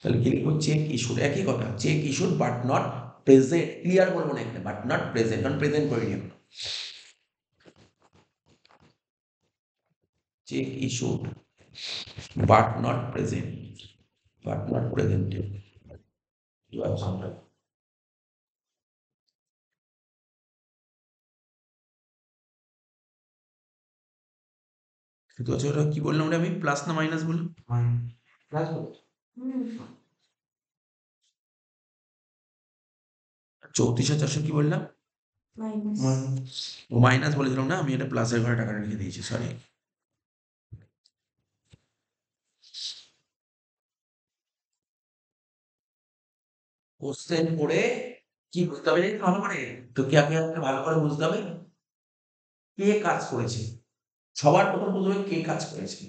তাহলে কি লিখবো, চেক ইস্যুড, একই কথা, cheque issued but not present, clear বলবো না এখানে, বাট নট প্রেজেন্ট, কারণ প্রেজেন্ট করিনি এখন, cheque issued but not present, but not presented, তো ওটা কি বললাম রে, আমি প্লাস না মাইনাস বললাম, প্লাস হুম 34,400 কি বললাম? মাইনাস। মাইনাস বলেছিলাম না, আমি এটা প্লাসের ঘরে টাকাটা লিখে দিয়েছি, সরি। কোশ্চেন পড়ে কি বুঝতে হবে জানিস ভালো করে? তো কি আগে একটা ভালো করে বুঝতে হবে কে কাজ করেছে। সবার প্রথম বুঝতে হবে কে কাজ করেছে।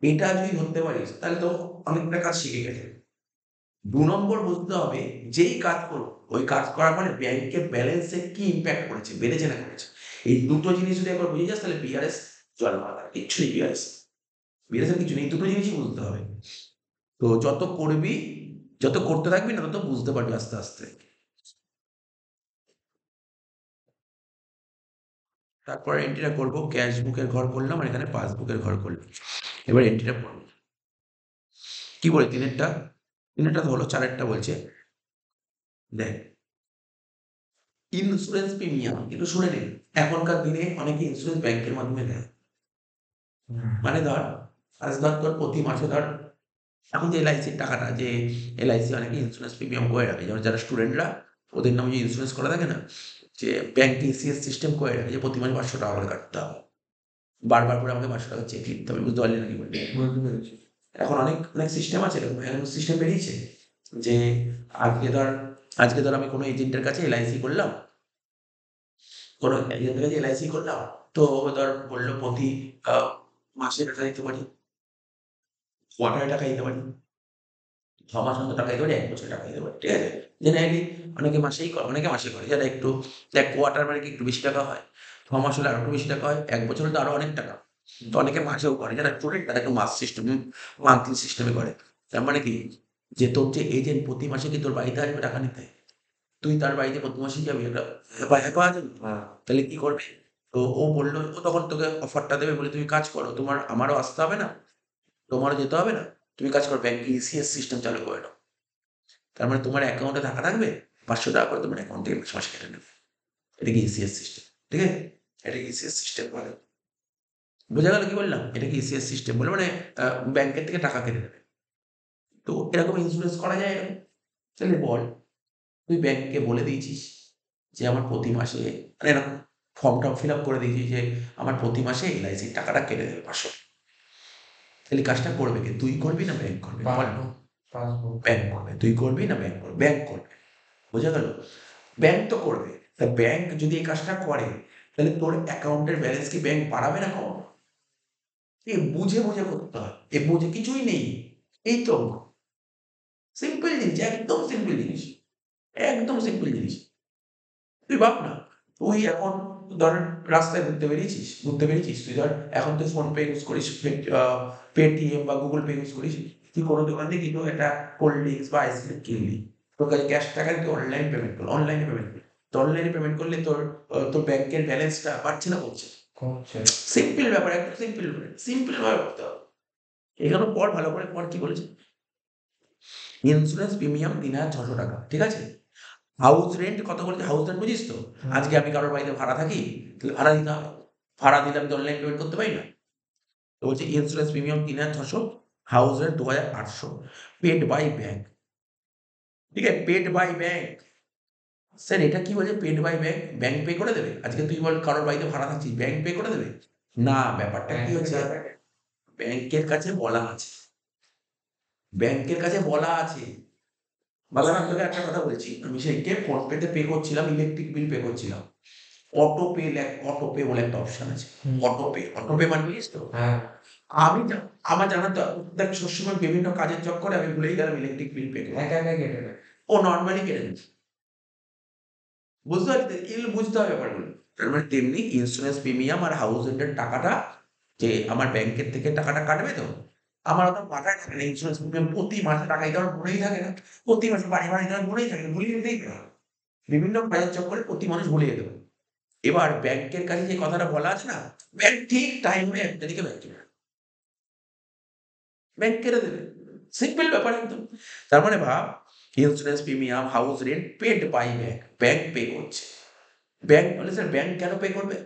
এটা যদি ধরতে পারিস তাহলে তো অনেকটা কাজ শিখে গেছে। ২ নম্বর বুঝতে হবে যেই কাজ করবো, ওই কাজ করার ফলে ব্যাংকের ব্যালেন্সে কি ইমপ্যাক্ট করেছে, বেড়েছে না কমেছে। এই দুটো জিনিস যদি একবার বুঝে যাস তাহলে বিআরএস জলমালা, কিচ্ছু নেই বিআরএস। বিআরএস এর কিছু নেই, এই দুটো জিনিসই বুঝতে হবে। তো যত করবি, যত করতে থাকবি না তত বুঝতে পারবি আস্তে, আস্তে। তারপরে এন্ট্রিটা করবো, ক্যাশ বুকের ঘর করলাম আর এখানে পাসবুকের ঘর করলাম। এবার এন্ট্রিটা করবো। কি বলে ৩ এরটা? ৩ এরটা তো হলো, ৪ এরটা বলছে দেখ, ইন্স্যুরেন্স প্রিমিয়াম একটু শুনে নিন। এখনকার দিনে অনেকে ইন্স্যুরেন্স ব্যাংকের মাধ্যমে দেয়। মানে ধর, আজ ধর তোর প্রতি মাসে ধর, এখন যে এলআইসির টাকাটা, যে এলআইসি অনেকে ইন্স্যুরেন্স প্রিমিয়াম করে রাখে, যেমন যারা স্টুডেন্টরা ওদের নামে যে ইন্স্যুরেন্স করা থাকে না, যে ব্যাংক ইসিএস সিস্টেম করে রাখে যে প্রতি মাসে ৫০০ টাকা করে কাটতে হবে, বারবার করে আমাকে ৫০০ টাকা চেক লিখতে হবে। বুঝতে পারলি নাকি বললি? বুঝতে পেরেছি। এখন অনেক অনেক সিস্টেম আছে, এরকম সিস্টেম বেরিয়েছে যে আজকে ধর, আজকে ধর আমি কোনো এজেন্টের কাছে এলআইসি করলাম, কোনো এজেন্টের কাছে এলআইসি করলাম, তো ধর বললো প্রতি মাসে টাকা দিতে পারি, কোয়ার্টারে টাকা দিতে পারি, ৬ মাস অন্তর টাকা দিতে পারি, ১ বছরে টাকা দিতে পারি। ঠিক আছে? জেনারেলি অনেকে মাসেই করে, অনেকে মাসে করে। যারা একটু, দেখ কোয়ার্টার মানে কি একটু বেশি টাকা হয়, ৬ মাস হলে আরো একটু বেশি টাকা হয়, ১ বছর হলে তো আরো অনেক টাকা। তো অনেকে মাসেও করে, যারা স্টুডেন্ট তারা একটু মাস সিস্টেম, মান্থলি সিস্টেমে করে। তার মানে কি, যে তোর যে এজেন্ট প্রতি মাসে কি তোর বাড়িতে আসবে টাকা নিতে? তুই তার বাড়িতে প্রতি মাসে যাবি, একটা হ্যাপা হ্যাপা আছে না? হ্যাঁ। তাহলে কি করবে? তো ও বলল, ও তখন তোকে অফারটা দেবে, বলে তুমি কাজ করো, তোমার আমারও আসতে হবে না, তোমারও যেতে হবে না। তুমি কাজ করো, ব্যাংকে ইসিএস সিস্টেম চালু করে নাও। তার মানে তোমার অ্যাকাউন্টে টাকা থাকবে, ৫০০ টাকা করে তোমার অ্যাকাউন্ট থেকে মাসে, মাসে কেটে নেবে। এটা কি ইসিএস সিস্টেম। ঠিক আছে? এটাকে ইসিএস সিস্টেম বলে। বোঝা গেল কি বললাম? এটাকে ইসিএস সিস্টেম বলে, মানে ব্যাংকের থেকে টাকা কেটে নেবে। তো এরকম ইন্স্যুরেন্স করা যায় এরকম? তাহলে বল, তুই ব্যাংককে বলে দিয়েছিস যে আমার প্রতি মাসে, মানে এরকম ফর্ম-টর্ম ফিল আপ করে দিয়েছিস যে আমার প্রতি মাসে এলআইসির টাকাটা কেটে দেবে ৫০০ টাকা। তাহলে কাজটা করবে কে? তুই করবি না ব্যাংক করবে? বল। পাসবুক। পাসবুক। ব্যাংক করবে। তুই করবি না ব্যাংক করবে? ব্যাংক করবে। বোঝা গেল? ব্যাংক তো করবে। তা ব্যাংক যদি এই কাজটা করে, তাহলে তোর অ্যাকাউন্টের ব্যালেন্স কি ব্যাংক বাড়াবে না কমাবে? এ বুঝে, বুঝে করতে হয়। এ বুঝে কিছুই নেই। এই তো সিম্পল জিনিস, একদম সিম্পল জিনিস। একদম সিম্পল জিনিস। তুই ভাব না, তুই এখন ধর রাস্তায় ঘুরতে বেরিয়েছিস, তুই ধর এখন তুই ফোনপে ইউজ করিস, পেটিএম বা গুগল পে ইউজ করিস, তুই কোনো দোকান থেকে কিন্তু একটা কোল্ড ড্রিঙ্কস বা আইসক্রিম কিনলি, তোর কাছে ক্যাশ টাকা নেই, তুই অনলাইন পেমেন্ট করলি, অনলাইনে পেমেন্ট করলি। তো অনলাইনে পেমেন্ট করলে তোর ব্যাংকের ব্যালেন্সটা বাড়ছে না কমছে? কমছে। সিম্পল ব্যাপার, একদম সিম্পল ব্যাপার, সিম্পল ভাবে ভাবতে হবে। এখানে পড় ভালো করে পড়, কি বলেছে? ইন্স্যুরেন্স প্রিমিয়াম ৩,৬০০ টাকা। ঠিক আছে? হাউস রেন্ট কত বলেছে? হাউস রেন্ট বুঝিস তো? আজকে আমি কারোর বাড়িতে ভাড়া থাকি, তাহলে ভাড়া দিতে হবে। ভাড়া দিলে আমি তো অনলাইন পেমেন্ট করতে পারি না। তো বলছে ইন্স্যুরেন্স প্রিমিয়াম ৩,৬০০, হাউস রেন্ট ২,৮০০, পেড বাই ব্যাংক। ঠিক আছে? Paid by bank. স্যার এটা কি বলছে paid by bank? Bank pay করে দেবে? আজকে তুই বল কারোর বাড়িতে ভাড়া থাকছিস, ব্যাংক পে করে দেবে? না, ব্যাপারটা কি হচ্ছে, ব্যাংকের কাছে বলা আছে। ব্যাংকের কাছে বলা আছে। বাবা আমি তোকে একটা কথা বলছি, আমি সেদিনকে ফোনপেতে পে করছিলাম, ইলেকট্রিক বিল পে করছিলাম। অটো পে বলে একটা অপশন আছে। অটো পে মানে বুঝিস তো? হ্যাঁ। আমি আমার জানা তো, দেখ সবসময় বিভিন্ন কাজের চক্করে আমি ভুলেই গেলাম ইলেকট্রিক বিল পে করতে। একা একা কেটে নেয়। ও নরমালি কেটে নিচ্ছে। বুঝতে পারছি তো? এগুলো বুঝতে হবে ব্যাপারগুলো। তার মানে তেমনি ইন্স্যুরেন্স প্রিমিয়াম আর হাউস রেন্টের টাকাটা, যে আমার ব্যাংকের থেকে টাকাটা কাটবে তো, আমার অত মাথায় থাকে না ইন্স্যুরেন্স প্রিমিয়াম প্রতি মাসে টাকা দিতে আমার মনেই থাকে না। প্রতি মাসে বাড়ি ভাড়া দিতে আমার মনেই থাকে না, ভুলিয়ে দিতেই পারে। বিভিন্ন কাজের চক্করে প্রতি মানুষ ভুলিয়ে দেবে। এবার ব্যাংকের কাছে যে কথাটা বলা আছে না, ব্যাংক ঠিক টাইমে একটা দিকে ব্যাংক কেটে দেবে। সিম্পল ব্যাপার একদম। তার মানে ভাব, insurance premium, house rent paid by bank, bank pay করছে। ব্যাংক বলে স্যার ব্যাংক কেন পে করবে?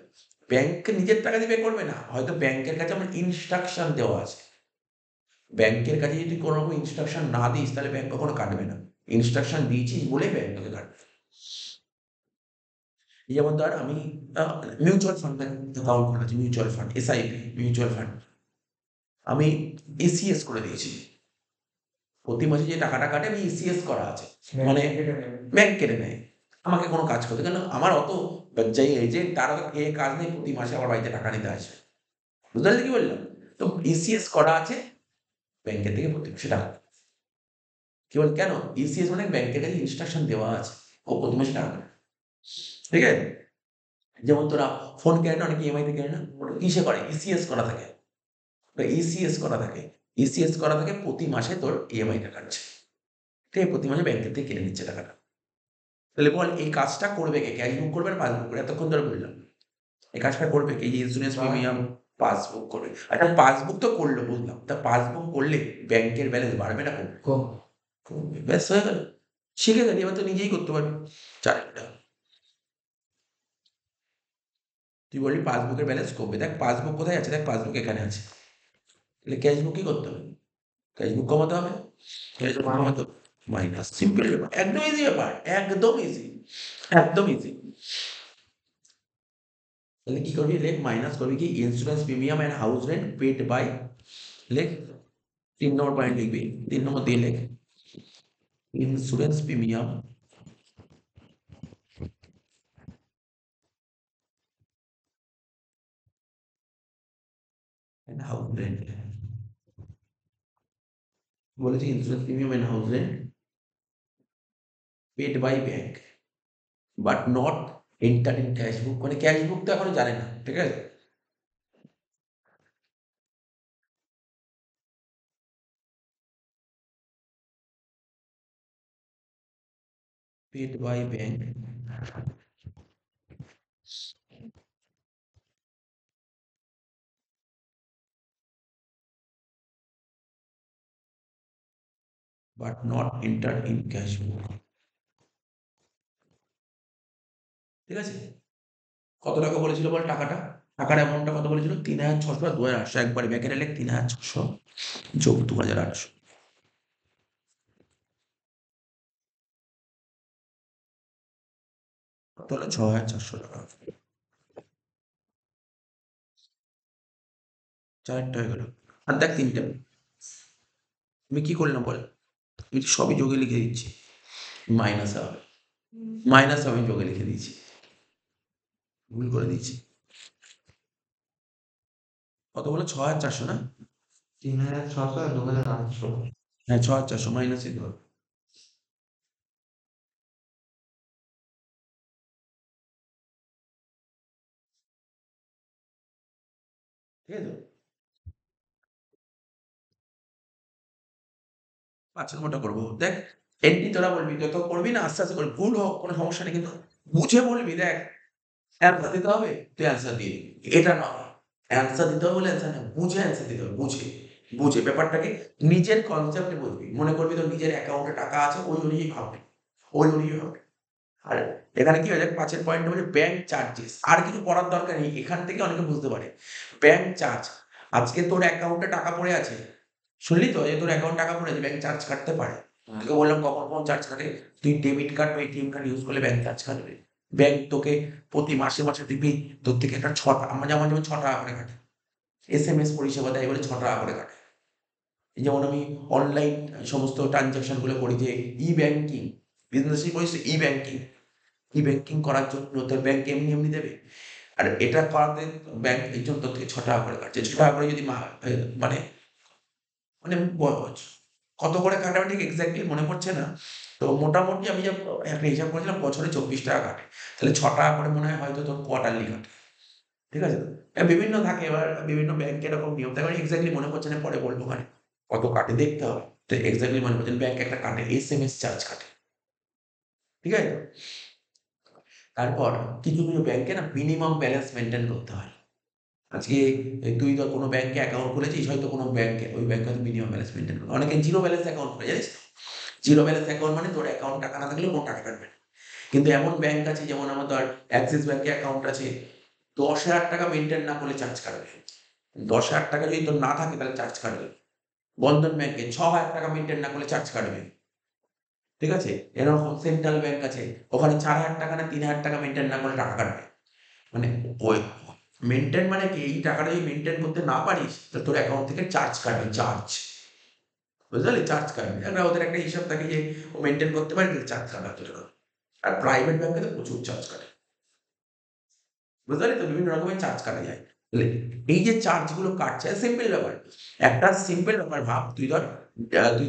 ব্যাংক নিজের টাকা দিয়ে পে করবে না, হয়তো ব্যাংকের কাছে আমার ইনস্ট্রাকশন দেওয়া আছে। ব্যাংকের কাছে যদি কোনো রকম ইনস্ট্রাকশন না দিস তাহলে ব্যাংক কখনো কাটবে না। ইনস্ট্রাকশন দিয়েছিস বলে ব্যাংক তোকে কাটবে। যেমন ধর আমি মিউচুয়াল ফান্ড অ্যাকাউন্ট করা আছে, mutual fund, SIP mutual fund আমি এসিএস করে দিয়েছি। প্রতি মাসে যে টাকাটা কাটে আমি এসিএস করা আছে, মানে ব্যাংক কেটে নেয়। আমাকে কোনো কাজ করতে, কেন আমার অত যে এজেন্ট তার অত এ কাজ নেই প্রতি মাসে আমার বাড়িতে টাকা নিতে আসবে। বুঝতে পারলি কি বললাম? তো ইসিএস করা আছে, ব্যাংকের থেকে প্রতি মাসে টাকা কেবল কেন ইসিএস মানে ব্যাংকের কাছে ইনস্ট্রাকশন দেওয়া আছে ও প্রতি মাসে টাকা কাটে। ঠিক আছে? যেমন তোরা ফোন কেনে না, অনেকে ইএমআই তে কেনে না, ওটা কিসে করে? ইসিএস করা থাকে। ইসিএস করা থাকে, ইসিএস করা থাকে, প্রতি মাসে তোর ইএমআইটা কাটছে। ঠিক আছে? প্রতি মাসে ব্যাংকের থেকে কেটে নিচ্ছে টাকাটা। তাহলে বল এই কাজটা করবে কে? ক্যাশ বুক করবে না পাসবুক করবে? এতক্ষণ ধরে বললাম। এই কাজটা করবে কে? এই যে ইন্স্যুরেন্স প্রিমিয়াম পাসবুক করবে। আচ্ছা পাসবুক তো করলো বুঝলাম, তা পাসবুক করলে ব্যাংকের ব্যালেন্স বাড়বে না কমবে? কম। কমবে। ব্যাস হয়ে গেল। শিখে গেলি, এবার তো নিজেই করতে পারবি। ৪ ঘন্টা। তুই বললি পাসবুকের ব্যালেন্স কমবে। দেখ পাসবুক কোথায় আছে? দেখ পাসবুক এখানে আছে। তাহলে ক্যাশ বুকই করতে হবে। ক্যাশ বুক কমাতে হবে। ক্যাশ বুক কমাতে হবে। মাইনাস, সিম্পল ব্যাপার। একদম ইজি ব্যাপার। একদম ইজি। একদম ইজি। তাহলে কি করবি? লেখ মাইনাস করবি কি? Insurance premium and house rent paid by, লেখ ৩ নম্বর পয়েন্ট লিখবি। ৩ নম্বর দিয়ে লেখ insurance premium and house rent. বলেছি insurance premium and house rent paid by bank but not enter in cash book. মানে ক্যাশ বুক তো এখনো জানে না। ঠিক আছে? Paid by bank but not enter in cash book. ঠিক আছে? কত টাকা বলেছিল বল টাকাটা? টাকার অ্যামাউন্টটা কত বলেছিল? ৩,৬০০ আর ২,৮০০। একবারে ব্যাকেটে লেখ ৩,৬০০ যোগ ২,৮০০। কত হলো? ৬,৪০০ টাকা। ৪টা হয়ে গেল। আর দেখ ৩টা। আমি কি করলাম বল? আমি তো সবই যোগে লিখে দিচ্ছি। মাইনাসে হবে। মাইনাসে আমি যোগে লিখে দিয়েছি। ভুল করে দিয়েছি। কত বলো? ৬,৪০০ না? ৩,৬০০ আর ২,৮০০। হ্যাঁ ৬,৪০০ মাইনাসই তো হবে। ঠিক আছে? ৫ নম্বরটা করবো। দেখ এমনি তোরা বলবি, যত করবি না আস্তে, আস্তে করবি। ভুল হোক কোনো সমস্যা নেই, কিন্তু বুঝে বলবি। দেখ অ্যান্সার দিতে হবে, তুই অ্যান্সার দিয়ে দিবি। এটা নয় অ্যান্সার দিতে হবে বলে অ্যান্সার না, বুঝে অ্যান্সার দিতে হবে। বুঝে, বুঝে ব্যাপারটাকে নিজের কনসেপ্টে বুঝবি। মনে করবি তোর নিজের অ্যাকাউন্টে টাকা আছে, ওই অনুযায়ী ভাববি। ওই অনুযায়ী ভাববি। আর এখানে কি হয়েছে? ৫ এর পয়েন্ট হচ্ছে ব্যাংক চার্জেস। আর কিছু পড়ার দরকার নেই। এখান থেকে অনেকে বুঝতে পারে। Bank charge. আজকে তোর অ্যাকাউন্টে টাকা পড়ে আছে। শুনলি তো? যে তোর অ্যাকাউন্টে টাকা পড়ে আছে, ব্যাংক চার্জ কাটতে পারে। তোকে বললাম কখন, কখন চার্জ কাটে? তুই ডেবিট কার্ড বা এটিএম কার্ড ইউজ করলে ব্যাংক চার্জ কাটবে। ব্যাংক তোকে প্রতি মাসে, মাসে দিবি তোর থেকে একটা আমার যেমন ৳৬ করে কাটে। এসএমএস পরিষেবা দেয় বলে ৳৬ করে কাটে। যেমন আমি অনলাইন সমস্ত ট্রান্সেকশন গুলো করি, যে ই-ব্যাংকিং, বিজনেসই করিস ই-ব্যাংকিং। ই-ব্যাংকিং করার জন্য তোর ব্যাংক এমনি, এমনি দেবে। আর এটা করাতে ব্যাংক এর জন্য তোর থেকে ৳৬ করে কাটছে। ৳৬ করে যদি মানে মানে কত করে কাটে আমার ঠিক এক্সাক্টলি মনে পড়ছে না। তো মোটামুটি আমি যা একটা হিসাব করেছিলাম, বছরে ৳২৪ কাটে। তাহলে ৳৬ করে মনে হয় হয়তো তোর কোয়ার্টারলি কাটে। ঠিক আছে তো? বিভিন্ন থাকে, এবার বিভিন্ন ব্যাংকে এরকম নিয়ম থাকে। আমার এক্সাক্টলি মনে পড়ছে না, পরে বলবো খানে। কত কাটে দেখতে হবে। তো এক্সাক্টলি মনে পড়ছে না, ব্যাংক একটা কাটে, এসএমএস চার্জ কাটে। ঠিক আছে তো? তারপর কিছু, কিছু ব্যাংকে না মিনিমাম ব্যালেন্স মেইনটেইন করতে হয়। আজকে তুই ধর কোনো ব্যাংকে অ্যাকাউন্ট খুলেছিস, হয়তো কোনো ব্যাংকে, ওই ব্যাংকে হয়তো মিনিমাম ব্যালেন্স মেইনটেইন করে। অনেকে জিরো ব্যালেন্স অ্যাকাউন্ট খুলে, জানিস তো? জিরো ব্যালেন্স অ্যাকাউন্ট মানে তোর অ্যাকাউন্ট টাকা না থাকলেও কোনো টাকা কাটবে না। কিন্তু এমন ব্যাংক আছে, যেমন আমার ধর অ্যাক্সিস ব্যাংকে অ্যাকাউন্ট আছে, ৳১০,০০০ মেইনটেইন না করলে চার্জ কাটবে। ৳১০,০০০ যদি তোর না থাকে তাহলে চার্জ কাটবে। বন্ধন ব্যাংকে ৳৬,০০০ মেইনটেইন না করলে চার্জ কাটবে। ঠিক আছে? এরকম সেন্ট্রাল ব্যাংক আছে, ওখানে 4,000 টাকা না 3,000 টাকা মেইনটেইন না করলে টাকা কাটবে। মানে ওই মেইনটেইন মানে কি, এই টাকাটা যদি মেইনটেইন করতে না পারিস তো তোর অ্যাকাউন্ট থেকে চার্জ কাটবে, চার্জ। বুঝতে পারলি? চার্জ কাটবে। ওদের একটা হিসাব থাকে যে ও মেইনটেইন করতে পারে তাহলে চার্জ কাটা হচ্ছে টাকা। আর প্রাইভেট ব্যাংকে তো প্রচুর চার্জ কাটে। বুঝতে পারলি তো? বিভিন্ন রকমের চার্জ কাটা যায়। তাহলে এই যে চার্জগুলো কাটছে সিম্পল ব্যাপার। একটা সিম্পল ব্যাপার ভাব, তুই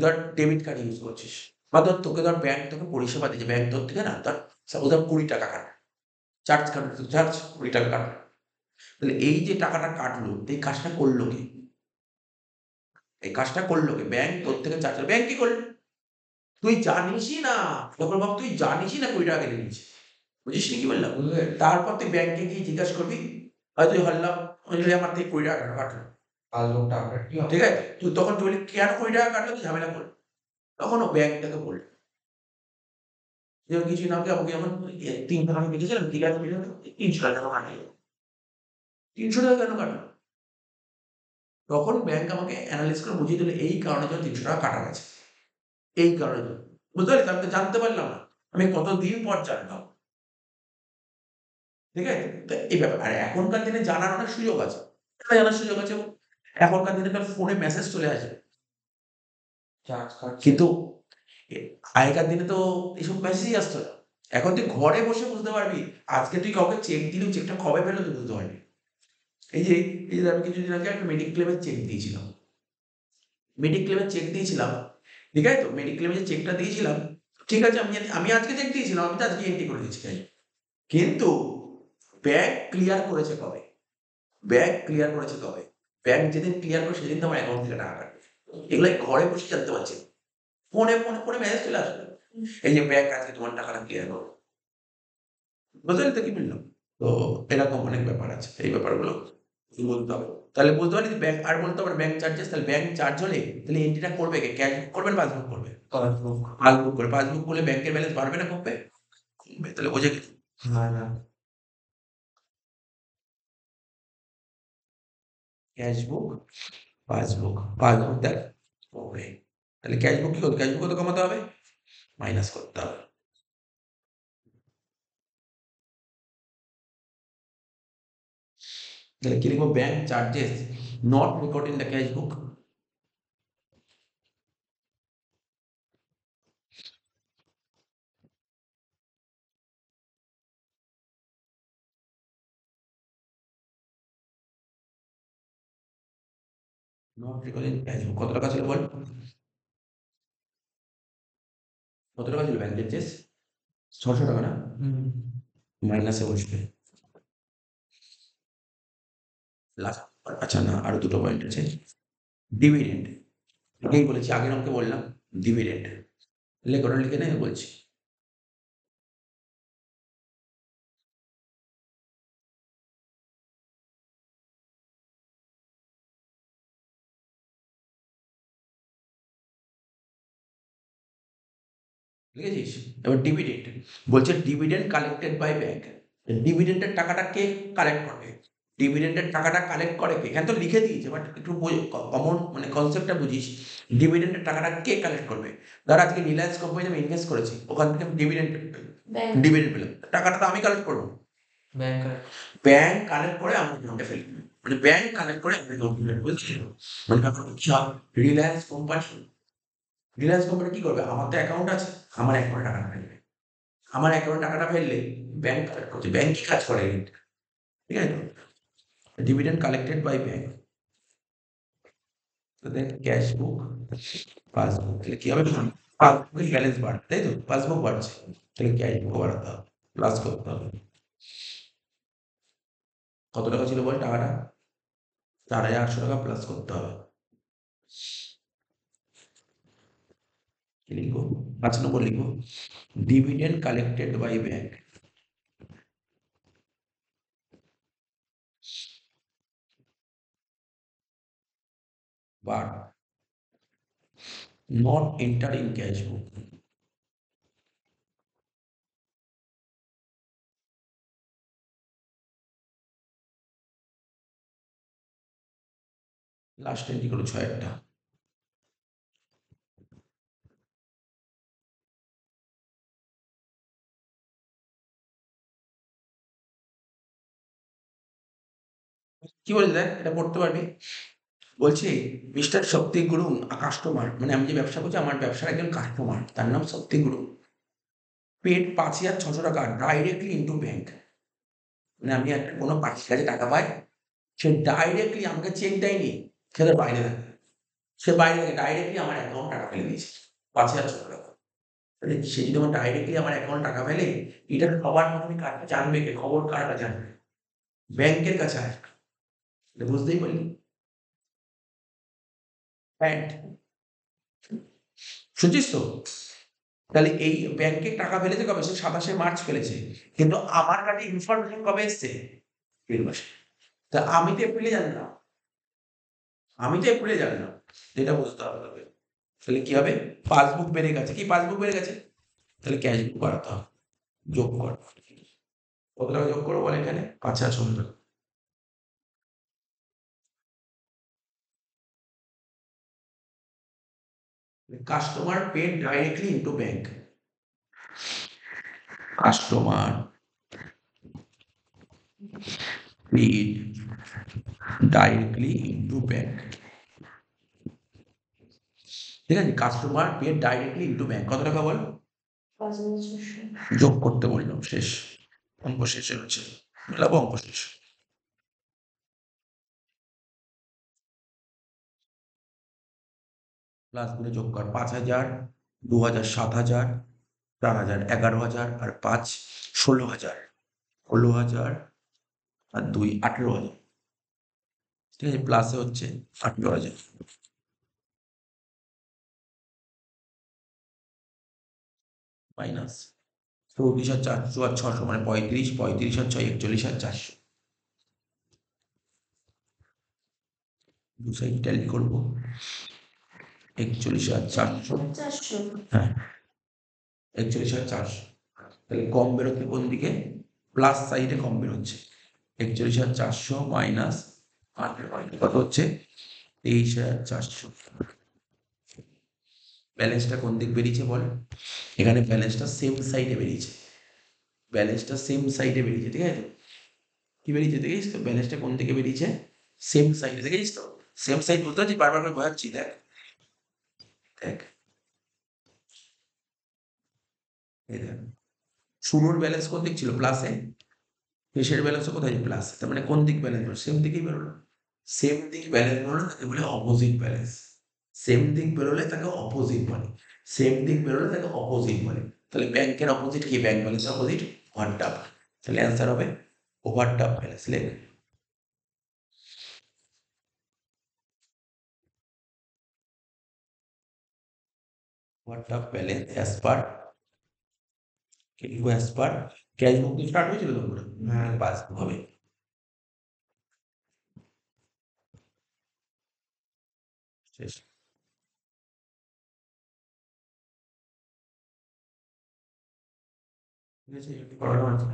ধর ডেবিট কার্ড ইউজ করছিস বা তোকে ব্যাংক তোকে পরিষেবা দিচ্ছে, ব্যাংক তোর থেকে না ধর সাপোজ ধর 20 টাকা কাটবে। চার্জ কাটবে, চার্জ 20 টাকা কাটবে। তাহলে এই যে টাকাটা কাটলো, এই কাজটা করলো কে? এই কাজটা করলো কে? ব্যাংক তোর থেকে চার্জ, ব্যাংক কি করলো? তুই জানিসই না। তখন ভাব তুই জানিসই না 20 টাকা কেটে নিয়েছে। বুঝিসনি কি বললাম? বুঝলে? তারপর তুই ব্যাংকে গিয়ে জিজ্ঞাসা করবি, হয়তো হারলাম, ওই যে আমার থেকে 20 টাকা কেন কাটলো? পাসবুক টাকাটা কি হবে? ঠিক আছে? তুই তখন তুই বললি কেন 20 টাকা কাটলো? তুই ঝামেলা করলি। তখন ও ব্যাংকটাকে বলল। যেমন কিছুদিন আগে আমাকে যখন ৩ টাকা আমি দেখেছিলাম, ঠিক আছে, ৩০০ টাকা কেন কাটলো? ৩০০ টাকা কেন কাটলো? তখন ব্যাংক আমাকে এনালাইজ করে বুঝিয়ে দিল এই কারণের জন্য ৩০০ টাকা কাটা গেছে। এই কারণের জন্য। বুঝতে পারলি? আমি তো জানতে পারলাম না। আমি কতদিন পর জানলাম। ঠিক আছে? তো এই ব্যাপার। আর এখনকার দিনে জানার অনেক সুযোগ আছে। এটা জানার সুযোগ আছে। এখনকার দিনে তোর ফোনে মেসেজ চলে আসে। চার্জ কাটছে। কিন্তু এ আগেকার দিনে তো এসব মেসেজই আসতো না। এখন তুই ঘরে বসে বুঝতে পারবি। আজকে তুই কাউকে চেক দিলি, চেকটা কবে পেলো তুই বুঝতে পারবি। এই যে আমি কিছুদিন আগে একটা মেডিক্লেমের চেক দিয়েছিলাম। মেডিক্লেমের চেক দিয়েছিলাম। ঠিক আছে তো? মেডিক্লেমের যে চেকটা দিয়েছিলাম, ঠিক আছে, আমি আজকে চেক দিয়েছিলাম। আমি তো আজকে এন্ট্রি করে দিয়েছি। কিন্তু ব্যাংক ক্লিয়ার করেছে কবে? ব্যাংক ক্লিয়ার করেছে কবে? ব্যাংক যেদিন ক্লিয়ার করে সেদিন তো আমার অ্যাকাউন্ট থেকে টাকা কাটবে। এগুলো ঘরে বসে জানতে পারছি। ফোনে মেসেজ চলে আসলো। এই যে ব্যাংক আজকে তোমার টাকাটা ক্লিয়ার করো। বুঝলি তো কি বললাম? তো এরকম অনেক ব্যাপার আছে। এই ব্যাপারগুলো বলতে হবে। তাহলে বুঝতে পারলি যে ব্যাংক, আর বলতে পারে ব্যাংক চার্জেস, তাহলে ব্যাংক চার্জ হলে তাহলে এন্ট্রিটা করবে কে? ক্যাশ বুক করবে না পাসবুক করবে? পাসবুক। পাসবুক করে। পাসবুক করলে ব্যাংকের ব্যালেন্স বাড়বে না কমবে? কমবে। তাহলে বোঝে গেছি। না, না। ক্যাশ বুক, পাসবুক। পাসবুক দেখ কমবে। তাহলে ক্যাশ বুক কি করবে? ক্যাশ বুকও তো কমাতে হবে। মাইনাস করতে হবে। তাহলে কি লিখবো? Bank charges not record in the cash book. Not record in cash বুক। কত টাকা ছিল বল? কত টাকা ছিল ব্যাংক চার্জেস? ৬০০ টাকা না? হুম। মাইনাসে বসবে। লাস্ট, আচ্ছা না, আরো দুটো পয়েন্ট আছে। ডিভিডেন্ড। আগেই বলেছি, আগের অঙ্কে বললাম ডিভিডেন্ড। লেখ, ওটা লিখে নে, বলছি। লিখেছিস? এবার ডিভিডেন্ড বলছে, ডিভিডেন্ড কালেক্টেড বাই ব্যাংক। ডিভিডেন্ডের টাকাটা কে কালেক্ট করবে? ডিভিডেন্ডের টাকাটা কালেক্ট করে কে? এখানে তো লিখে দিয়েছে, বাট একটু কমন মানে কনসেপ্টটা বুঝিস। ডিভিডেন্ডের টাকাটা কে কালেক্ট করবে? ধর আজকে রিলায়েন্স কোম্পানিতে আমি ইনভেস্ট করেছি, ওখান থেকে আমি ডিভিডেন্ড ব্যাংক। ডিভিডেন্ড পেলাম, টাকাটা তো আমি কালেক্ট করবো। ব্যাংক। ব্যাংক কালেক্ট করে আমার অ্যাকাউন্টে ফেলবে। মানে ব্যাংক কালেক্ট করে আমার অ্যাকাউন্টে ফেলবে, বুঝছিস? মানে ব্যাপারটা কি হয়? রিলায়েন্স কোম্পানি, রিলায়েন্স কোম্পানি কি করবে? আমার তো অ্যাকাউন্ট আছে, আমার অ্যাকাউন্টে টাকাটা ফেলবে। আমার অ্যাকাউন্টে টাকাটা ফেললে ব্যাংক কালেক্ট করছে। ব্যাংক কি কাজ করে? ঠিক আছে তো? Dividend collected by bank. তো দেখ ক্যাশ বুক, পাসবুক, তাহলে কি হবে? পাসবুকের ব্যালেন্স বাড়বে, তাই তো? পাসবুক বাড়ছে, তাহলে ক্যাশ বুক বাড়াতে হবে, প্লাস করতে হবে। কত টাকা ছিল বল টাকাটা? ৪,৮০০ টাকা প্লাস করতে হবে। কি লিখবো? ৫ নম্বর লিখবো, dividend collected by bank but not enter in cash book. Last entry করো ৬ একটা। কি বলেছে দেখ, এটা পড়তে পারবি। বলছে মিস্টার সত্যি গুরুং কাস্টমার, মানে আমি যে ব্যবসা করছি আমার ব্যবসার একজন কাস্টমার, তার নাম সত্যি গুরুং, পেড 5,600 টাকা ডাইরেক্টলি ইন্টু ব্যাংক। মানে আমি একটা কোনো পার্টির কাছে টাকা পাই, সে ডাইরেক্টলি আমাকে চেক দেয়নি, সে তো বাইরে থাকে, সে বাইরে থেকে ডাইরেক্টলি আমার অ্যাকাউন্ট টাকা ফেলে দিয়েছে 5,600 টাকা। তাহলে সে যদি আমার ডাইরেক্টলি আমার অ্যাকাউন্ট টাকা ফেলে, এটা সবার প্রথমে কারটা জানবে কে, খবর কারটা জানবে, ব্যাংকের কাছে আসবে। এটা বুঝতেই পারলি? প্যান্ট, শুনছিস তো? তাহলে এই ব্যাংকে টাকা ফেলেছে কবে, সে 27শে মার্চ ফেলেছে, কিন্তু আমার কাছে ইনফরমেশন কবে এসছে, এপ্রিল মাসে। তা আমি তো এপ্রিলে জানলাম, আমি তো এপ্রিলে জানলাম, এটা বুঝতে হবে তোকে। তাহলে কি হবে, পাসবুক বেড়ে গেছে, কি পাসবুক বেড়ে গেছে, তাহলে ক্যাশ বুক বাড়াতে হবে, যোগ কর, কত টাকা যোগ করবো বলে এখানে, 5,600 টাকা। Customer paid directly into bank, customer paid directly into bank, ঠিক আছে, customer paid directly into bank, কত টাকা বল, 5,600। যোগ করতে বললাম, শেষ, অঙ্ক শেষ হচ্ছে, মেলাবো অঙ্ক শেষ। প্লাস করে যোগ কর, 5,000, 2,000, 7,000, 4,000, 11,000 আর 5, 16,000, 16,000 আর 2, 18,000, ঠিক আছে, প্লাসে হচ্ছে 18,000, মাইনাস 34,400 আর 600 মানে 35, 35 আর 6, 41,400, দু সাইড ট্যালি করবো, 41,400, 400। হ্যাঁ 41,400, তাহলে কম বেরোচ্ছে কোন দিকে, প্লাস সাইডে কম বেরোচ্ছে, 41,400 মাইনাস 18 কত হচ্ছে, 23,400। ব্যালেন্সটা কোন দিক বেরিয়েছে বল, এখানে ব্যালেন্সটা সেম সাইডে বেরিয়েছে, ব্যালেন্সটা সেম সাইডে বেরিয়েছে, ঠিক আছে, কি বেরিয়েছে দেখেছিস তো, ব্যালেন্সটা কোন দিকে বেরিয়েছে, সেম সাইডে, দেখেছিস তো, সেম সাইড বলতে পারছি, বারবার করে বোঝাচ্ছি, দেখ দেখ, এই দেখ, শুরুর ব্যালেন্স কোন দিক ছিল, প্লাসে, শেষের ব্যালেন্সও কোথায়, প্লাস, তার মানে কোন দিক ব্যালেন্স বেরোলো, সেম দিকেই বেরোলো, সেম দিক ব্যালেন্স বেরোলে তাকে বলে অপোজিট ব্যালেন্স, সেম দিক বেরোলে তাকে অপোজিট বলে, সেম দিক বেরোলে তাকে অপোজিট বলে। তাহলে ব্যাংকের অপোজিট কি, ব্যাংক ব্যালেন্সের অপোজিট ওভারড্রাফট, তাহলে অ্যান্সার হবে ওভারড্রাফট ব্যালেন্স, লেখ ওভারড্রাফট ব্যালেন্স অ্যাজ পার, কি লিখবো, অ্যাজ পার ক্যাশ বুক দিয়ে স্টার্ট হয়েছিল তো পুরো, হ্যাঁ পাসবুক হবে, শেষ, ঠিক আছে, একটু পড়ানো আছে।